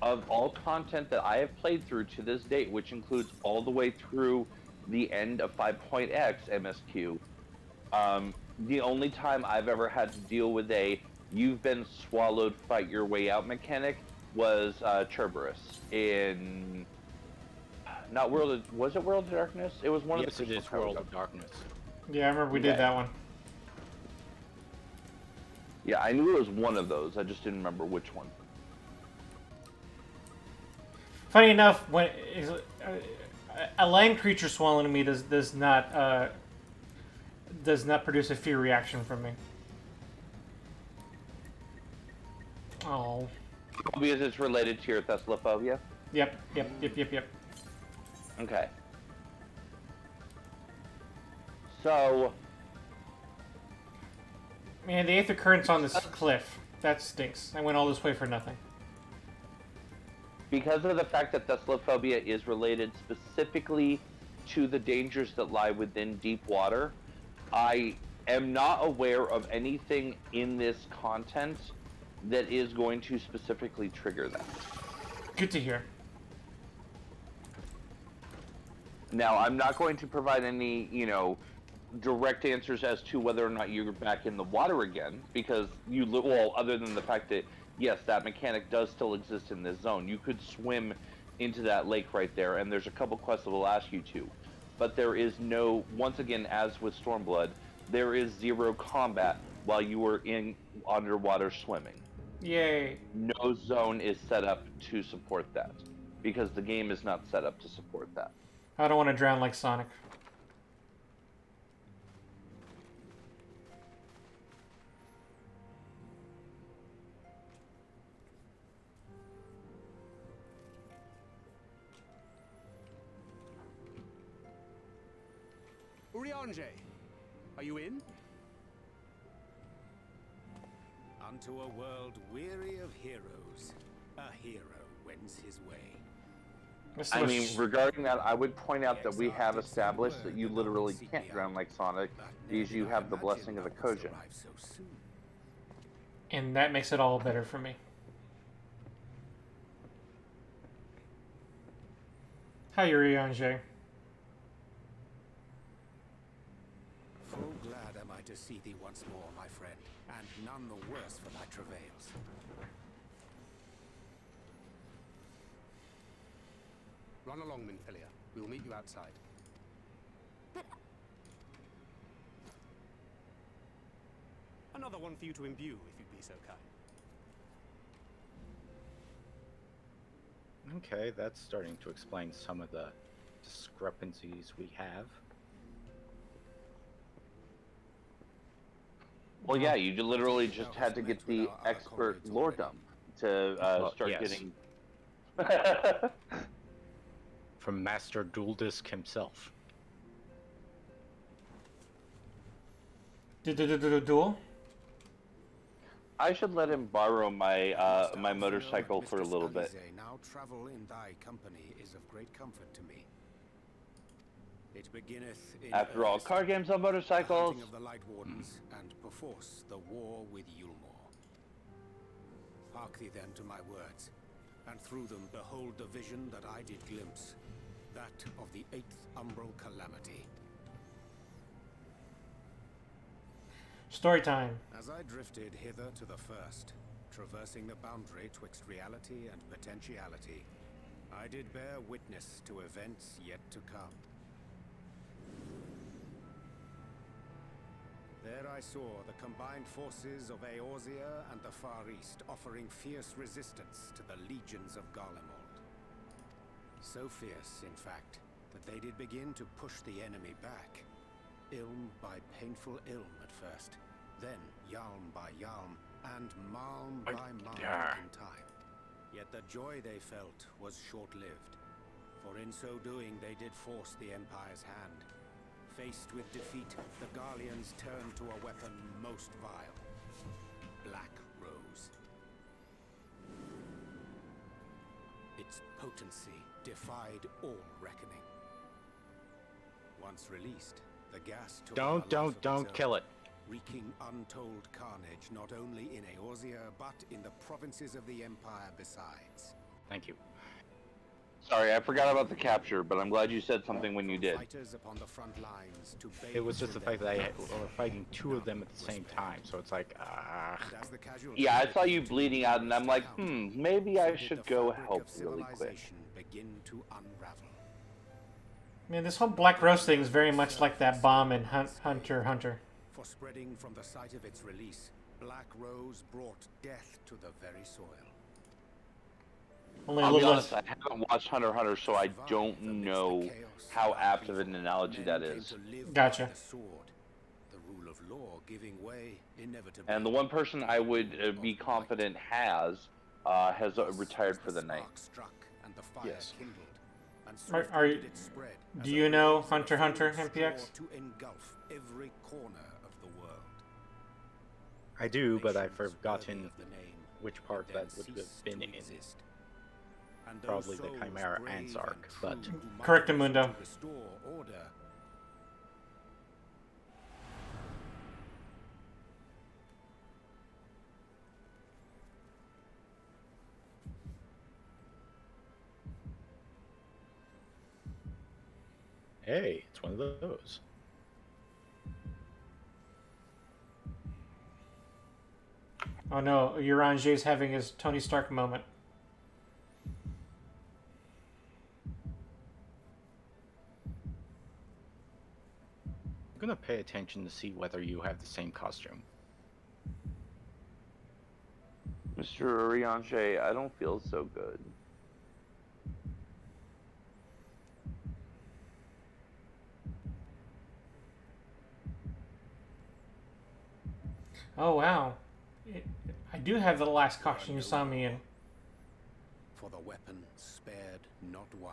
of all content that I have played through to this date, which includes all the way through the end of 5.x MSQ, the only time I've ever had to deal with a you've been swallowed, fight your way out mechanic was Cerberus in was it World of Darkness? It was one of the Yes, it is World of Darkness. Yeah, I remember we did that one. Yeah, I knew it was one of those. I just didn't remember which one. Funny enough, when a land creature swallowing me does not produce a fear reaction from me. Oh. Because it's related to your Thesalophobia? Yep. Okay. So... Man, the Aether Current's on this cliff. That stinks. I went all this way for nothing. Because of the fact that Thesalophobia is related specifically to the dangers that lie within deep water, I am not aware of anything in this content that is going to specifically trigger that. Good to hear. Now, I'm not going to provide any, direct answers as to whether or not you're back in the water again, because other than the fact that, yes, that mechanic does still exist in this zone. You could swim into that lake right there, and there's a couple quests that will ask you to. But there is no, once again, as with Stormblood, there is zero combat while you are in underwater swimming. Yay. No zone is set up to support that, because the game is not set up to support that. I don't want to drown like Sonic. Urianger, are you in? Unto a world weary of heroes, a hero wends his way. I mean, regarding that, I would point out that we have established that you literally can't drown like Sonic because you have the blessing of the Kojin. And that makes it all better for me. Hi, Urianger. Full glad am I to see thee once more, my friend, and none the worse for thy travails. Run along, Minfilia. We will meet you outside. one for you to imbue, if you'd be so kind. Okay, that's starting to explain some of the discrepancies we have. Well, yeah, you literally just had to get the expert lordom to Well, start yes. getting. From Master Dual Disc himself. Duel? I should let him borrow my my motorcycle for a little bit. Now travel in thy company is of great comfort to me. It beginneth in After all, card games on motorcycles. the hunting of the Light Wardens, and perforce the war with Yulmore. Hark thee then to my words, and through them behold the vision that I did glimpse, that of the 8th Umbral Calamity. Story time. As I drifted hither to the first, traversing the boundary twixt reality and potentiality, I did bear witness to events yet to come. There I saw the combined forces of Eorzea and the Far East offering fierce resistance to the legions of Garlemald. So fierce, in fact, that they did begin to push the enemy back. Ilm by painful ilm at first, then Yalm by Yalm, and Malm by Malm in time. Yet the joy they felt was short-lived, for in so doing they did force the Empire's hand. Faced with defeat, the Garleans turned to a weapon most vile. Black Rose. Its potency defied all reckoning. Once released, the gas took Don't kill it. wreaking untold carnage not only in Eorzea, but in the provinces of the Empire besides. Thank you. Sorry, I forgot about the capture, but I'm glad you said something when you did. Fighters upon the front lines to It was just the fact that I were fighting two of them at the same time, so it's like, Yeah, I saw you bleeding out, and I'm like, maybe I should go help really quick. Begin to unravel. Man, this whole Black Rose thing is very much like that bomb in Hunter x Hunter. For spreading from the site of its release, Black Rose brought death to the very soil. Only I'll be honest, I haven't watched Hunter x Hunter, so I don't know how apt of an analogy that is. Gotcha. The rule of law giving way inevitably. And the one person I would be confident has retired for the night. Yes. Do you know Hunter x Hunter, MPX? To engulf every corner of the world. I do, but I've forgotten which part that would have been in. Probably the Chimera Ants arc, but... Correctamundo. Restore order. Hey, it's one of those. Oh no, Urange's having his Tony Stark moment. I'm gonna pay attention to see whether you have the same costume. Mr. Urianche, I don't feel so good. Oh wow. I do have the last costume you saw me in. For the weapon spared not one.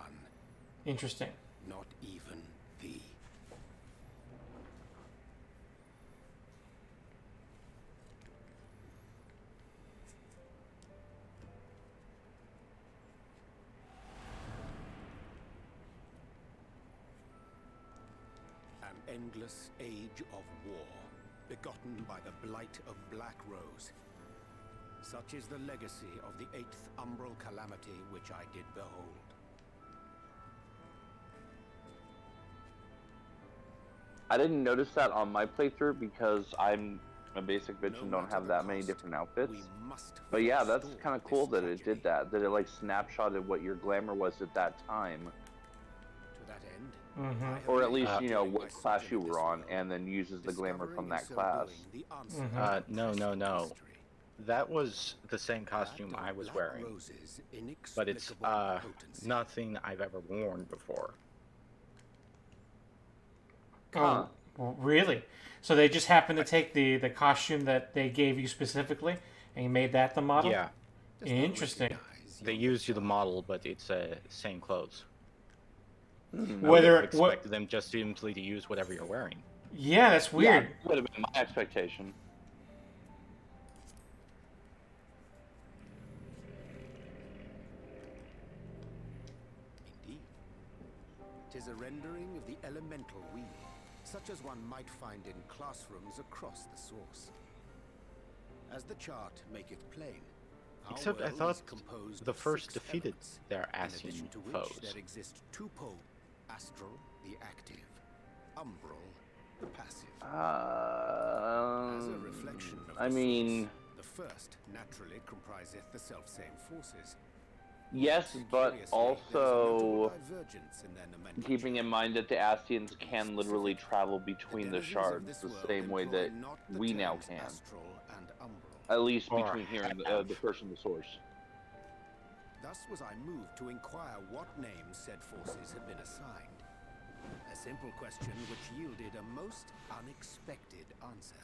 Interesting. Not even thee. An endless age of war, begotten by the blight of Black Rose. Such is the legacy of the 8th Umbral Calamity which I did behold. I didn't notice that on my playthrough because I'm a basic bitch and don't have that many different outfits. But yeah, that's kind of cool that it did that. That it like snapshotted what your glamour was at that time. that end, Mhm. I have Or at made least, you know, during my what class you sojourn in were this on, world, and then uses the glamour from discovering in that so class. doing the answer Mhm. to a No, pressing no. mystery. That was the same That costume of I was Black wearing, Rose's but it's inexplicable potency. nothing I've ever worn before. Oh, really? So they just happened to take the costume that they gave you specifically, and you made that the model? Yeah. Interesting. They used you the model, but it's same clothes. I would Whether have expected them just simply to use whatever you're wearing. Yeah, that's weird. Yeah, would have been my expectation. Indeed. 'Tis a rendering of the elemental wheel, such as one might find in classrooms across the source. As the chart maketh plain, our Except I world thought is composed the of first 6 defeated elements, their in Ascian addition to which foes. there exist 2 poles: astral, the active; umbral, the passive. As a reflection of I the mean, source, the first naturally compriseth the self-same forces. yes, but Curiously, there is a also notable divergence in their nomenclature. keeping in mind that the Ascians can literally travel between the denizens of shards this the world same way employ that not the we now terms can. astral and umbral. At least Or between here and have. the first and the source. Thus was I moved to inquire what names said forces had been assigned. A simple question which yielded a most unexpected answer.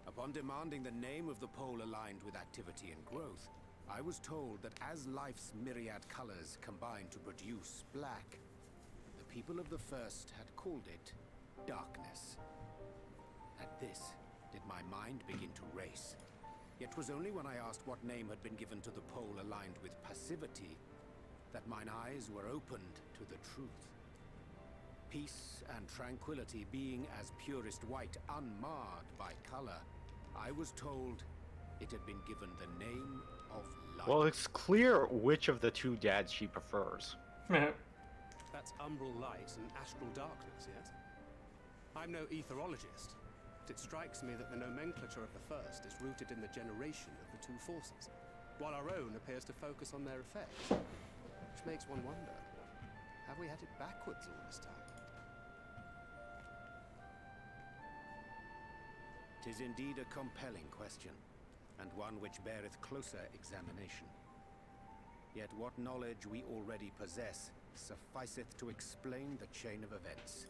Upon demanding the name of the pole aligned with activity and growth, I was told that as life's myriad colors combine to produce black, the people of the first had called it darkness. At this, did my mind begin to race. Yet 'twas only when I asked what name had been given to the pole aligned with passivity that mine eyes were opened to the truth. Peace and tranquility being as purest white, unmarred by color, I was told it had been given the name of light. Well, it's clear which of the 2 dads she prefers. That's umbral light and astral darkness, yes? I'm no etherologist, but it strikes me that the nomenclature of the first is rooted in the generation of the 2 forces, while our own appears to focus on their effects. Which makes one wonder, have we had it backwards all this time? 'Tis indeed a compelling question, and one which beareth closer examination. Yet what knowledge we already possess sufficeth to explain the chain of events.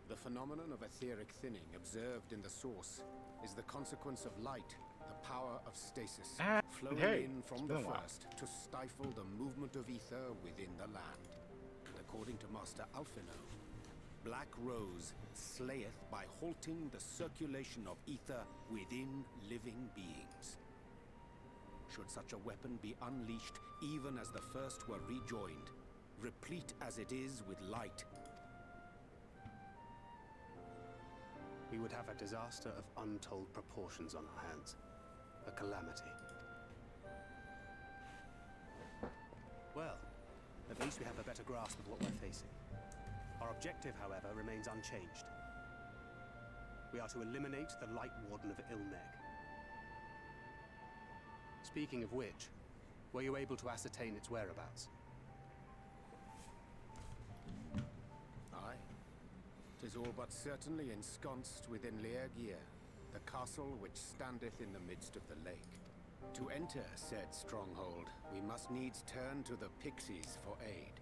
The phenomenon of etheric thinning observed in the source is the consequence of light, the power of stasis, flowing in from the first to stifle the movement of ether within the land. And according to Master Alphino, Black Rose slayeth by halting the circulation of ether within living beings. Should such a weapon be unleashed even as the first were rejoined, replete as it is with light, We would have a disaster of untold proportions on our hands. A calamity. Well, at least we have a better grasp of what we're facing. Our objective, however, remains unchanged. We are to eliminate the Light Warden of Ilneg. Speaking of which, were you able to ascertain its whereabouts? Aye. 'Tis all but certainly ensconced within Leergear, the castle which standeth in the midst of the lake. To enter said stronghold, we must needs turn to the pixies for aid.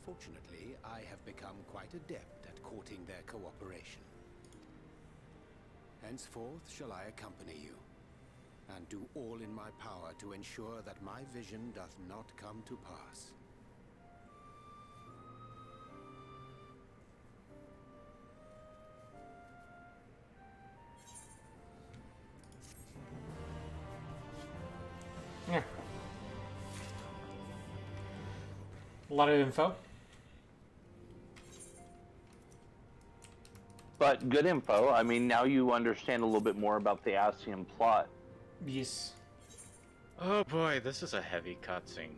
Fortunately, I have become quite adept at courting their cooperation. Henceforth shall I accompany you, and do all in my power to ensure that my vision doth not come to pass. Yeah. A lot of info. But good info. I mean, now you understand a little bit more about the Ascian plot. Yes. Oh boy, this is a heavy cutscene.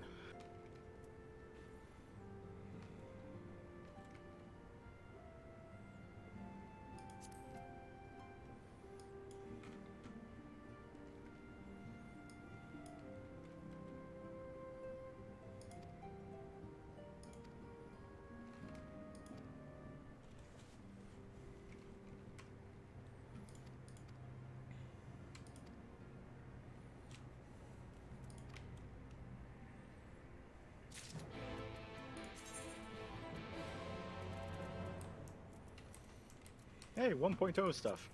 Hey, 1.0 stuff.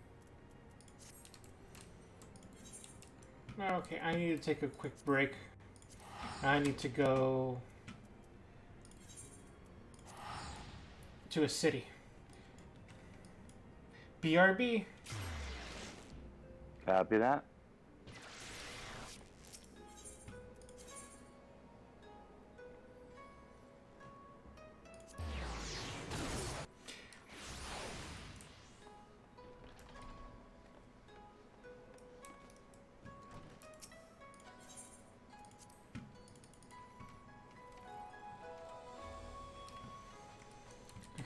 Okay, I need to take a quick break. I need to go to a city. BRB. Copy that.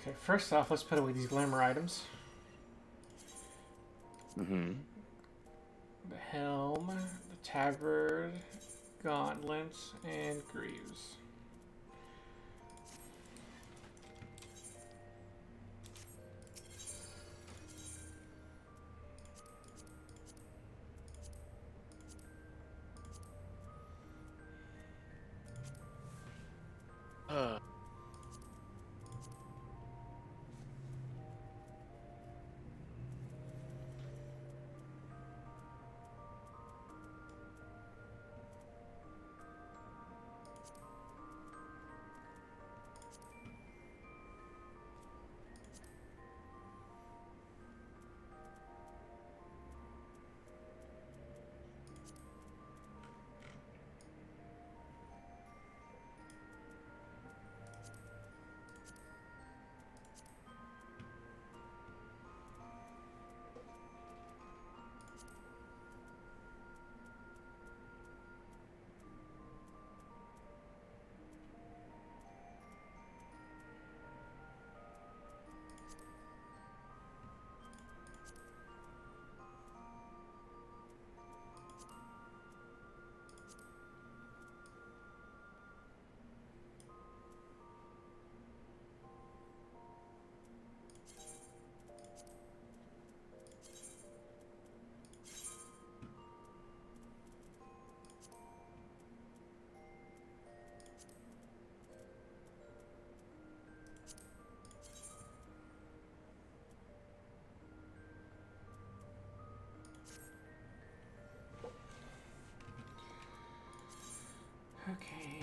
Okay, first off, let's put away these glamour items. Mm-hmm. The helm, the tabard, gauntlets, and greaves. Okay.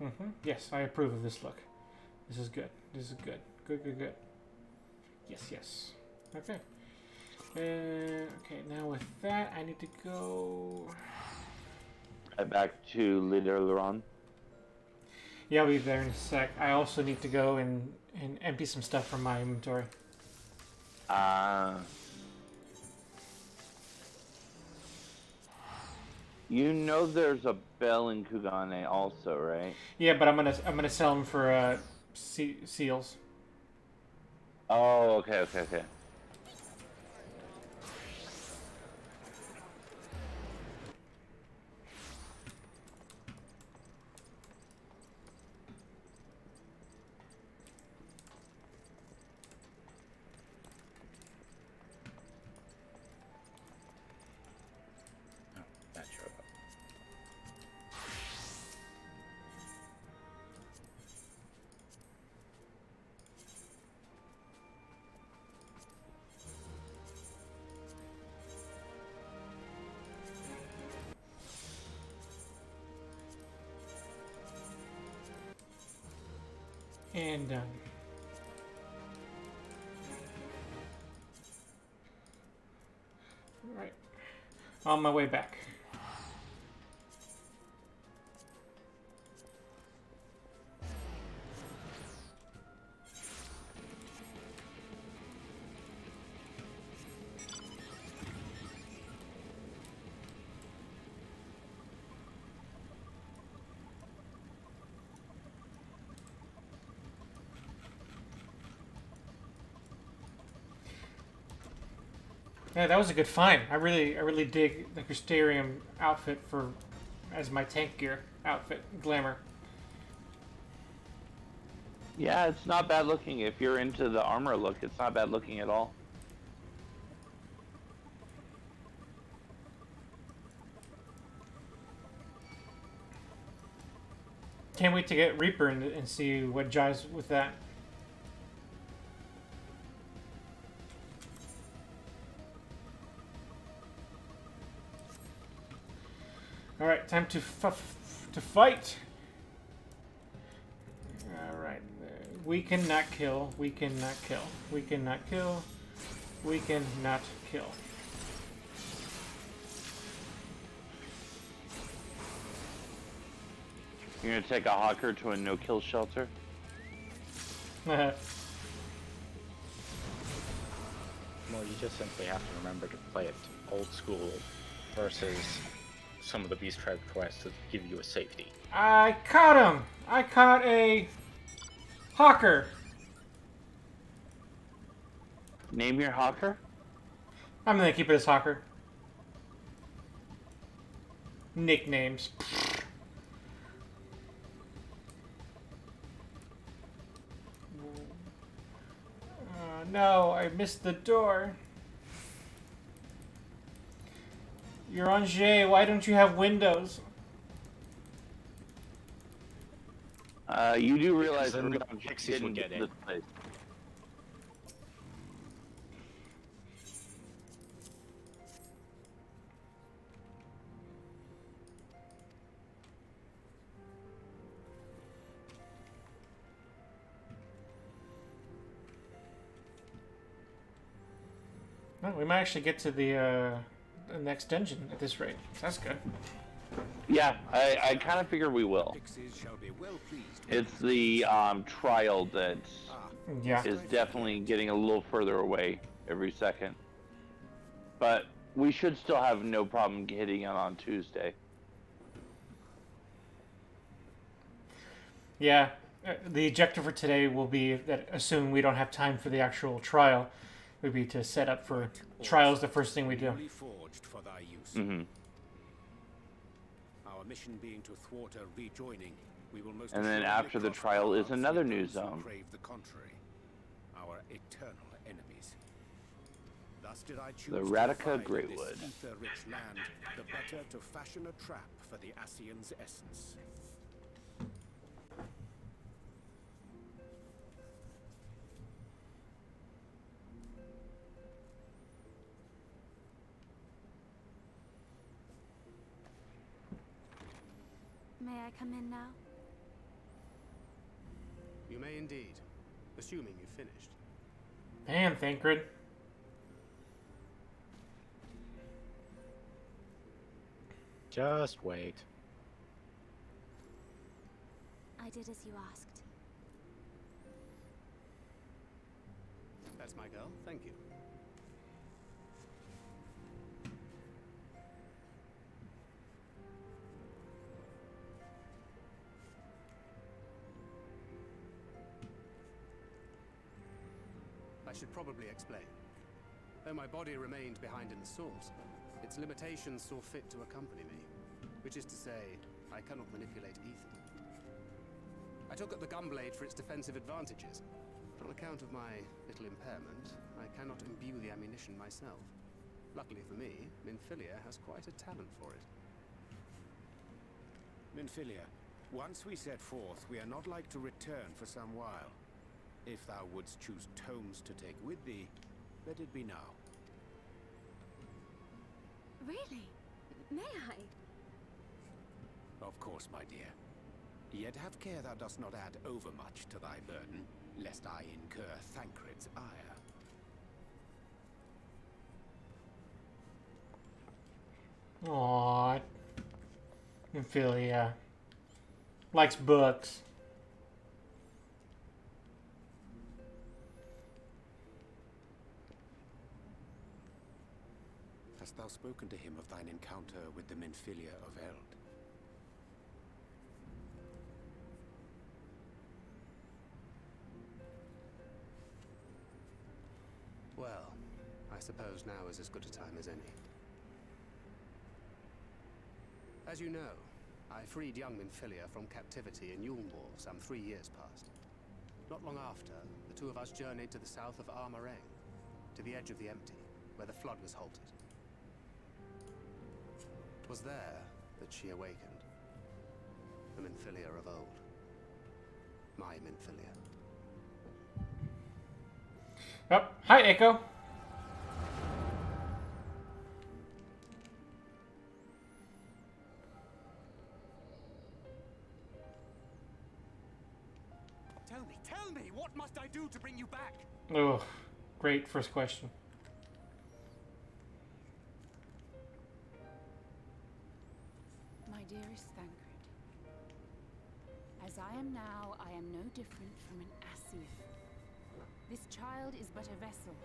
Mm-hmm. Yes, I approve of this look. This is good. This is good. Good, good, good. Yes, yes. Okay. Okay, now with that, I need to go... Head back to Lideron. Yeah, I'll be there in a sec. I also need to go and empty some stuff from my inventory. You know there's a bell in Kugane also, right? Yeah, but I'm gonna sell them for seals. Oh, okay, okay, okay. That showed up. And On my way back. Yeah, that was a good find. I really dig the Crystarium outfit for as my tank gear outfit glamour. Yeah, it's not bad looking. If you're into the armor look, it's not bad looking at all. Can't wait to get Reaper and see what jives with that. All right, time to fight. All right, we cannot kill. We cannot kill. We cannot kill. We cannot kill. You're gonna take a hawker to a no-kill shelter? Well, you just simply have to remember to play it old school versus some of the Beast Tribe quests that give you a safety. I caught him! I caught a hawker. Name your hawker? I'm gonna keep it as hawker. Nicknames. No, I missed the door. You're on J. Why don't you have windows? You do realize then we're the on pixies will get in. this place. Well, we might actually get to the next dungeon at this rate. That's good. Yeah, I kind of figure we will. It's the trial that is definitely getting a little further away every second. But we should still have no problem hitting it on Tuesday. Yeah, the objective for today will be that assuming we don't have time for the actual trial, would be to set up for trials the first thing we do. Mm-hmm. Our mission being to thwart a rejoining, we will most And then assuredly after the cross trial is paths another with new those who zone. crave the contrary, our eternal enemies. Thus did I choose The to Radica divide this Greatwood. ether-rich land, the better to fashion a trap for the Ascian's essence. May I come in now? You may indeed, assuming you've finished. Damn, Thancred. Just wait. I did as you asked. That's my girl, thank you. I should probably explain. Though my body remained behind in the salt, its limitations saw fit to accompany me, which is to say, I cannot manipulate ether. I took up the gunblade for its defensive advantages, but on account of my little impairment, I cannot imbue the ammunition myself. Luckily for me, Minfilia has quite a talent for it. Minfilia, once we set forth, we are not like to return for some while. If thou wouldst choose tomes to take with thee, let it be now. Really? May I? Of course, my dear. Yet have care thou dost not add overmuch to thy burden, lest I incur Thancred's ire. Aww. Ophelia. Likes books. Hast thou spoken to him of thine encounter with the Minfilia of Eld? Well, I suppose now is as good a time as any. As you know, I freed young Minfilia from captivity in Yulmore some 3 years past. Not long after, the two of us journeyed to the south of Armareng, to the edge of the Empty, where the flood was halted. It was there that she awakened. The Minfilia of old. My Minfilia. Oh, hi, Echo. Tell me, what must I do to bring you back? Oh, great first question. My dearest Thancred, as I am now, I am no different from an Asir. This child is but a vessel.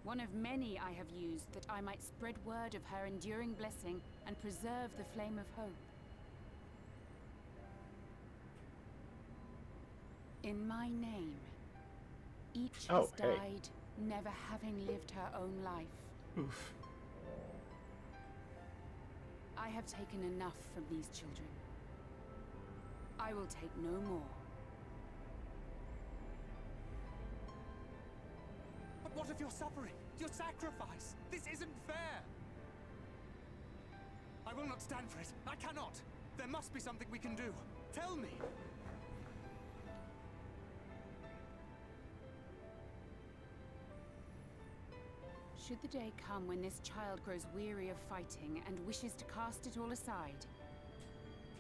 One of many I have used that I might spread word of her enduring blessing and preserve the flame of hope. In my name, each has died, never having lived her own life. Oof. I have taken enough from these children. I will take no more. But what of your suffering? Your sacrifice? This isn't fair! I will not stand for it. I cannot. There must be something we can do. Tell me! Should the day come when this child grows weary of fighting and wishes to cast it all aside,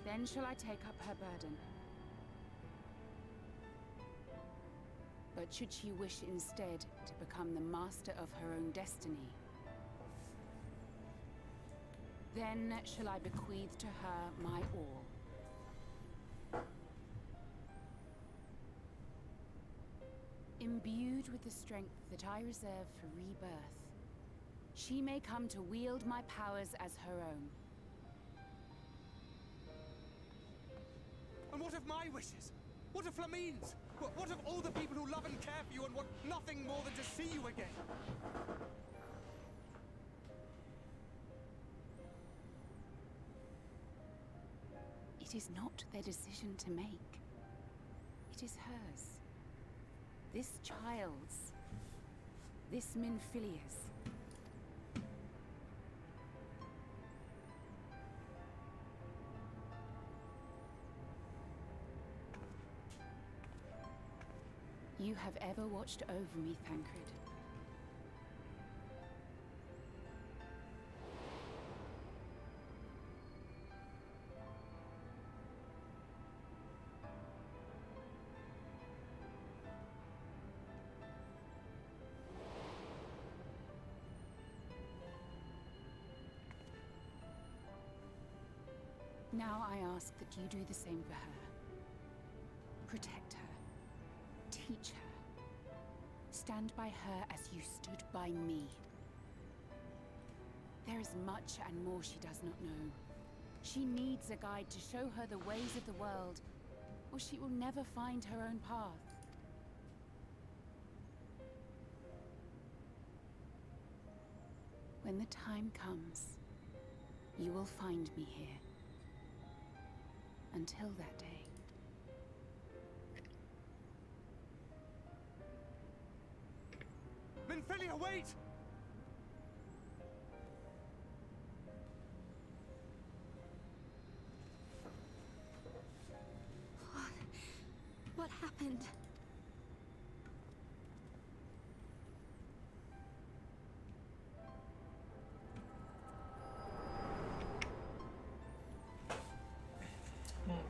then shall I take up her burden. But should she wish instead to become the master of her own destiny, then shall I bequeath to her my all. Imbued with the strength that I reserve for rebirth, she may come to wield my powers as her own. And what of my wishes? What of Flamine's? What of all the people who love and care for you and want nothing more than to see you again? It is not their decision to make. It is hers. This child's. This Minfilia's. You have ever watched over me, Thancred. Now I ask that you do the same for her. Protect her. Teach her. Stand by her as you stood by me. There is much and more she does not know. She needs a guide to show her the ways of the world, or she will never find her own path. When the time comes, you will find me here. Until that day. Minfilia, wait! What happened?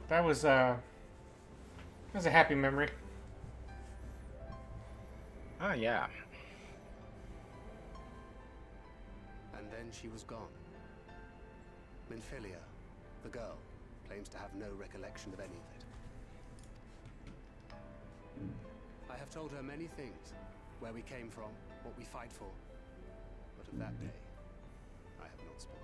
That was a happy memory. Oh, yeah. when she was gone. Minfilia, the girl, claims to have no recollection of any of it. I have told her many things, where we came from, what we fight for, but of that day, I have not spoken.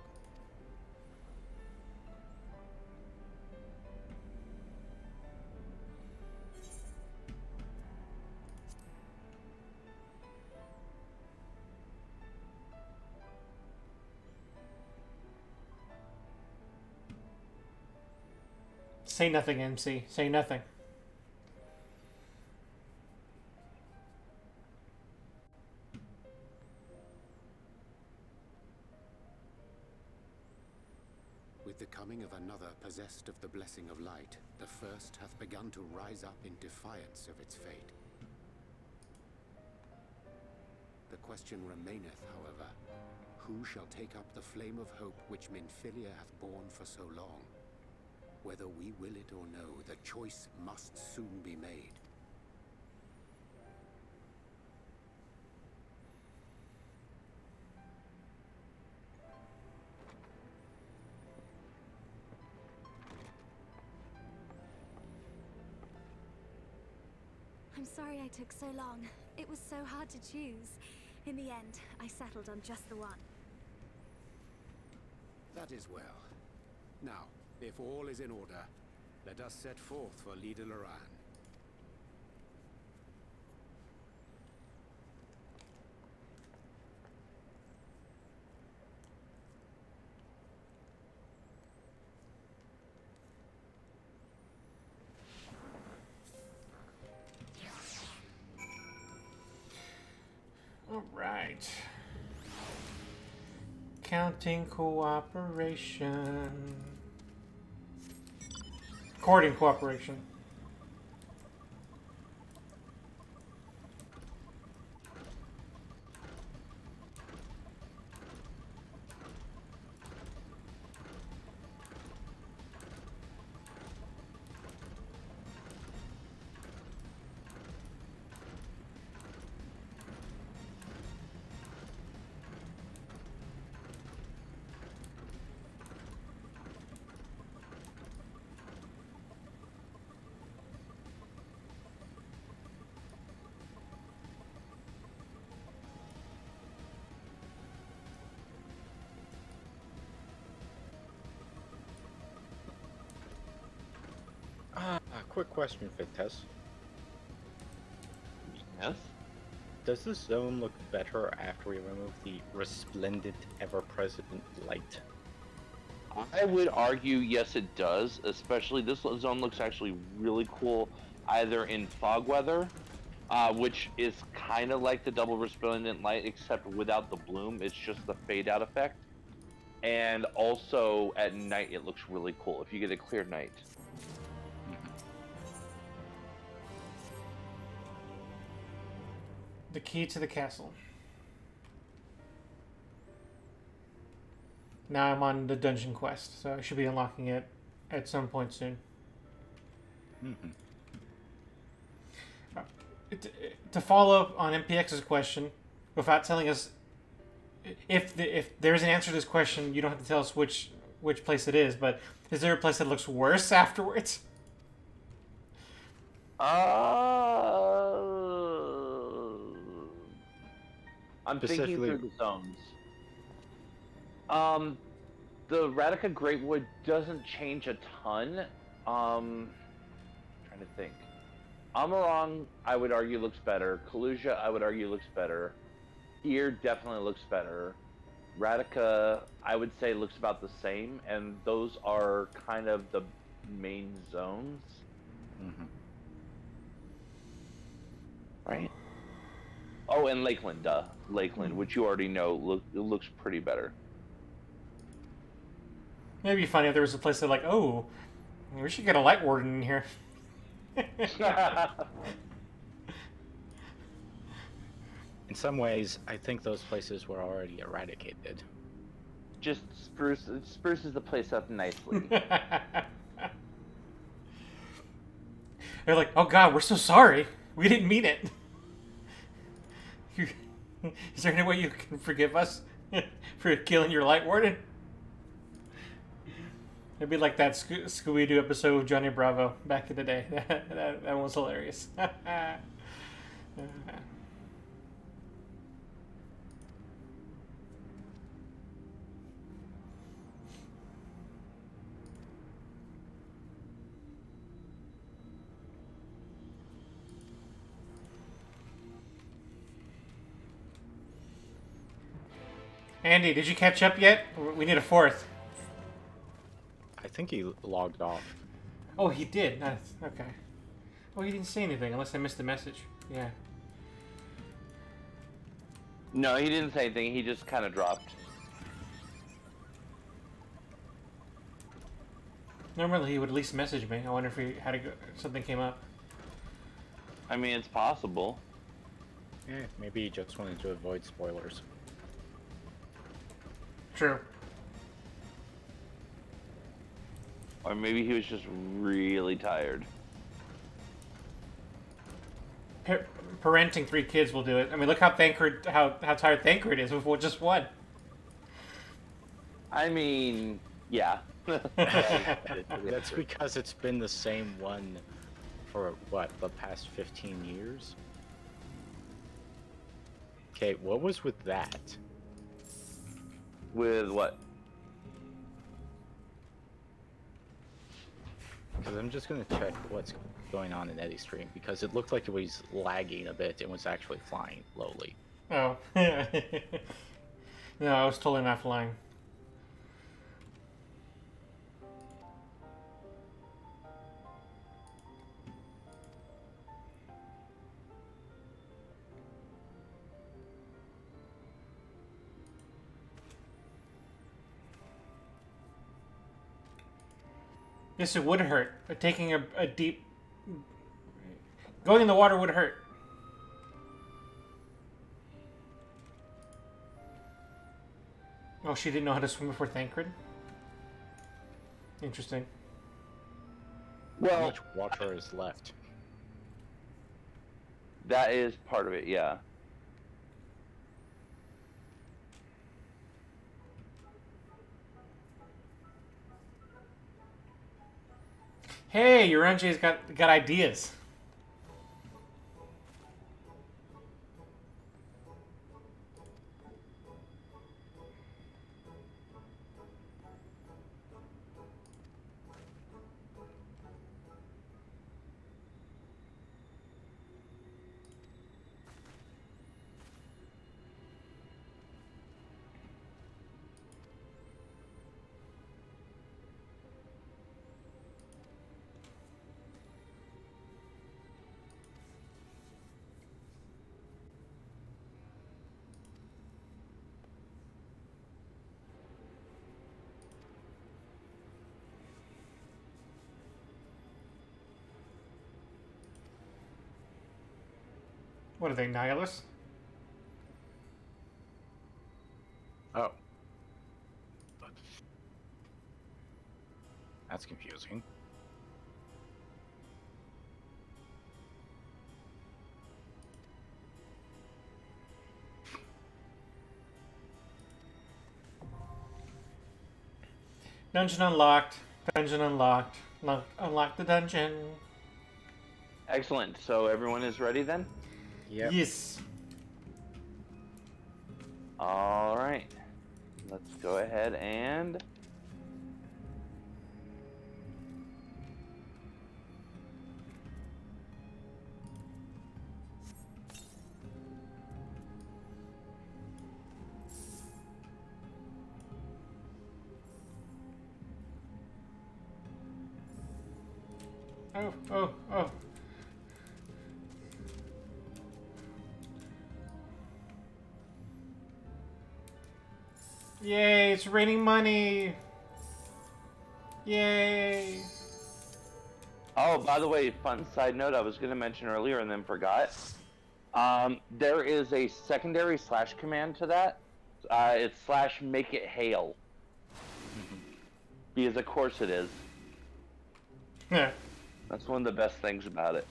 Say nothing, MC. Say nothing. With the coming of another possessed of the blessing of light, the first hath begun to rise up in defiance of its fate. The question remaineth, however, who shall take up the flame of hope which Minfilia hath borne for so long? Whether we will it or no, the choice must soon be made. I'm sorry I took so long. It was so hard to choose. In the end, I settled on just the one. That is well. Now, if all is in order, let us set forth for Leader Loran. All right. Counting cooperation. Courting cooperation. Quick question, Vites. Yes? Does this zone look better after we remove the resplendent, ever-present light? I would argue yes, it does. Especially this zone looks actually really cool, either in fog weather, which is kind of like the double resplendent light, except without the bloom. It's just the fade out effect. And also at night, it looks really cool if you get a clear night. The key to the castle. Now I'm on the dungeon quest, so I should be unlocking it at some point soon. To follow up on MPX's question, without telling us if there's an answer to this question, you don't have to tell us which place it is. But is there a place that looks worse afterwards? I'm thinking through the zones. The Radica Greatwood doesn't change a ton. Trying to think. Amarong, I would argue, looks better. Kalusia, I would argue, looks better. Here definitely looks better. Radica, I would say, looks about the same, and those are kind of the main zones. Right? Oh, and Lakeland, duh. Lakeland, which you already know, looks pretty better. Maybe funny if there was a place that like, oh, we should get a light warden in here. In some ways, I think those places were already eradicated. Just spruces the place up nicely. They're like, oh god, we're so sorry. We didn't mean it. Is there any way you can forgive us? For killing your light warden? It'd be like that Scooby-Doo episode of Johnny Bravo back in the day. that one was hilarious. Andy, did you catch up yet? We need a fourth. I think he logged off. Oh, he did? Nice. Okay. Oh, he didn't say anything, unless I missed the message. Yeah. No, he didn't say anything. He just kind of dropped. Normally he would at least message me. I wonder if he had to go, something came up. I mean, it's possible. Yeah, maybe he just wanted to avoid spoilers. True. Or maybe he was just really tired. Parenting 3 kids will do it. I mean, look how tired Thancred is with just one. I mean, yeah. That's because it's been the same one for, what, the past 15 years? Okay, what was with that? With what? Because I'm just going to check what's going on in Eddie's stream, because it looked like it was lagging a bit and was actually flying lowly. Oh. No, I was totally not flying. Yes, it would hurt. But taking a deep... Going in the water would hurt. Oh, she didn't know how to swim before Thancred? Interesting. Well, how much water is left? That is part of it, yeah. Hey, Uranji's got ideas. What are they, nihilists? Oh. That's confusing. Dungeon unlocked. Dungeon unlocked. Unlock the dungeon. Excellent. So everyone is ready then? Yep. Yes. All right. Let's go ahead and... Oh. Yay, it's raining money. Yay. Oh, by the way, fun side note I was going to mention earlier and then forgot. There is a secondary slash command to that. It's slash make it hail. Because of course it is. Yeah. That's one of the best things about it.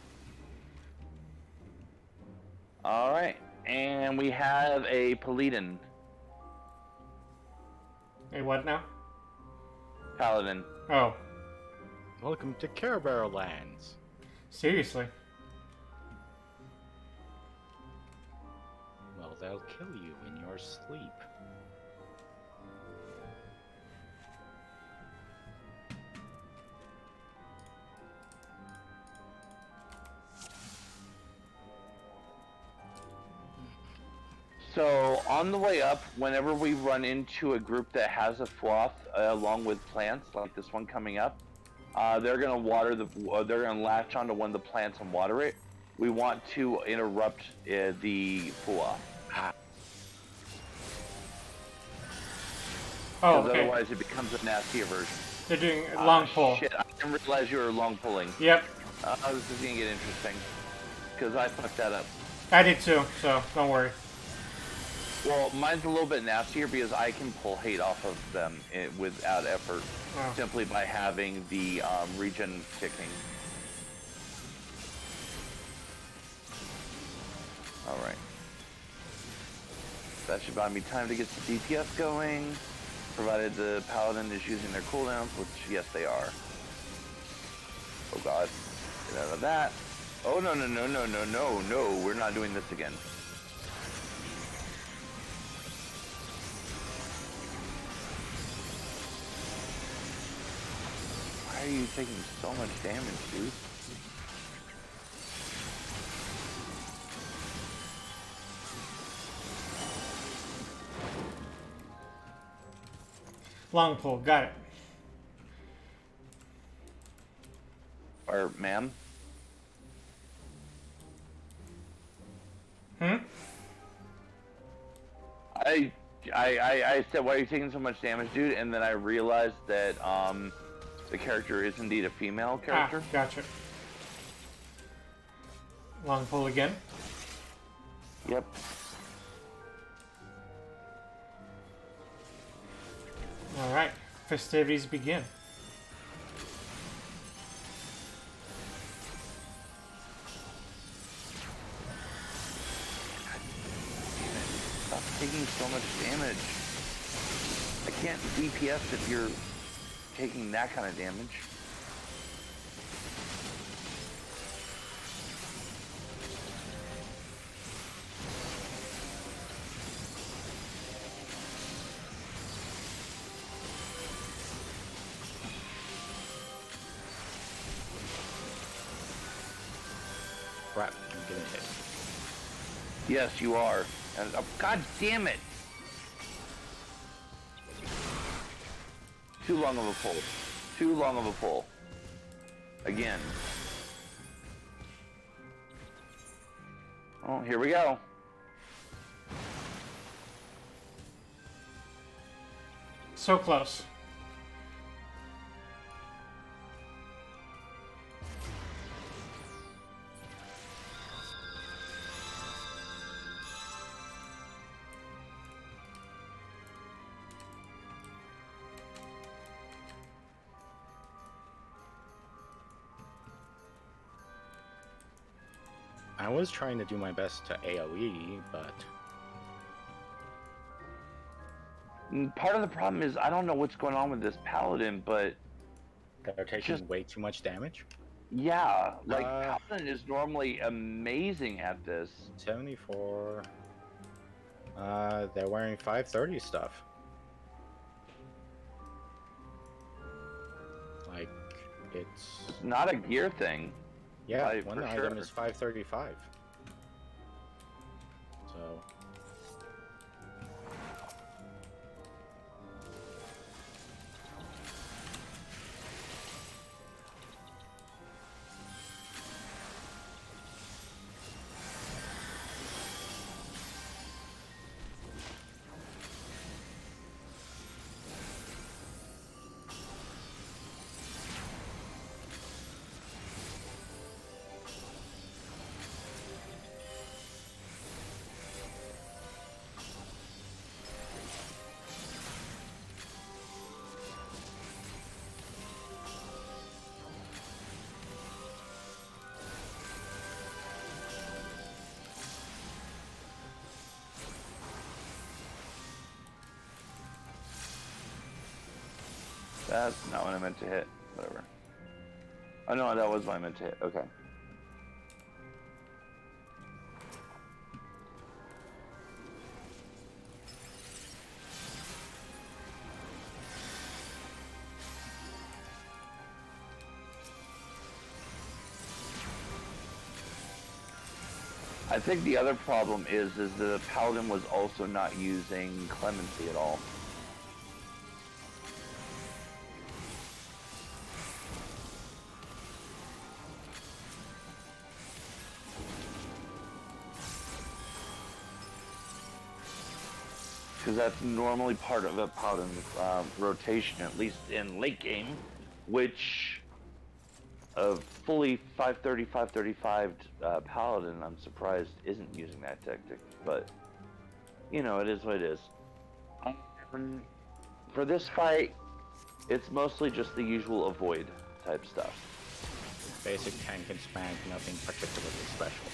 Alright, and we have a Paladin. Hey, what now? Paladin. Oh. Welcome to Care Bear Lands. Seriously. Well, they'll kill you in your sleep. So on the way up, whenever we run into a group that has a froth along with plants, like this one coming up, they're gonna they're gonna latch onto one of the plants and water it. We want to interrupt the froth. Oh, okay. Otherwise it becomes a nastier version. They're doing a long pull. Shit, I didn't realize you were long pulling. Yep. This is gonna get interesting. Because I fucked that up. I did too, so don't worry. Well, mine's a little bit nastier because I can pull hate off of them without effort, simply by having the regen kicking. Alright. That should buy me time to get the DPS going, provided the Paladin is using their cooldowns, which, yes, they are. Oh god. Get out of that. Oh, no, no, no, no, no, no, no, we're not doing this again. Why are you taking so much damage, dude? Long pull, got it. Or, ma'am? I said, why are you taking so much damage, dude? And then I realized that the character is indeed a female character. Ah, gotcha. Long pull again. Yep. Alright, festivities begin. Stop taking so much damage. I can't DPS if you're taking that kind of damage. Crap, I'm getting hit. Yes, you are. And, God damn it! Too long of a pull. Too long of a pull. Again. Oh, here we go. So close. I was trying to do my best to AoE, but... Part of the problem is I don't know what's going on with this paladin, but... They're taking way too much damage? Yeah, like, paladin is normally amazing at this. 74... they're wearing 530 stuff. Like, it's not a gear thing. Yeah, one item is 535. So... That's not what I meant to hit. Whatever. Oh no, that was what I meant to hit. Okay. I think the other problem is the Paladin was also not using Clemency at all. Because that's normally part of a Paladin's rotation, at least in late game, which a fully 535 Paladin, I'm surprised, isn't using that tactic. But, you know, it is what it is. For this fight, it's mostly just the usual avoid type stuff. Basic tank and spank, nothing particularly special.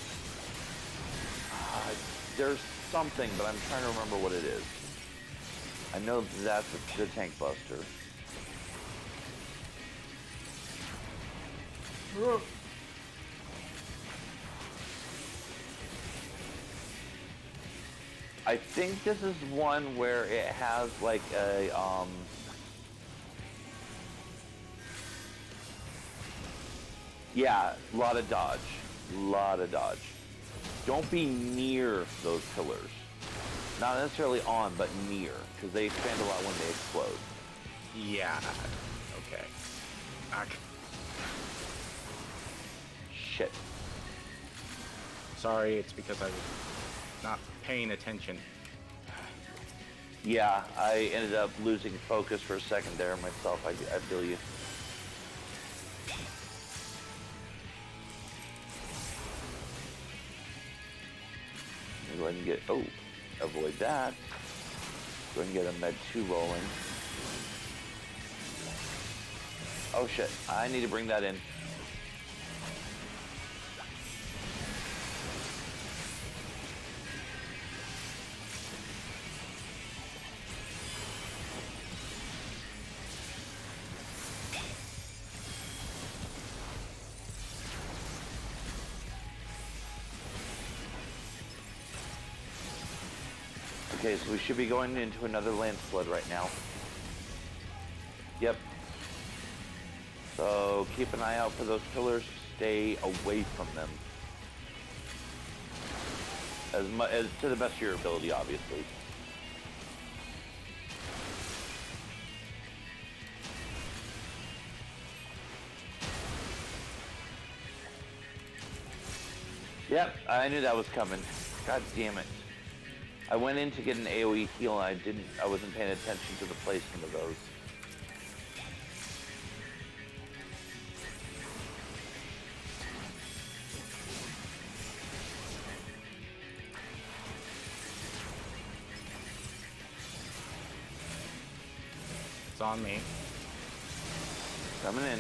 There's something, but I'm trying to remember what it is. I know that's the tank buster. I think this is one where it has like a yeah, a lot of dodge. Don't be near those pillars. Not necessarily on, but near, because they expand a lot when they explode. Yeah. Okay. Shit. Sorry, it's because I was not paying attention. Yeah, I ended up losing focus for a second there myself. I feel you. Go ahead and get, oh, avoid that. Go ahead and get a med 2 rolling. Oh shit, I need to bring that in. Okay, so we should be going into another landslide right now. Yep. So keep an eye out for those pillars. Stay away from them. As to the best of your ability, obviously. Yep, I knew that was coming. God damn it. I went in to get an AoE heal and I wasn't paying attention to the placement of those. It's on me. Coming in.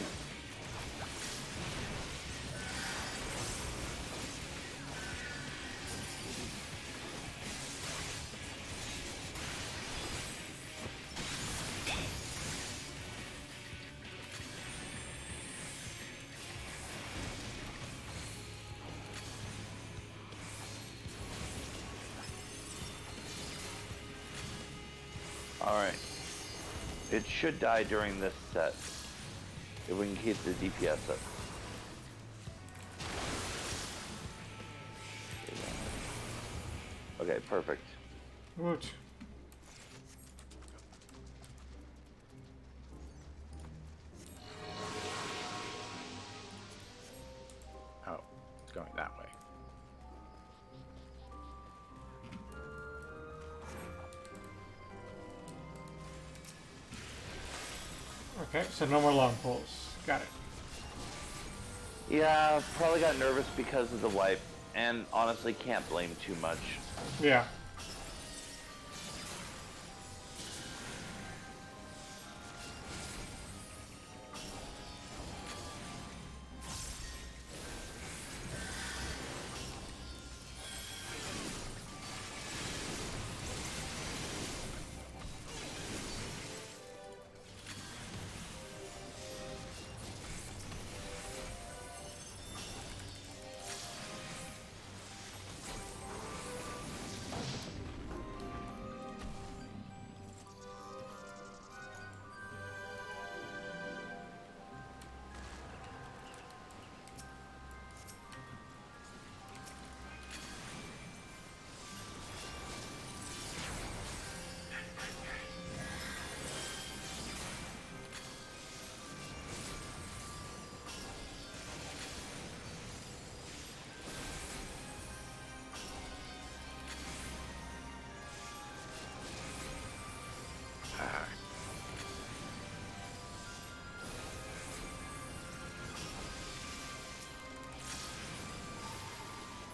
Alright. It should die during this set. If we can keep the DPS up. Okay, perfect. Good. Oh, it's going that way. Okay, so no more long pulls. Got it. Yeah, probably got nervous because of the wipe, and honestly can't blame too much. Yeah.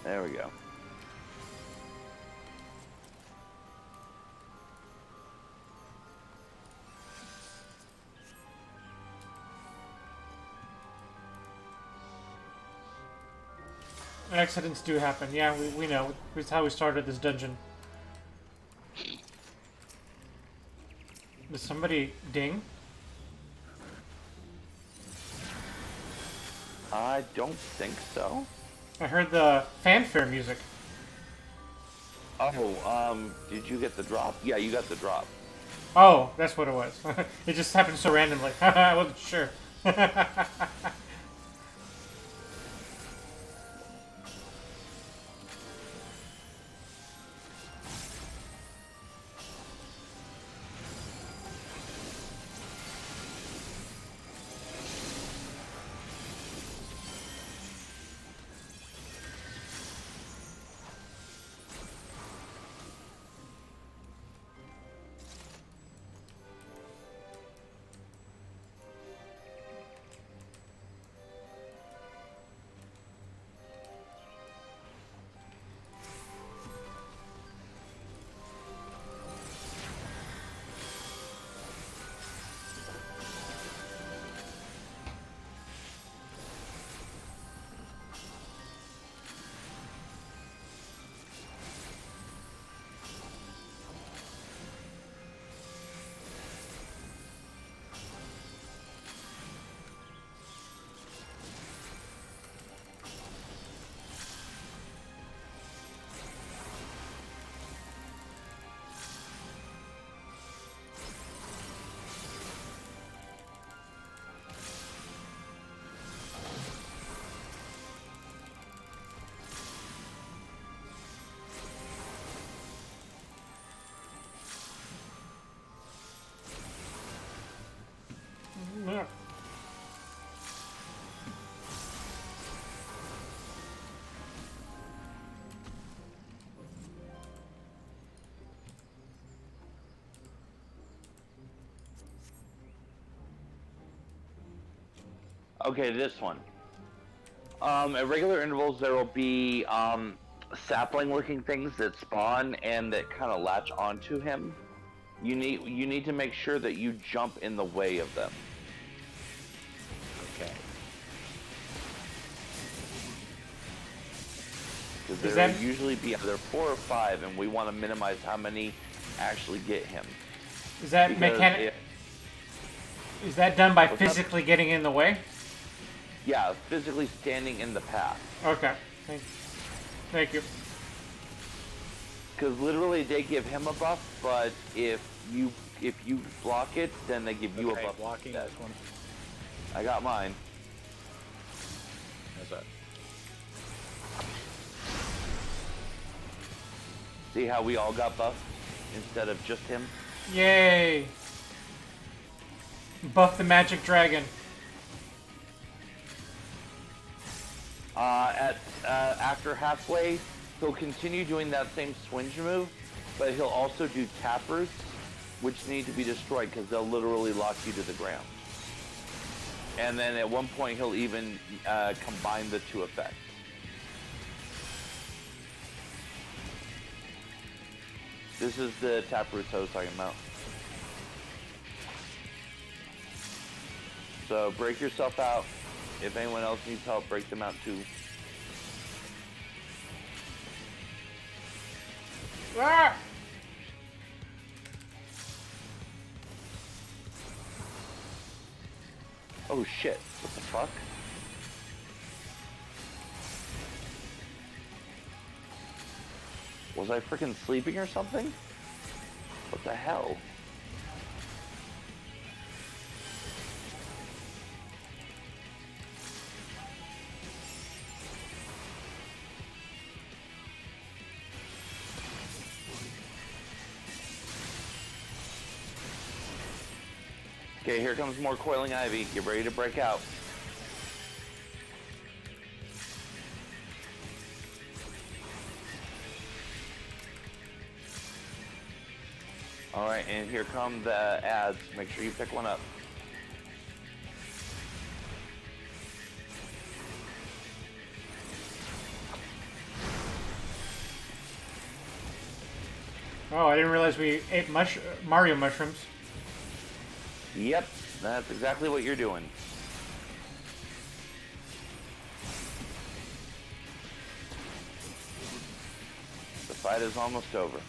There we go. Accidents do happen. Yeah, we know. It's how we started this dungeon. Did somebody ding? I don't think so. I heard the fanfare music. Oh, did you get the drop? Yeah, you got the drop. Oh, that's what it was. It just happened so randomly. I wasn't sure. Yeah. Okay, this one. At regular intervals, there will be sapling-looking things that spawn and that kind of latch onto him. You need to make sure that you jump in the way of them. Okay. Because there will usually be either 4 or 5, and we want to minimize how many actually get him. Is that mechanic? Is that done by physically getting in the way? Yeah, physically standing in the path. Okay. Thank you. Because literally they give him a buff, but if you block it, then they give you a buff. Blocking this one. I got mine. How's that? See how we all got buffed instead of just him? Yay! Buff the magic dragon. After halfway, he'll continue doing that same swinge move, but he'll also do tap roots, which need to be destroyed because they'll literally lock you to the ground. And then at one point, he'll even combine the two effects. This is the tap roots I was talking about. So break yourself out. If anyone else needs help, break them out too. Ah! Oh shit, what the fuck? Was I freaking sleeping or something? What the hell? Okay, here comes more coiling ivy. Get ready to break out. Alright, and here come the ads. Make sure you pick one up. Oh, I didn't realize we ate Mario mushrooms. Yep, that's exactly what you're doing. The fight is almost over.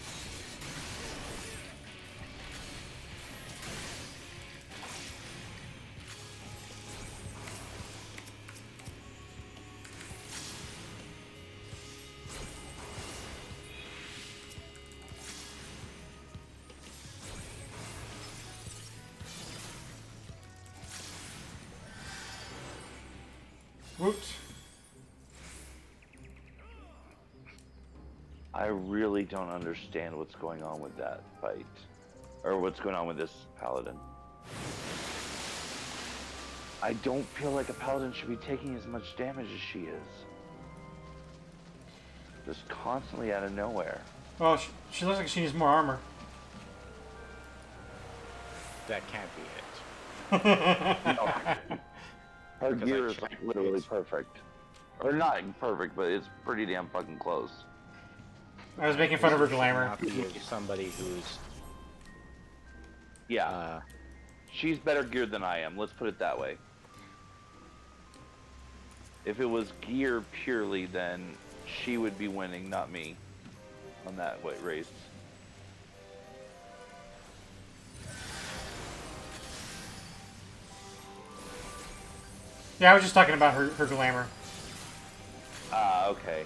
Whoops. I really don't understand what's going on with that fight. Or what's going on with this paladin. I don't feel like a paladin should be taking as much damage as she is. Just constantly out of nowhere. Well, she looks like she needs more armor. That can't be it. No. Her gear is like literally perfect. Or not perfect, but it's pretty damn fucking close. I was making fun of her glamour. Not be somebody who's... Yeah. She's better geared than I am, let's put it that way. If it was gear purely, then she would be winning, not me, on that race. Yeah, I was just talking about her glamour. Ah, okay.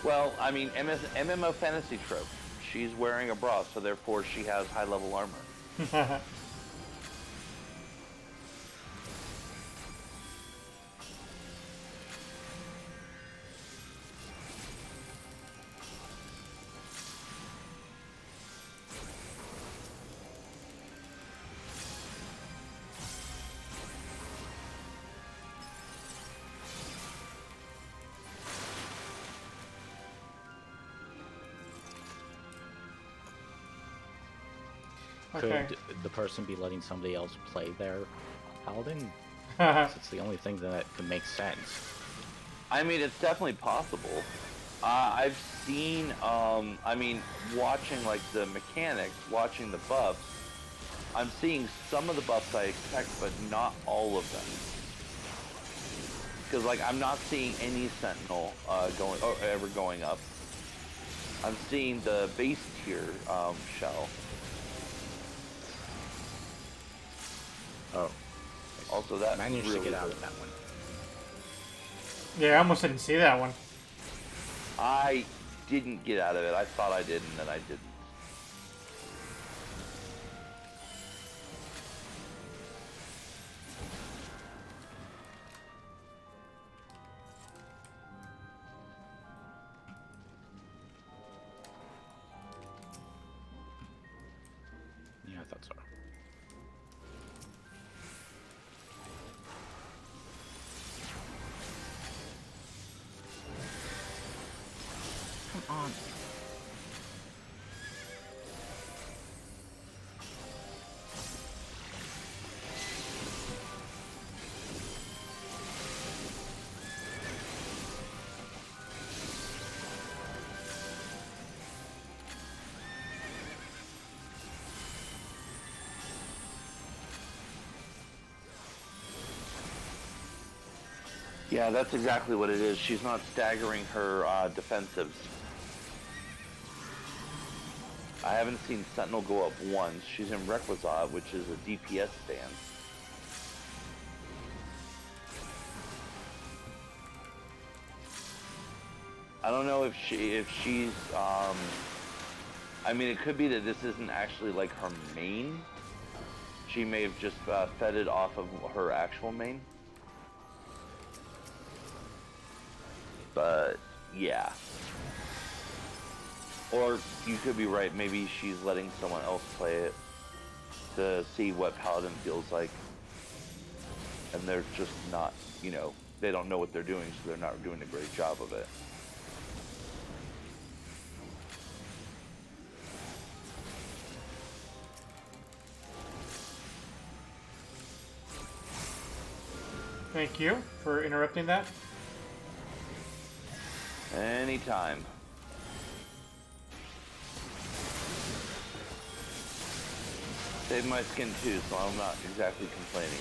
Well, I mean, MMO fantasy trope. She's wearing a bra, so therefore she has high-level armor. Could the person be letting somebody else play their paladin? It's the only thing that could make sense. I mean, it's definitely possible. I've seen, I mean, watching like the mechanics, watching the buffs, I'm seeing some of the buffs I expect, but not all of them. Because like, I'm not seeing any Sentinel ever going up. I'm seeing the base tier shell. Oh. Also, that managed really to get out of that one. Yeah, I almost didn't see that one. I didn't get out of it. I thought I did, and then I didn't. Yeah, I thought so. Come on. Yeah, that's exactly what it is. She's not staggering her defensives. I haven't seen Sentinel go up once. She's in Requisite, which is a DPS stance. I don't know if she's I mean, it could be that this isn't actually like her main. She may have just fed it off of her actual main. But yeah. Or you could be right, maybe she's letting someone else play it to see what Paladin feels like. And they're just not, you know, they don't know what they're doing, so they're not doing a great job of it. Thank you for interrupting that. Saved my skin too, so I'm not exactly complaining.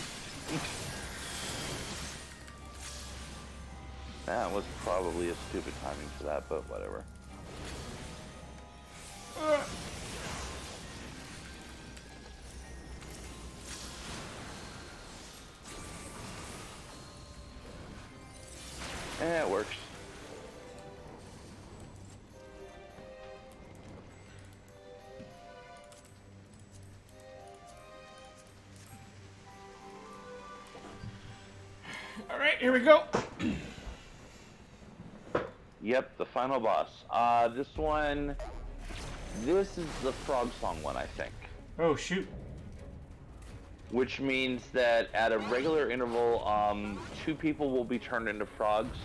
That was probably a stupid timing for that, but whatever. It works. All right, here we go. Yep, the final boss. This is the frog song one, I think. Oh, shoot. Which means that at a regular interval, 2 people will be turned into frogs,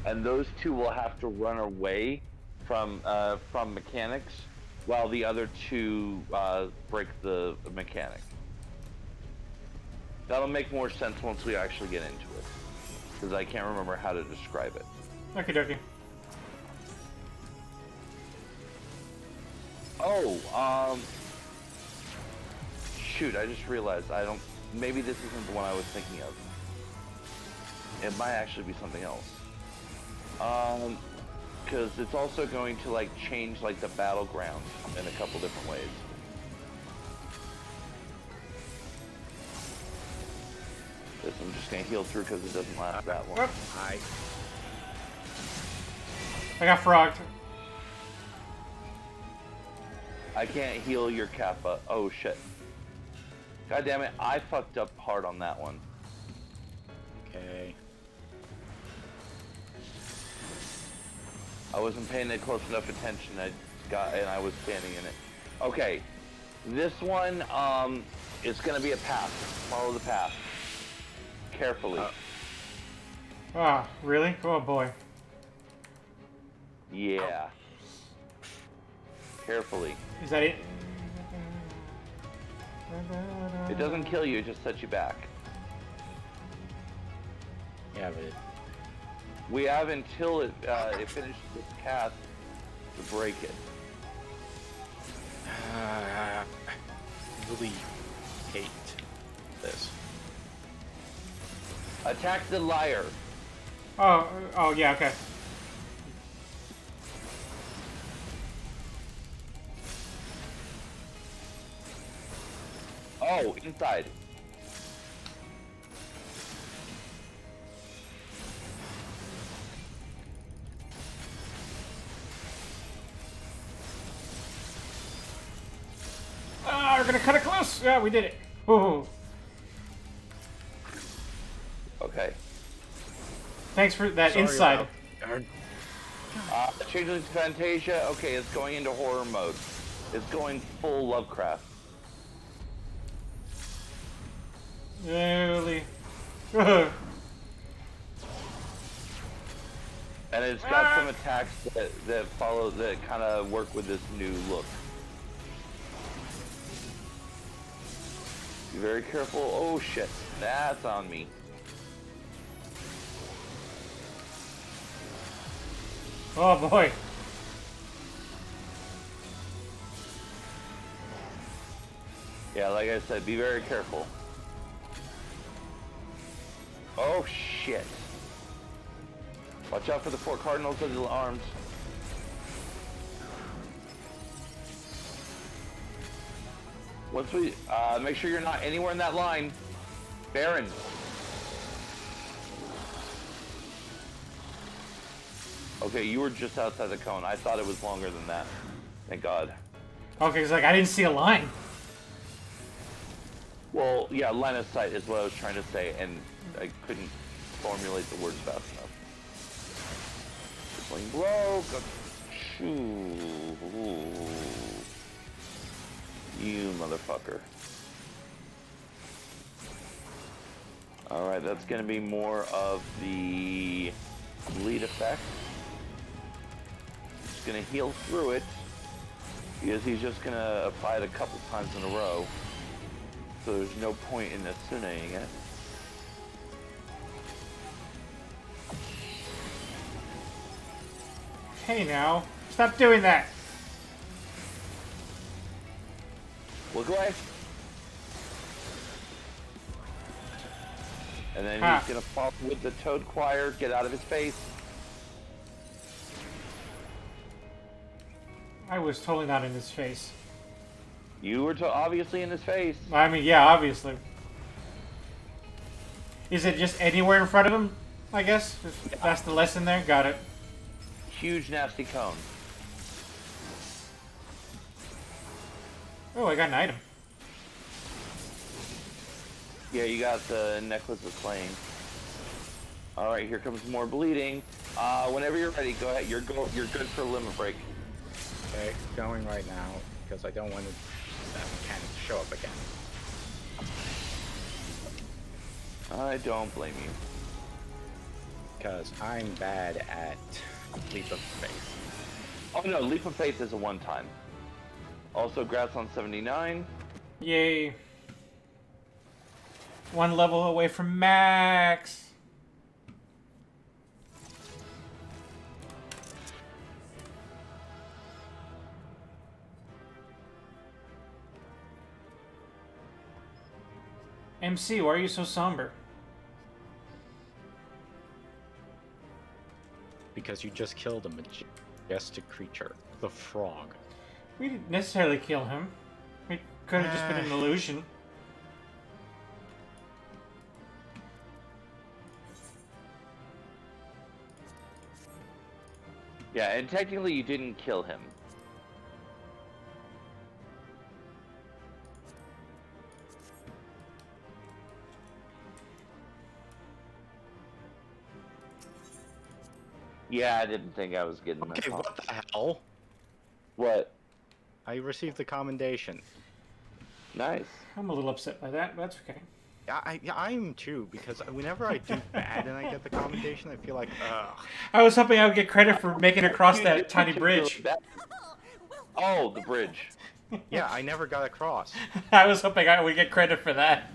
and those 2 will have to run away from mechanics, while the other 2 break the mechanic. That'll make more sense once we actually get into it, because I can't remember how to describe it. Okie dokie. Oh, shoot, I just realized maybe this isn't the one I was thinking of. It might actually be something else. Because it's also going to, like, change, like, the battleground in a couple different ways. This I'm just gonna heal through because it doesn't last that long. I got frogged. I can't heal your Kappa. Oh shit. God damn it, I fucked up hard on that one. Okay. I wasn't paying it close enough attention. And I was standing in it. Okay. This one, is gonna be a path. Follow the path. Carefully. Ah, really? Oh boy. Yeah. Carefully. Is that it? It doesn't kill you, it just sets you back. Yeah, but we have until it finishes its cast to break it. I really hate this. Attack the liar. Oh yeah, okay. Oh, inside. Ah, we're gonna cut it close. Yeah, we did it. Ooh. Okay. Thanks for that inside. Changeling to Fantasia. Okay, it's going into horror mode. It's going full Lovecraft. Really? And it's got some attacks that follow, that kind of work with this new look. Be very careful. Oh shit, that's on me. Oh boy. Yeah, like I said, be very careful. Oh shit. Watch out for the 4 cardinals of the arms. Once we, make sure you're not anywhere in that line. Baron. Okay, you were just outside the cone. I thought it was longer than that. Thank God. Okay, it's like I didn't see a line. Well, yeah, line of sight is what I was trying to say, and I couldn't formulate the words fast enough. Swing blow. You motherfucker. Alright, that's gonna be more of the bleed effect. Just gonna heal through it, because he's just gonna apply it a couple times in a row. So there's no point in Asunaing it. Hey now, stop doing that. Look away. And then Ha. he's gonna follow with the Toad Choir, get out of his face. I was totally not in his face. You were obviously in his face. I mean, yeah, obviously. Is it just anywhere in front of him? I guess that's the lesson there. Got it. Huge nasty cone. Oh, I got an item. Yeah, you got the necklace of flame. All right, here comes more bleeding. Whenever you're ready, go ahead. You're good for a limit break. Okay, going right now because I don't want that mechanic to show up again. I don't blame you. Because I'm bad at Leap of Faith. Oh no, Leap of Faith is a one-time. Also, Grass on 79. Yay. One level away from max. MC, why are you so somber? Because you just killed a majestic creature, the frog. We didn't necessarily kill him. It could have just been an illusion. Yeah, and technically you didn't kill him. Yeah, I didn't think I was getting Okay, that. what the hell? What? I received the commendation. Nice. I'm a little upset by that, but that's okay. Yeah, I'm too, because whenever I do bad and I get the commendation, I feel like, ugh. I was hoping I would get credit for making it across that tiny bridge. Oh, the bridge. Yeah, I never got across. I was hoping I would get credit for that.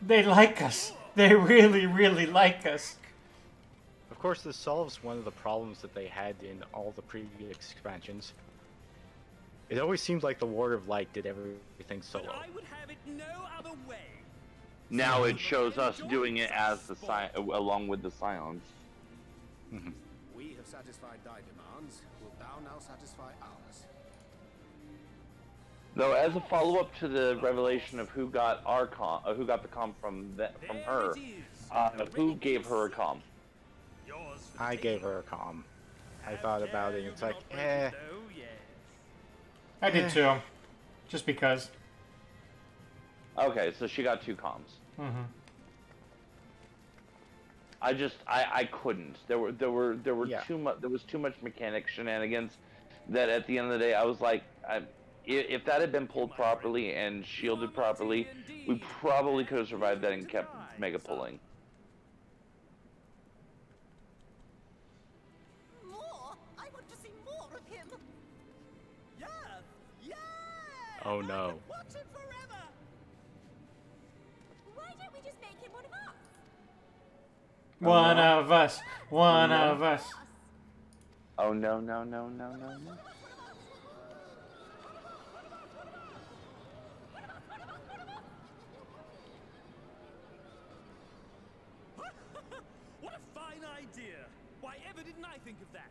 They like us. They really, really like us. Of course, this solves one of the problems that they had in all the previous expansions. It always seemed like the Ward of Light did everything solo. I would have it no other way. Now it shows us doing it as the along with the Scions. We have satisfied thy demands. Wilt thou now satisfy ours? Though, as a follow-up to the revelation of who got our who got the comm from her, who gave her a comm? I gave her a comm. I thought about it, and it's like, eh. I did too. Just because. Okay, so she got 2 comms. Mm-hmm. I couldn't. There were Yeah. too much. There was too much mechanic shenanigans that at the end of the day I was like, if that had been pulled properly and shielded properly, we probably could have survived that and kept mega pulling. More? I want to see more of him. Yes, yes. Oh no. Watch him forever. Why don't we just make him one of us? One no. of us. One no. of us. Oh no no no no no no. What a fine idea! Why ever didn't I think of that?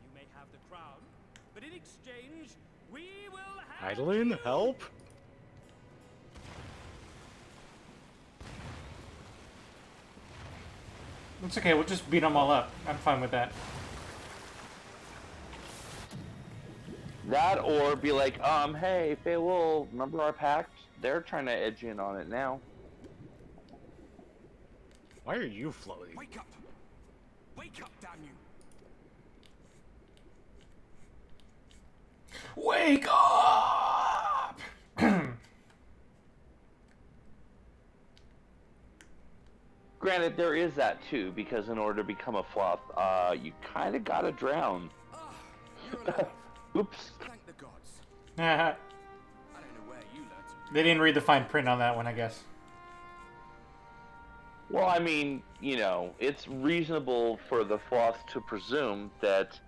You may have the crown, but in exchange, we will have... Idolin, help? It's okay, we'll just beat them all up. I'm fine with that. That or be like, hey, Feywolf, remember our pact? They're trying to edge in on it now. Why are you floating? Wake up! Wake up, damn you! Wake up! Granted, there is that too, because in order to become a floth, you kind of gotta drown. Oops. Thank the gods. they I don't know where you learned to didn't read the fine print on that one, I guess. Well, I mean, it's reasonable for the Floth to presume that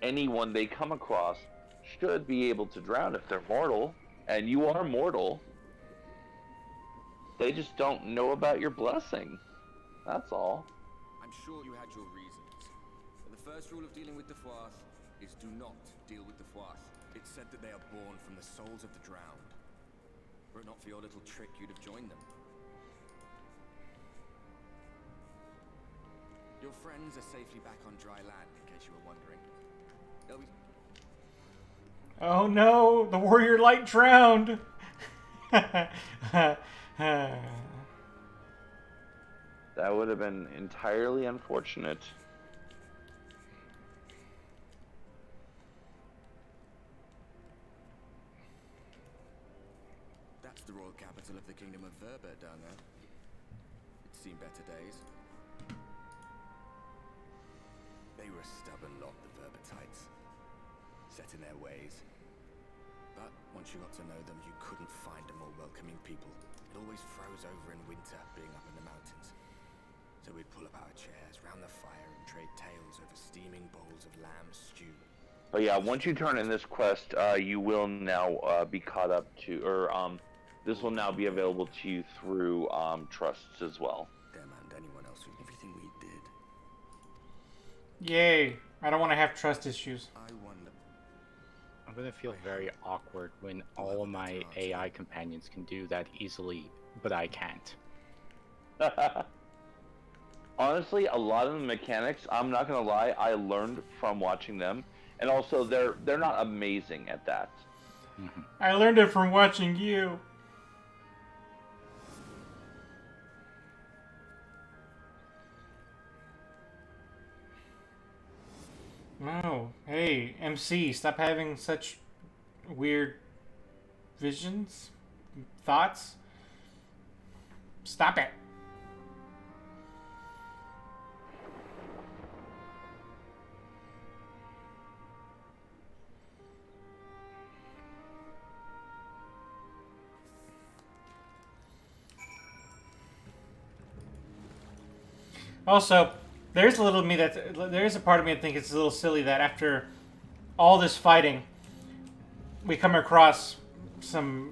anyone they come across should be able to drown if they're mortal, and you are mortal. They just don't know about your blessing. That's all. I'm sure you had your reasons. But the first rule of dealing with the Floth is do not deal with the Floth. It's said that they are born from the souls of the drowned. Were it not for your little trick, you'd have joined them. Your friends are safely back on dry land, in case you were wondering. They'll be... Oh no, the warrior light drowned. That would have been entirely unfortunate. That's the royal capital of the Kingdom of Verba down there. It's seen better days. They were a stubborn lot, the Verbatites. Set in their ways. But once you got to know them, you couldn't find a more welcoming people. It always froze over in winter, being up in the mountains. So we'd pull up our chairs round the fire and trade tales over steaming bowls of lamb stew. But yeah, once you turn in this quest, you will now be caught up to, or this will now be available to you through trusts as well. Them and anyone else with everything we did. Yay! I don't want to have trust issues. I wonder. I'm gonna feel very awkward when all of my AI companions can do that easily, but I can't. Honestly, a lot of the mechanics, I'm not gonna lie, I learned from watching them, and also they're not amazing at that. I learned it from watching you. No, hey, MC, stop having such weird visions, thoughts. Stop it. Also, there's a little me there's a part of me that thinks it's a little silly that after all this fighting, we come across some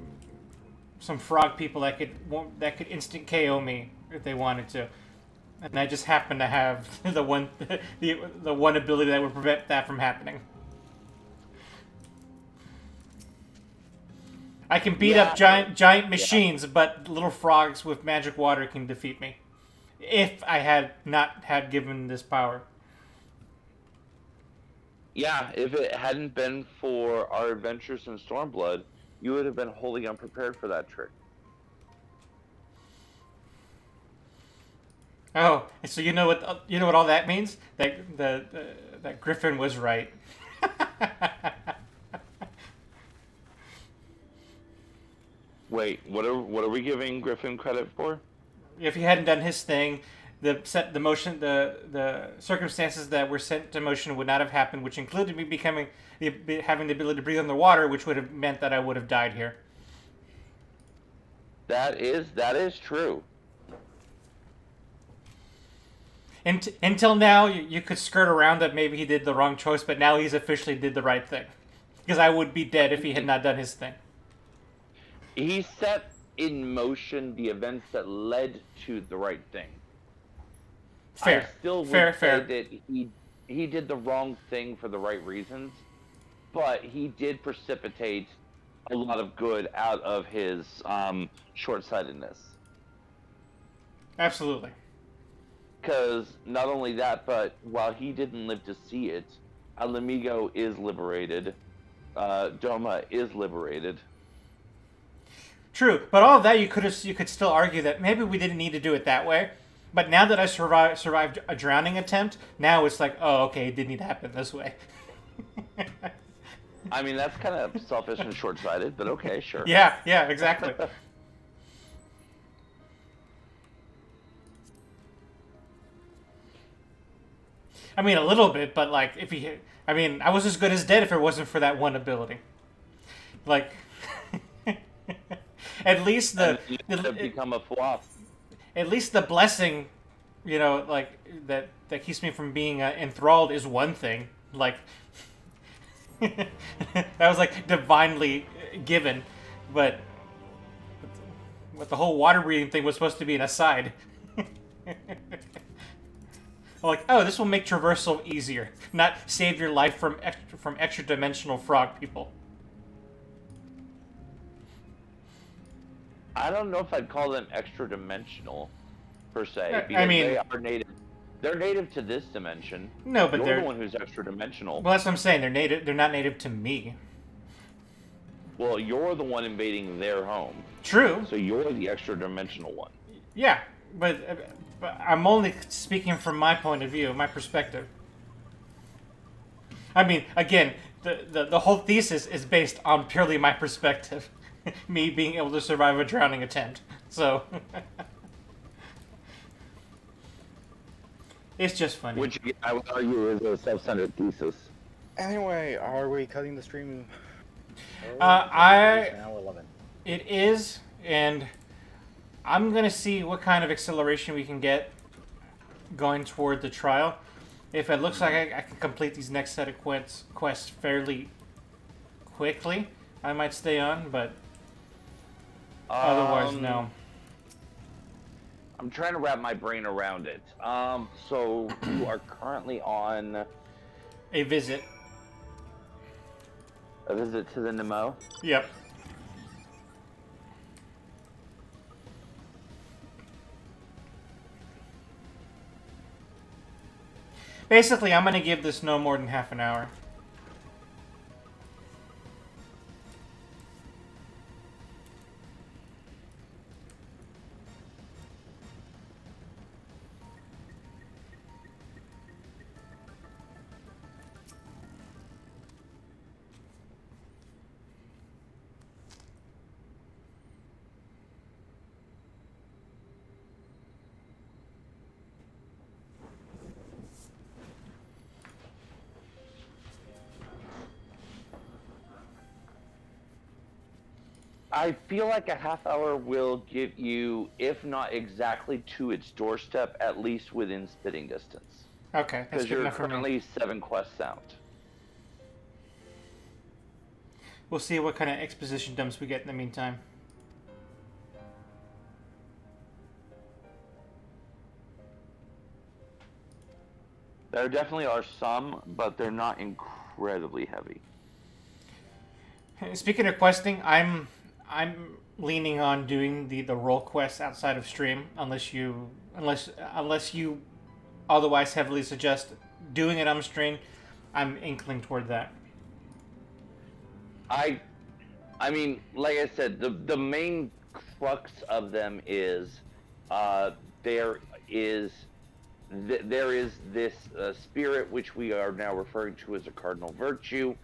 frog people that could instant KO me if they wanted to, and I just happen to have the one ability that would prevent that from happening. I can beat up giant machines, but little frogs with magic water can defeat me. If I had not had given this power. Yeah, if it hadn't been for our adventures in Stormblood, you would have been wholly unprepared for that trick. Oh, so you know what all that means? That that Griffin was right. Wait, what are we giving Griffin credit for? If he hadn't done his thing, the circumstances that were set to motion would not have happened, which included me having the ability to breathe underwater, which would have meant that I would have died here. That is true. Until now, you could skirt around that maybe he did the wrong choice, but now he's officially did the right thing. Because I would be dead if he had not done his thing. He set in motion the events that led to the right thing. Fair. I still would say that he did the wrong thing for the right reasons, but he did precipitate a lot of good out of his short-sightedness. Absolutely. Because not only that, but while he didn't live to see it, Alamigo is liberated. Doma is liberated. True, but all of that you could still argue that maybe we didn't need to do it that way. But now that I survived a drowning attempt, now it's like, oh, okay, it did need to happen this way. I mean, that's kind of selfish and short-sighted, but okay, sure. Yeah, exactly. I mean, a little bit, but like, I was as good as dead if it wasn't for that one ability. Like, at least become a flop. At least the blessing you know, like that keeps me from being enthralled is one thing. Like that was like divinely given, but the whole water breathing thing was supposed to be an aside. Like, oh, this will make traversal easier, not save your life from extra dimensional frog people. I don't know if I'd call them extra dimensional per se, I because mean, they are native. They're native to this dimension. No, but you're they're the one who's extra dimensional. Well, that's what I'm saying. They're native. They're not native to me. Well, you're the one invading their home. True. So you're the extra dimensional one. Yeah, but I'm only speaking from my point of view, my perspective. I mean, again, the whole thesis is based on purely my perspective, me being able to survive a drowning attempt. So it's just funny. Which I would argue is a self-centered thesis. Anyway, are we cutting the stream? It's now 11. It is, and I'm gonna see what kind of acceleration we can get going toward the trial. If it looks like I can complete these next set of quests fairly quickly, I might stay on, but otherwise, no. I'm trying to wrap my brain around it. So you are currently on a visit. A visit to the Nemo? Yep. Basically, I'm going to give this no more than half an hour. I feel like a half hour will give you, if not exactly to its doorstep, at least within spitting distance. Okay, that's because good you're enough for me. currently 7 quests out. We'll see what kind of exposition dumps we get in the meantime. There definitely are some, but they're not incredibly heavy. Speaking of questing, I'm leaning on doing the role quests outside of stream, unless you otherwise heavily suggest doing it on stream. I'm inkling toward that. I mean, like I said, the main crux of them is there is this spirit which we are now referring to as a cardinal virtue,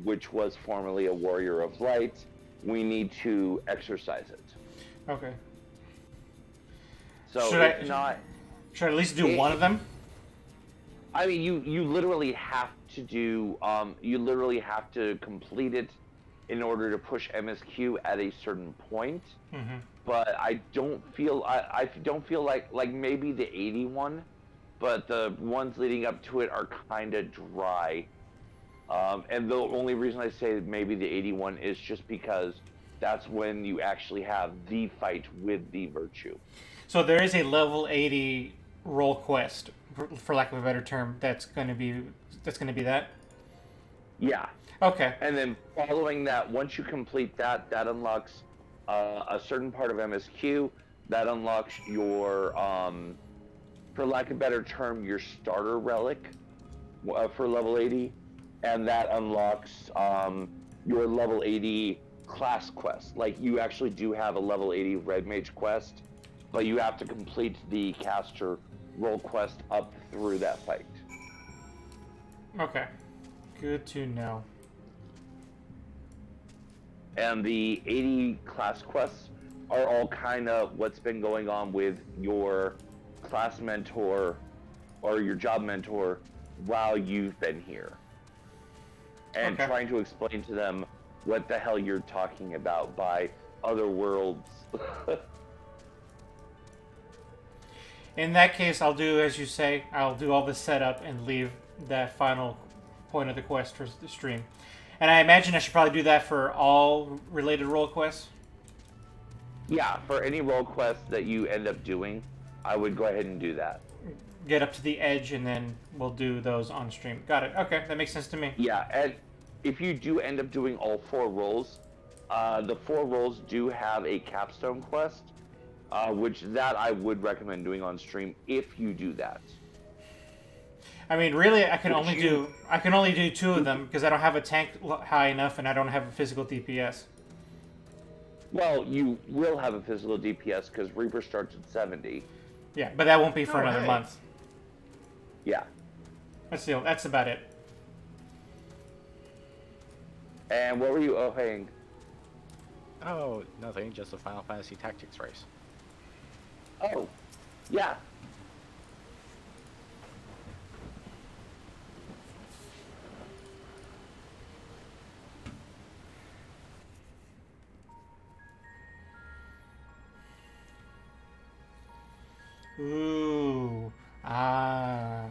which was formerly a warrior of light. We need to exercise it. Okay. So should I at least do one of them? I mean, you literally have to do you literally have to complete it in order to push MSQ at a certain point. Mm-hmm. But I don't feel like maybe the 81, but the ones leading up to it are kind of dry. And the only reason I say maybe the 81 is just because that's when you actually have the fight with the virtue. So there is a level 80 role quest, for lack of a better term, that's going to be that? Yeah. Okay. And then following that, once you complete that, that unlocks a certain part of MSQ. That unlocks your, for lack of a better term, your starter relic for level 80. And that unlocks your level 80 class quest. Like, you actually do have a level 80 Red Mage quest, but you have to complete the caster role quest up through that fight. Okay. Good to know. And the 80 class quests are all kind of what's been going on with your class mentor or your job mentor while you've been here. And trying to explain to them what the hell you're talking about by other worlds. In that case, I'll do as you say. I'll do all the setup and leave that final point of the quest for the stream. And I imagine I should probably do that for all related role quests. Yeah, for any role quest that you end up doing, I would go ahead and do that. Get up to the edge, and then we'll do those on stream. Got it. Okay, that makes sense to me. Yeah, and if you do end up doing all 4 roles, the 4 roles do have a capstone quest, which that I would recommend doing on stream if you do that. I mean, really, I can only do 2 of them because I don't have a tank high enough, and I don't have a physical DPS. Well, you will have a physical DPS because Reaper starts at 70. Yeah, but that won't be for another month. Yeah. That's about it. And what were you OHing? Oh, nothing. Just a Final Fantasy Tactics race. Oh, yeah. Ooh. Ah.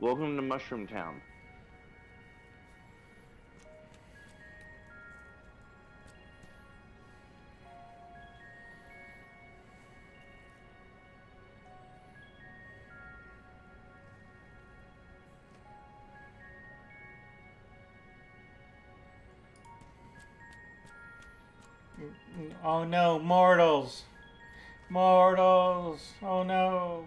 Welcome to Mushroom Town. Oh no, mortals! Mortals! Oh no!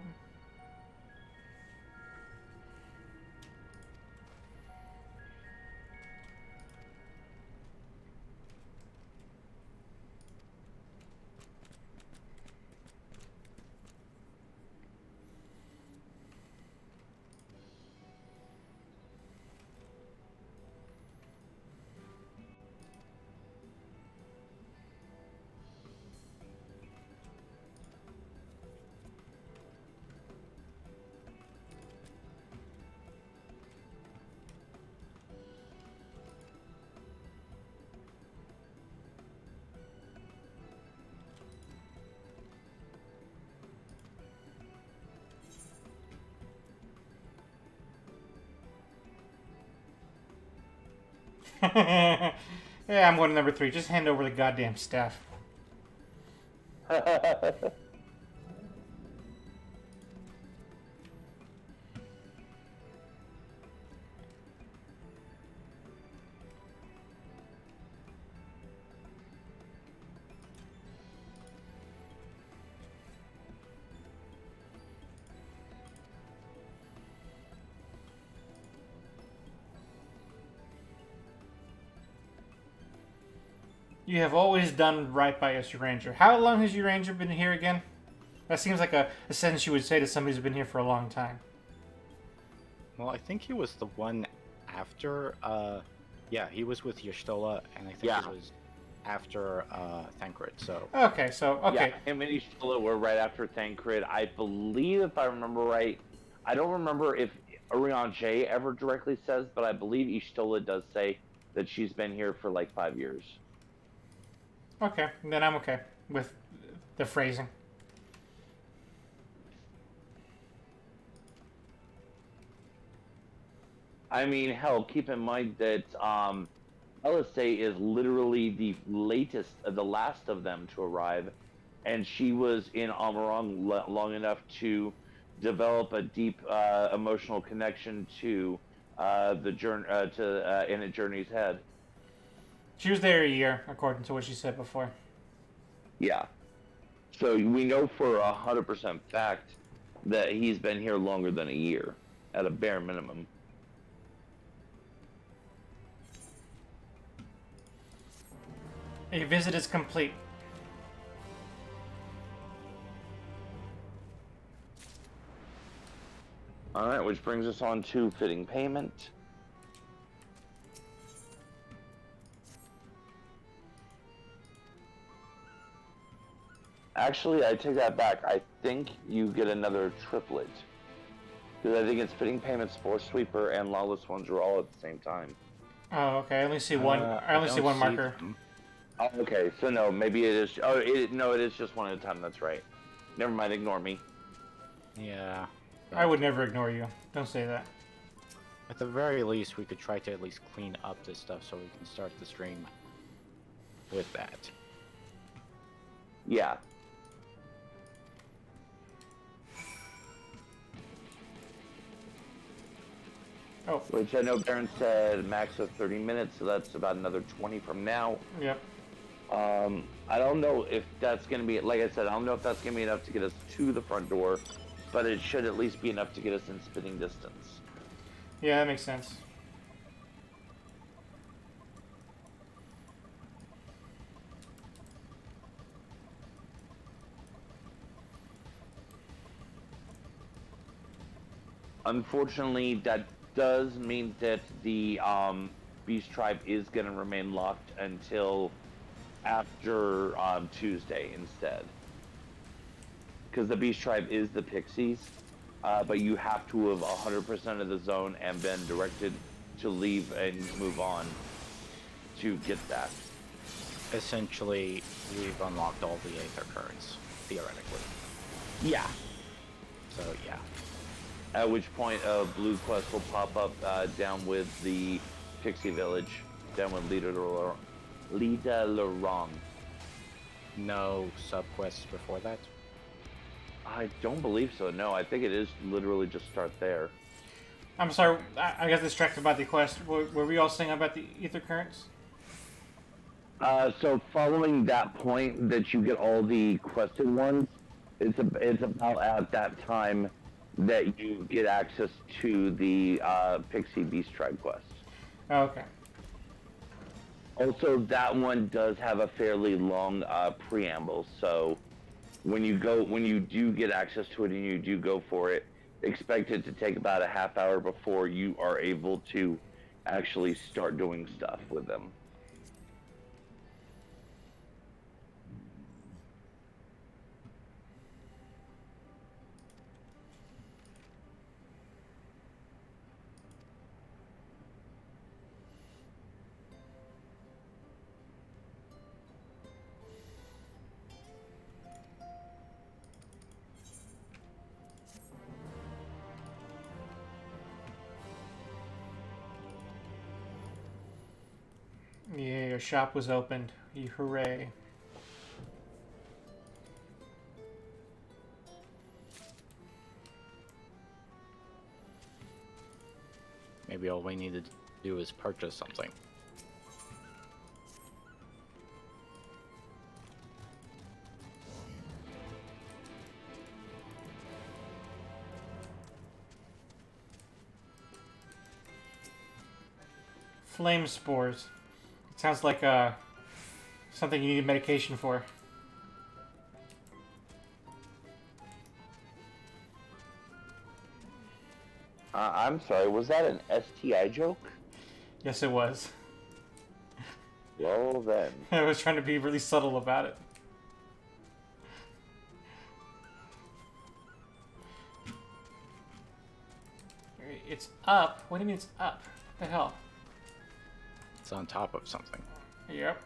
Yeah, I'm going to number 3. Just hand over the goddamn staff. You have always done right by us, Ranger. How long has your Ranger been here again? That seems like a sentence you would say to somebody who's been here for a long time. Well, I think he was the one after, yeah, he was with Y'shtola, and I think it was after Thancred, so... Okay, okay. Yeah, him and Y'shtola were right after Thancred. I believe, if I remember right, I don't remember if Orion J ever directly says, but I believe Y'shtola does say that she's been here for like 5 years. Okay, then I'm okay with the phrasing. I mean, hell, keep in mind that LSA is literally the last of them to arrive, and she was in Amarong long enough to develop a deep emotional connection to the journey In a Journey's Head. She was there a year, according to what she said before. Yeah. So we know for 100% fact that he's been here longer than a year, at a bare minimum. A visit is complete. Alright, which brings us on to fitting payment. Actually, I take that back. I think you get another triplet. Because I think it's fitting payments for Sweeper and Lawless Ones are all at the same time. Oh, okay. I only see one. I only see one marker. Oh, okay, so no, maybe it is. Oh, no, it is just one at a time. That's right. Never mind. Ignore me. Yeah. I would never ignore you. Don't say that. At the very least, we could try to at least clean up this stuff so we can start the stream with that. Yeah. Oh. Which I know Baron said max of 30 minutes, so that's about another 20 from now. Yep. I don't know if that's going to be, like I said, I don't know if that's going to be enough to get us to the front door, but it should at least be enough to get us in spitting distance. Yeah, that makes sense. Unfortunately, that does mean that the Beast Tribe is going to remain locked until after Tuesday instead. Because the Beast Tribe is the Pixies, but you have to have 100% of the zone and been directed to leave and move on to get that. Essentially, we've unlocked all the Aether Currents, theoretically. Yeah. So, yeah. At which point a blue quest will pop up down with the Pixie Village, down with Lida Lorong. No sub-quests before that? I don't believe so, no. I think it is literally just start there. I'm sorry, I got distracted by the quest. Were we all saying about the Aether Currents? So following that point that you get all the quested ones, it's about at that time that you get access to the Pixie Beast Tribe quest. Okay. Also, that one does have a fairly long preamble, so when you do get access to it and you do go for it, expect it to take about a half hour before you are able to actually start doing stuff with them. Yeah, your shop was opened. Hooray. Maybe all we need to do is purchase something. Flame spores. It sounds like something you need medication for. I'm sorry, was that an STI joke? Yes, it was. Well then. I was trying to be really subtle about it. It's up? What do you mean it's up? What the hell? It's on top of something. Yep.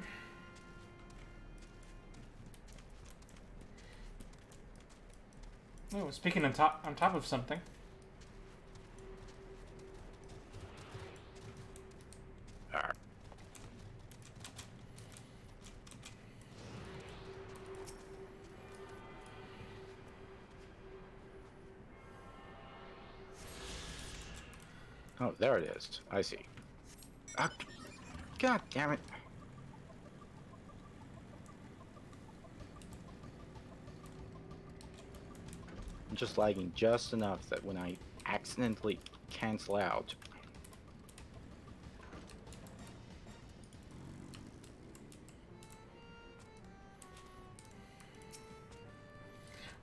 Oh, speaking on top of something. Oh, there it is. I see. Ah, God damn it. I'm just lagging just enough that when I accidentally cancel out.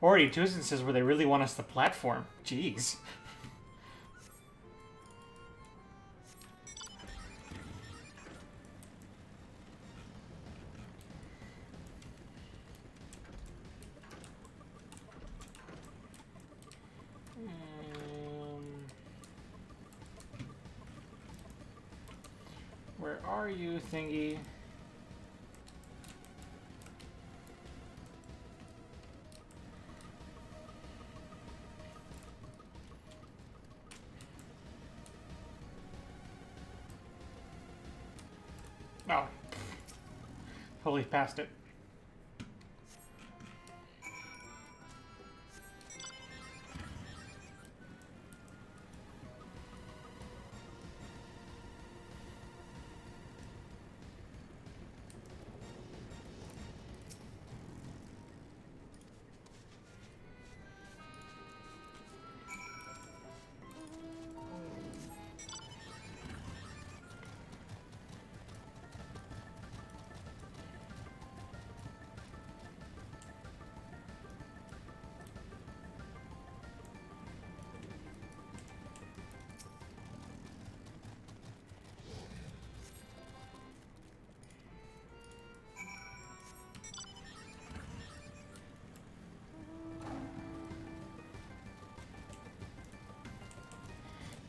Already two instances where they really want us to platform. Jeez. Where are you, thingy? Oh. Totally passed it.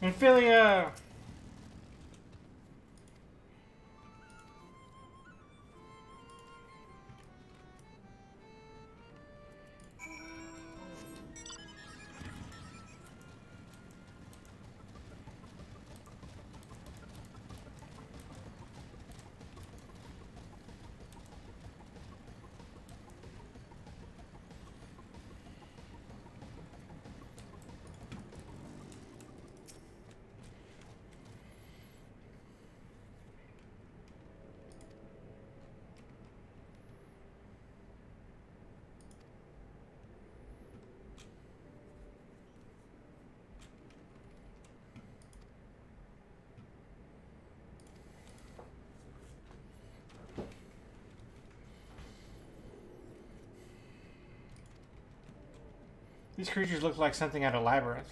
Ophelia! These creatures look like something out of Labyrinth.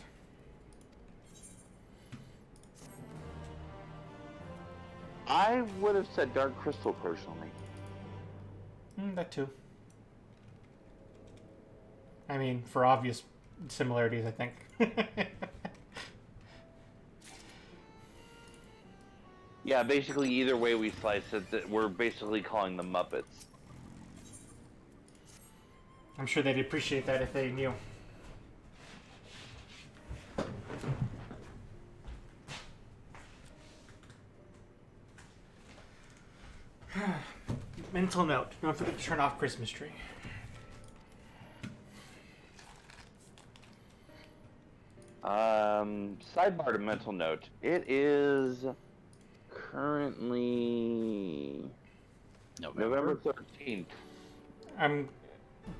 I would have said Dark Crystal personally. That too. I mean, for obvious similarities, I think. Yeah, basically either way we slice it, we're basically calling them Muppets. I'm sure they'd appreciate that if they knew. Mental note, don't forget to turn off Christmas tree. Sidebar to mental note. It is currently November 13th.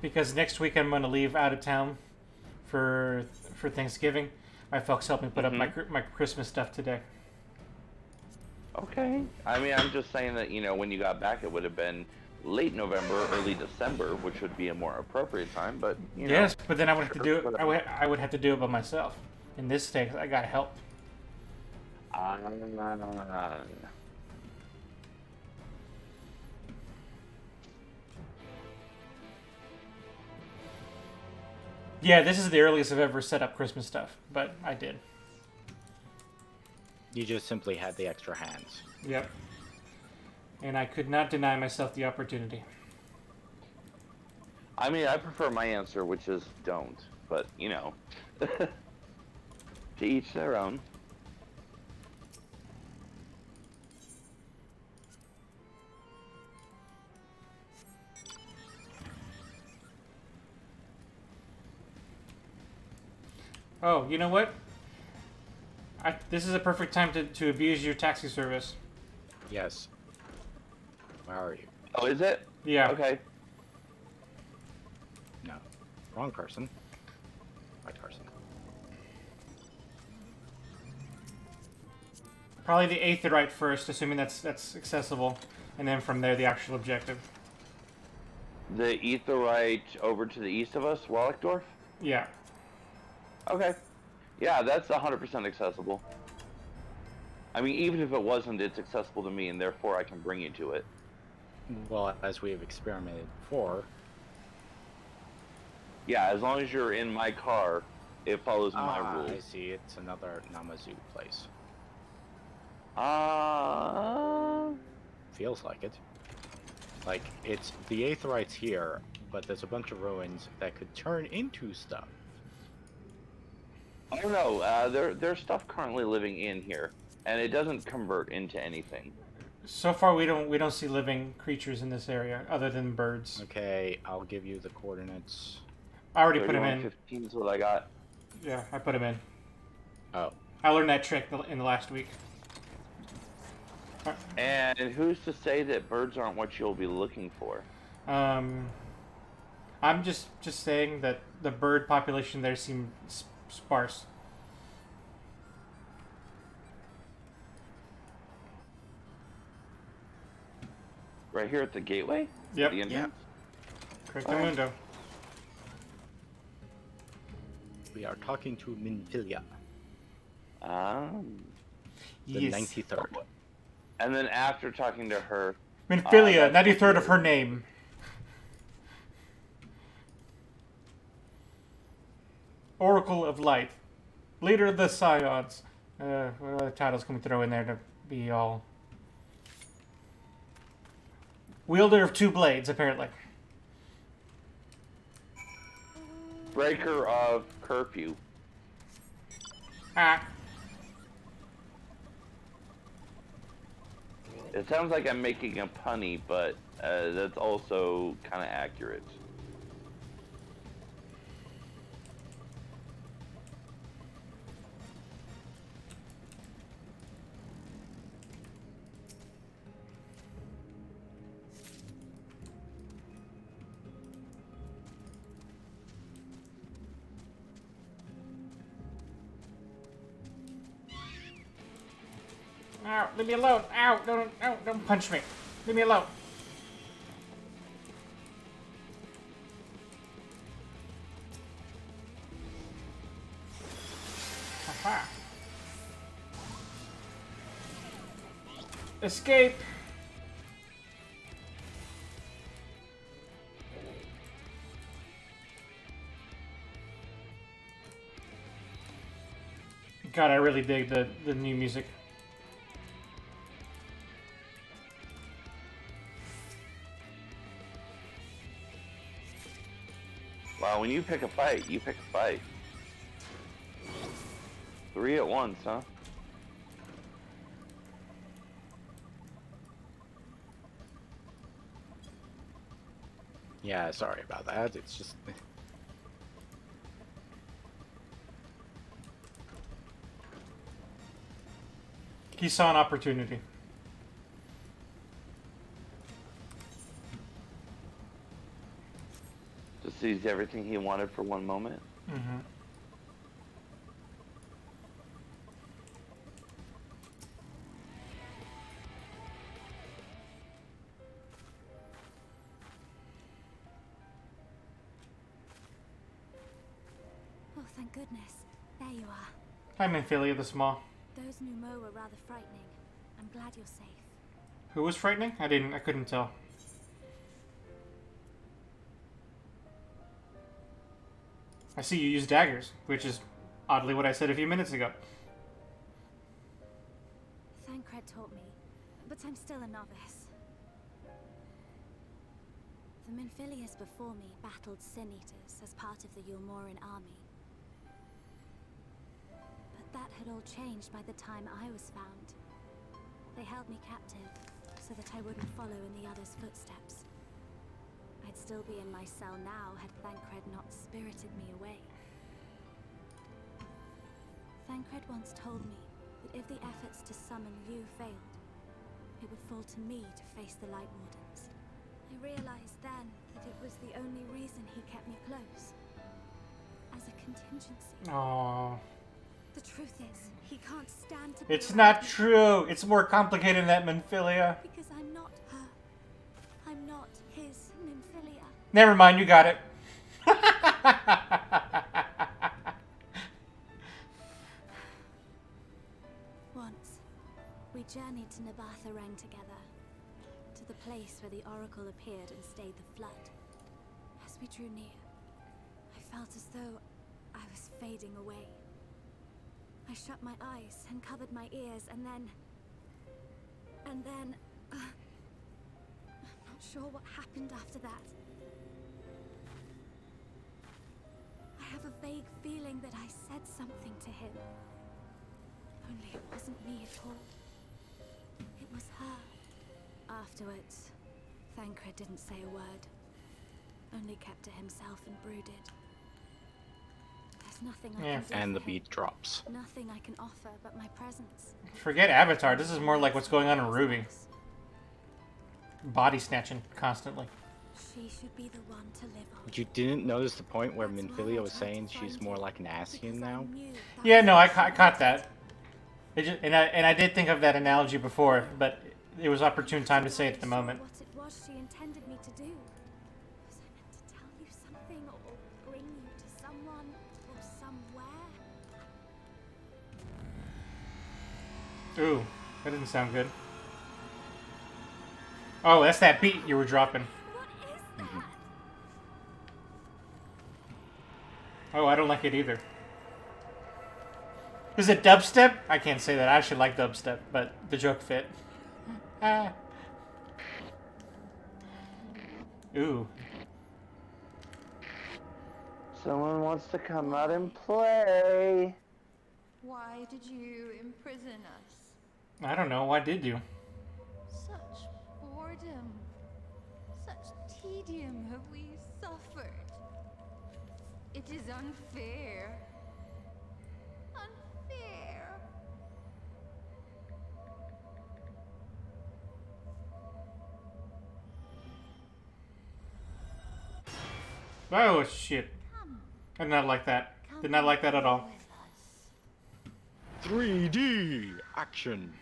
Because next week I'm going to leave out of town for Thanksgiving. My folks helped me put up my Christmas stuff today. Okay. I mean, I'm just saying that, you know, when you got back, it would have been late November, early December, which would be a more appropriate time, but, you know. Yes, but then I would have to do it. I would have to do it by myself. In this state, I got help. Yeah, this is the earliest I've ever set up Christmas stuff, but I did. You just simply had the extra hands. Yep. And I could not deny myself the opportunity. I mean, I prefer my answer, which is don't. But, you know, to each their own. Oh, you know what? This is a perfect time to abuse your taxi service. Yes. Where are you? Oh, is it? Yeah. Okay. No. Wrong person. Right person. Probably the Aetheryte first, assuming that's accessible, and then from there the actual objective. The Aetheryte over to the east of us, Wallachdorf? Yeah. Okay. Yeah, that's 100% accessible. I mean, even if it wasn't, it's accessible to me, and therefore I can bring you to it. Well, as we have experimented before. Yeah, as long as you're in my car, it follows my rules. I see. It's another Namazu place. Feels like it. Like, it's the Aetheryte's here, but there's a bunch of ruins that could turn into stuff. I don't know. There's stuff currently living in here, and it doesn't convert into anything. So far, we don't see living creatures in this area other than birds. Okay, I'll give you the coordinates. I already put them in. 15 is what I got. Yeah, I put them in. Oh. I learned that trick in the last week. And who's to say that birds aren't what you'll be looking for? I'm just saying that the bird population there seemed sparse. Right here at the gateway? Yep. The entrance? Correct the window. We are talking to Minfilia. The Yes. 93rd. And then after talking to her... Minfilia, 93rd of her name. Oracle of Light. Leader of the Scions. What other titles can we throw in there to be all... Wielder of two blades, apparently. Breaker of curfew. Ah. It sounds like I'm making a punny, but that's also kind of accurate. Ow, leave me alone. Ow, don't punch me. Leave me alone. Aha. Escape. God, I really dig the new music. Wow, when you pick a fight, you pick a fight. 3 at once, huh? Yeah, sorry about that. It's just... He saw an opportunity. To seize everything he wanted for one moment. Mm-hmm. Oh, thank goodness. There you are. Hi, Minfilia the Small. Those Numo were rather frightening. I'm glad you're safe. Who was frightening? I couldn't tell. I see you use daggers, which is oddly what I said a few minutes ago. Thancred taught me, but I'm still a novice. The Minfilias before me battled Sin Eaters as part of the Yulmoran army. But that had all changed by the time I was found. They held me captive, so that I wouldn't follow in the others' footsteps. I'd still be in my cell now had Thancred not spirited me away. Thancred once told me that if the efforts to summon you failed, it would fall to me to face the Light Wardens. I realized then that it was the only reason he kept me close. As a contingency. Aww. The truth is, he can't stand to be It's around not me. true. It's more complicated than that, Minfilia. Because I'm not her. I'm not his Minfilia. Never mind, you got it. Once, we journeyed to Nabatha together, to the place where the Oracle appeared and stayed the flood. As we drew near, I felt as though I was fading away. I shut my eyes and covered my ears, and then... I'm not sure what happened after that. I have a vague feeling that I said something to him. Only it wasn't me at all. It was her. Afterwards, Thancred didn't say a word. Only kept to himself and brooded. There's nothing I can do And for the him. beat drops. Nothing I can offer but my presence. Forget Avatar. This is more like what's going on in Ruby. Body snatching constantly. She should be the one to live on. You didn't notice the point where Minfilia was saying she's more like an Ascian now? Yeah, no, I caught that. And I did think of that analogy before, but it was opportune time to say it at the moment. What it was she intended me to do. Was I meant to tell you something or bring you to someone or somewhere? Ooh, that didn't sound good. Oh, that's that beat you were dropping. Oh, I don't like it either. Is it dubstep? I can't say that. I actually like dubstep, but the joke fit. Ah. Ooh. Someone wants to come out and play. Why did you imprison us? I don't know. Why did you? Such boredom, such tedium have we suffered. It is unfair. Unfair. Oh, shit. I did not like that. Did not like that at all. 3D action.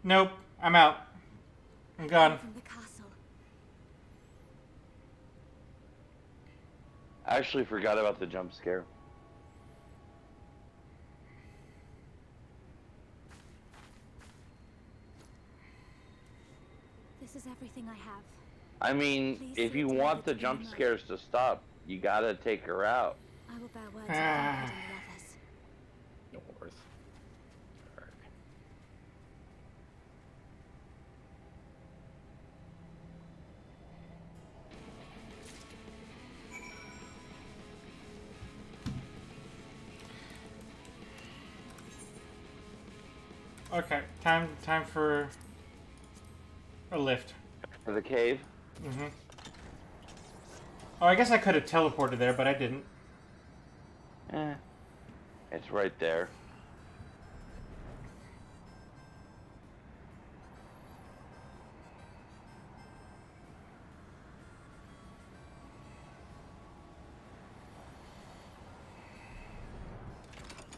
Nope. I'm out. I'm gone. From the castle. I actually forgot about the jump scare. This is everything I have. I mean, if you want the jump scares to stop, you gotta take her out. I will bear word to Thancred and the others. North. Okay, time for a lift. For the cave? Mm-hmm. Oh, I guess I could have teleported there, but I didn't. It's right there.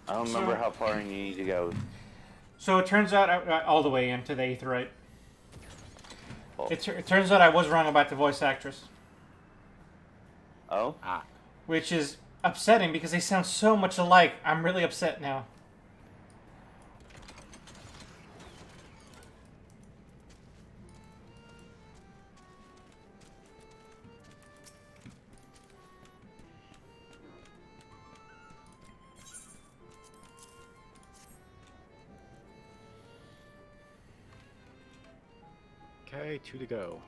I don't remember how far you need to go. So it turns out all the way into the Aetheryte. It turns out I was wrong about the voice actress. Oh? Which is upsetting because they sound so much alike. I'm really upset now. Okay, 2 to go.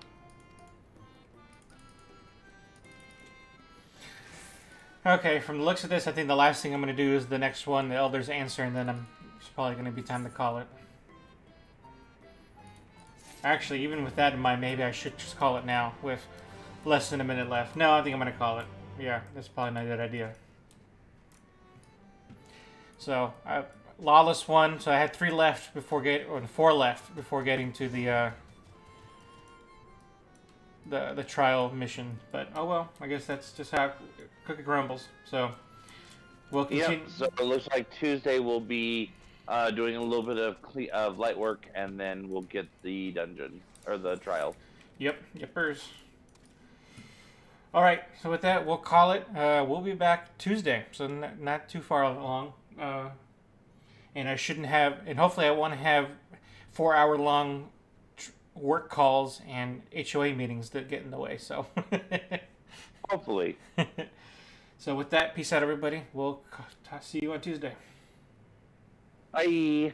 Okay, from the looks of this, I think the last thing I'm going to do is the next one, the Elder's Answer, and then it's probably going to be time to call it. Actually, even with that in mind, maybe I should just call it now, with less than a minute left. No, I think I'm going to call it. Yeah, that's probably not a good idea. So, Lawless won, so I had 3 left before or 4 left before getting to the trial mission. But, oh well, I guess that's just how cookie crumbles. So, we'll continue. Yep, so it looks like Tuesday we'll be doing a little bit of light work, and then we'll get the dungeon, or the trial. Yep, yippers. Alright, so with that, we'll call it. We'll be back Tuesday, so not too far along. And I shouldn't have, and hopefully I want to have 4-hour-long work calls and HOA meetings that get in the way, so. Hopefully. So with that, peace out, everybody. We'll see you on Tuesday. Bye.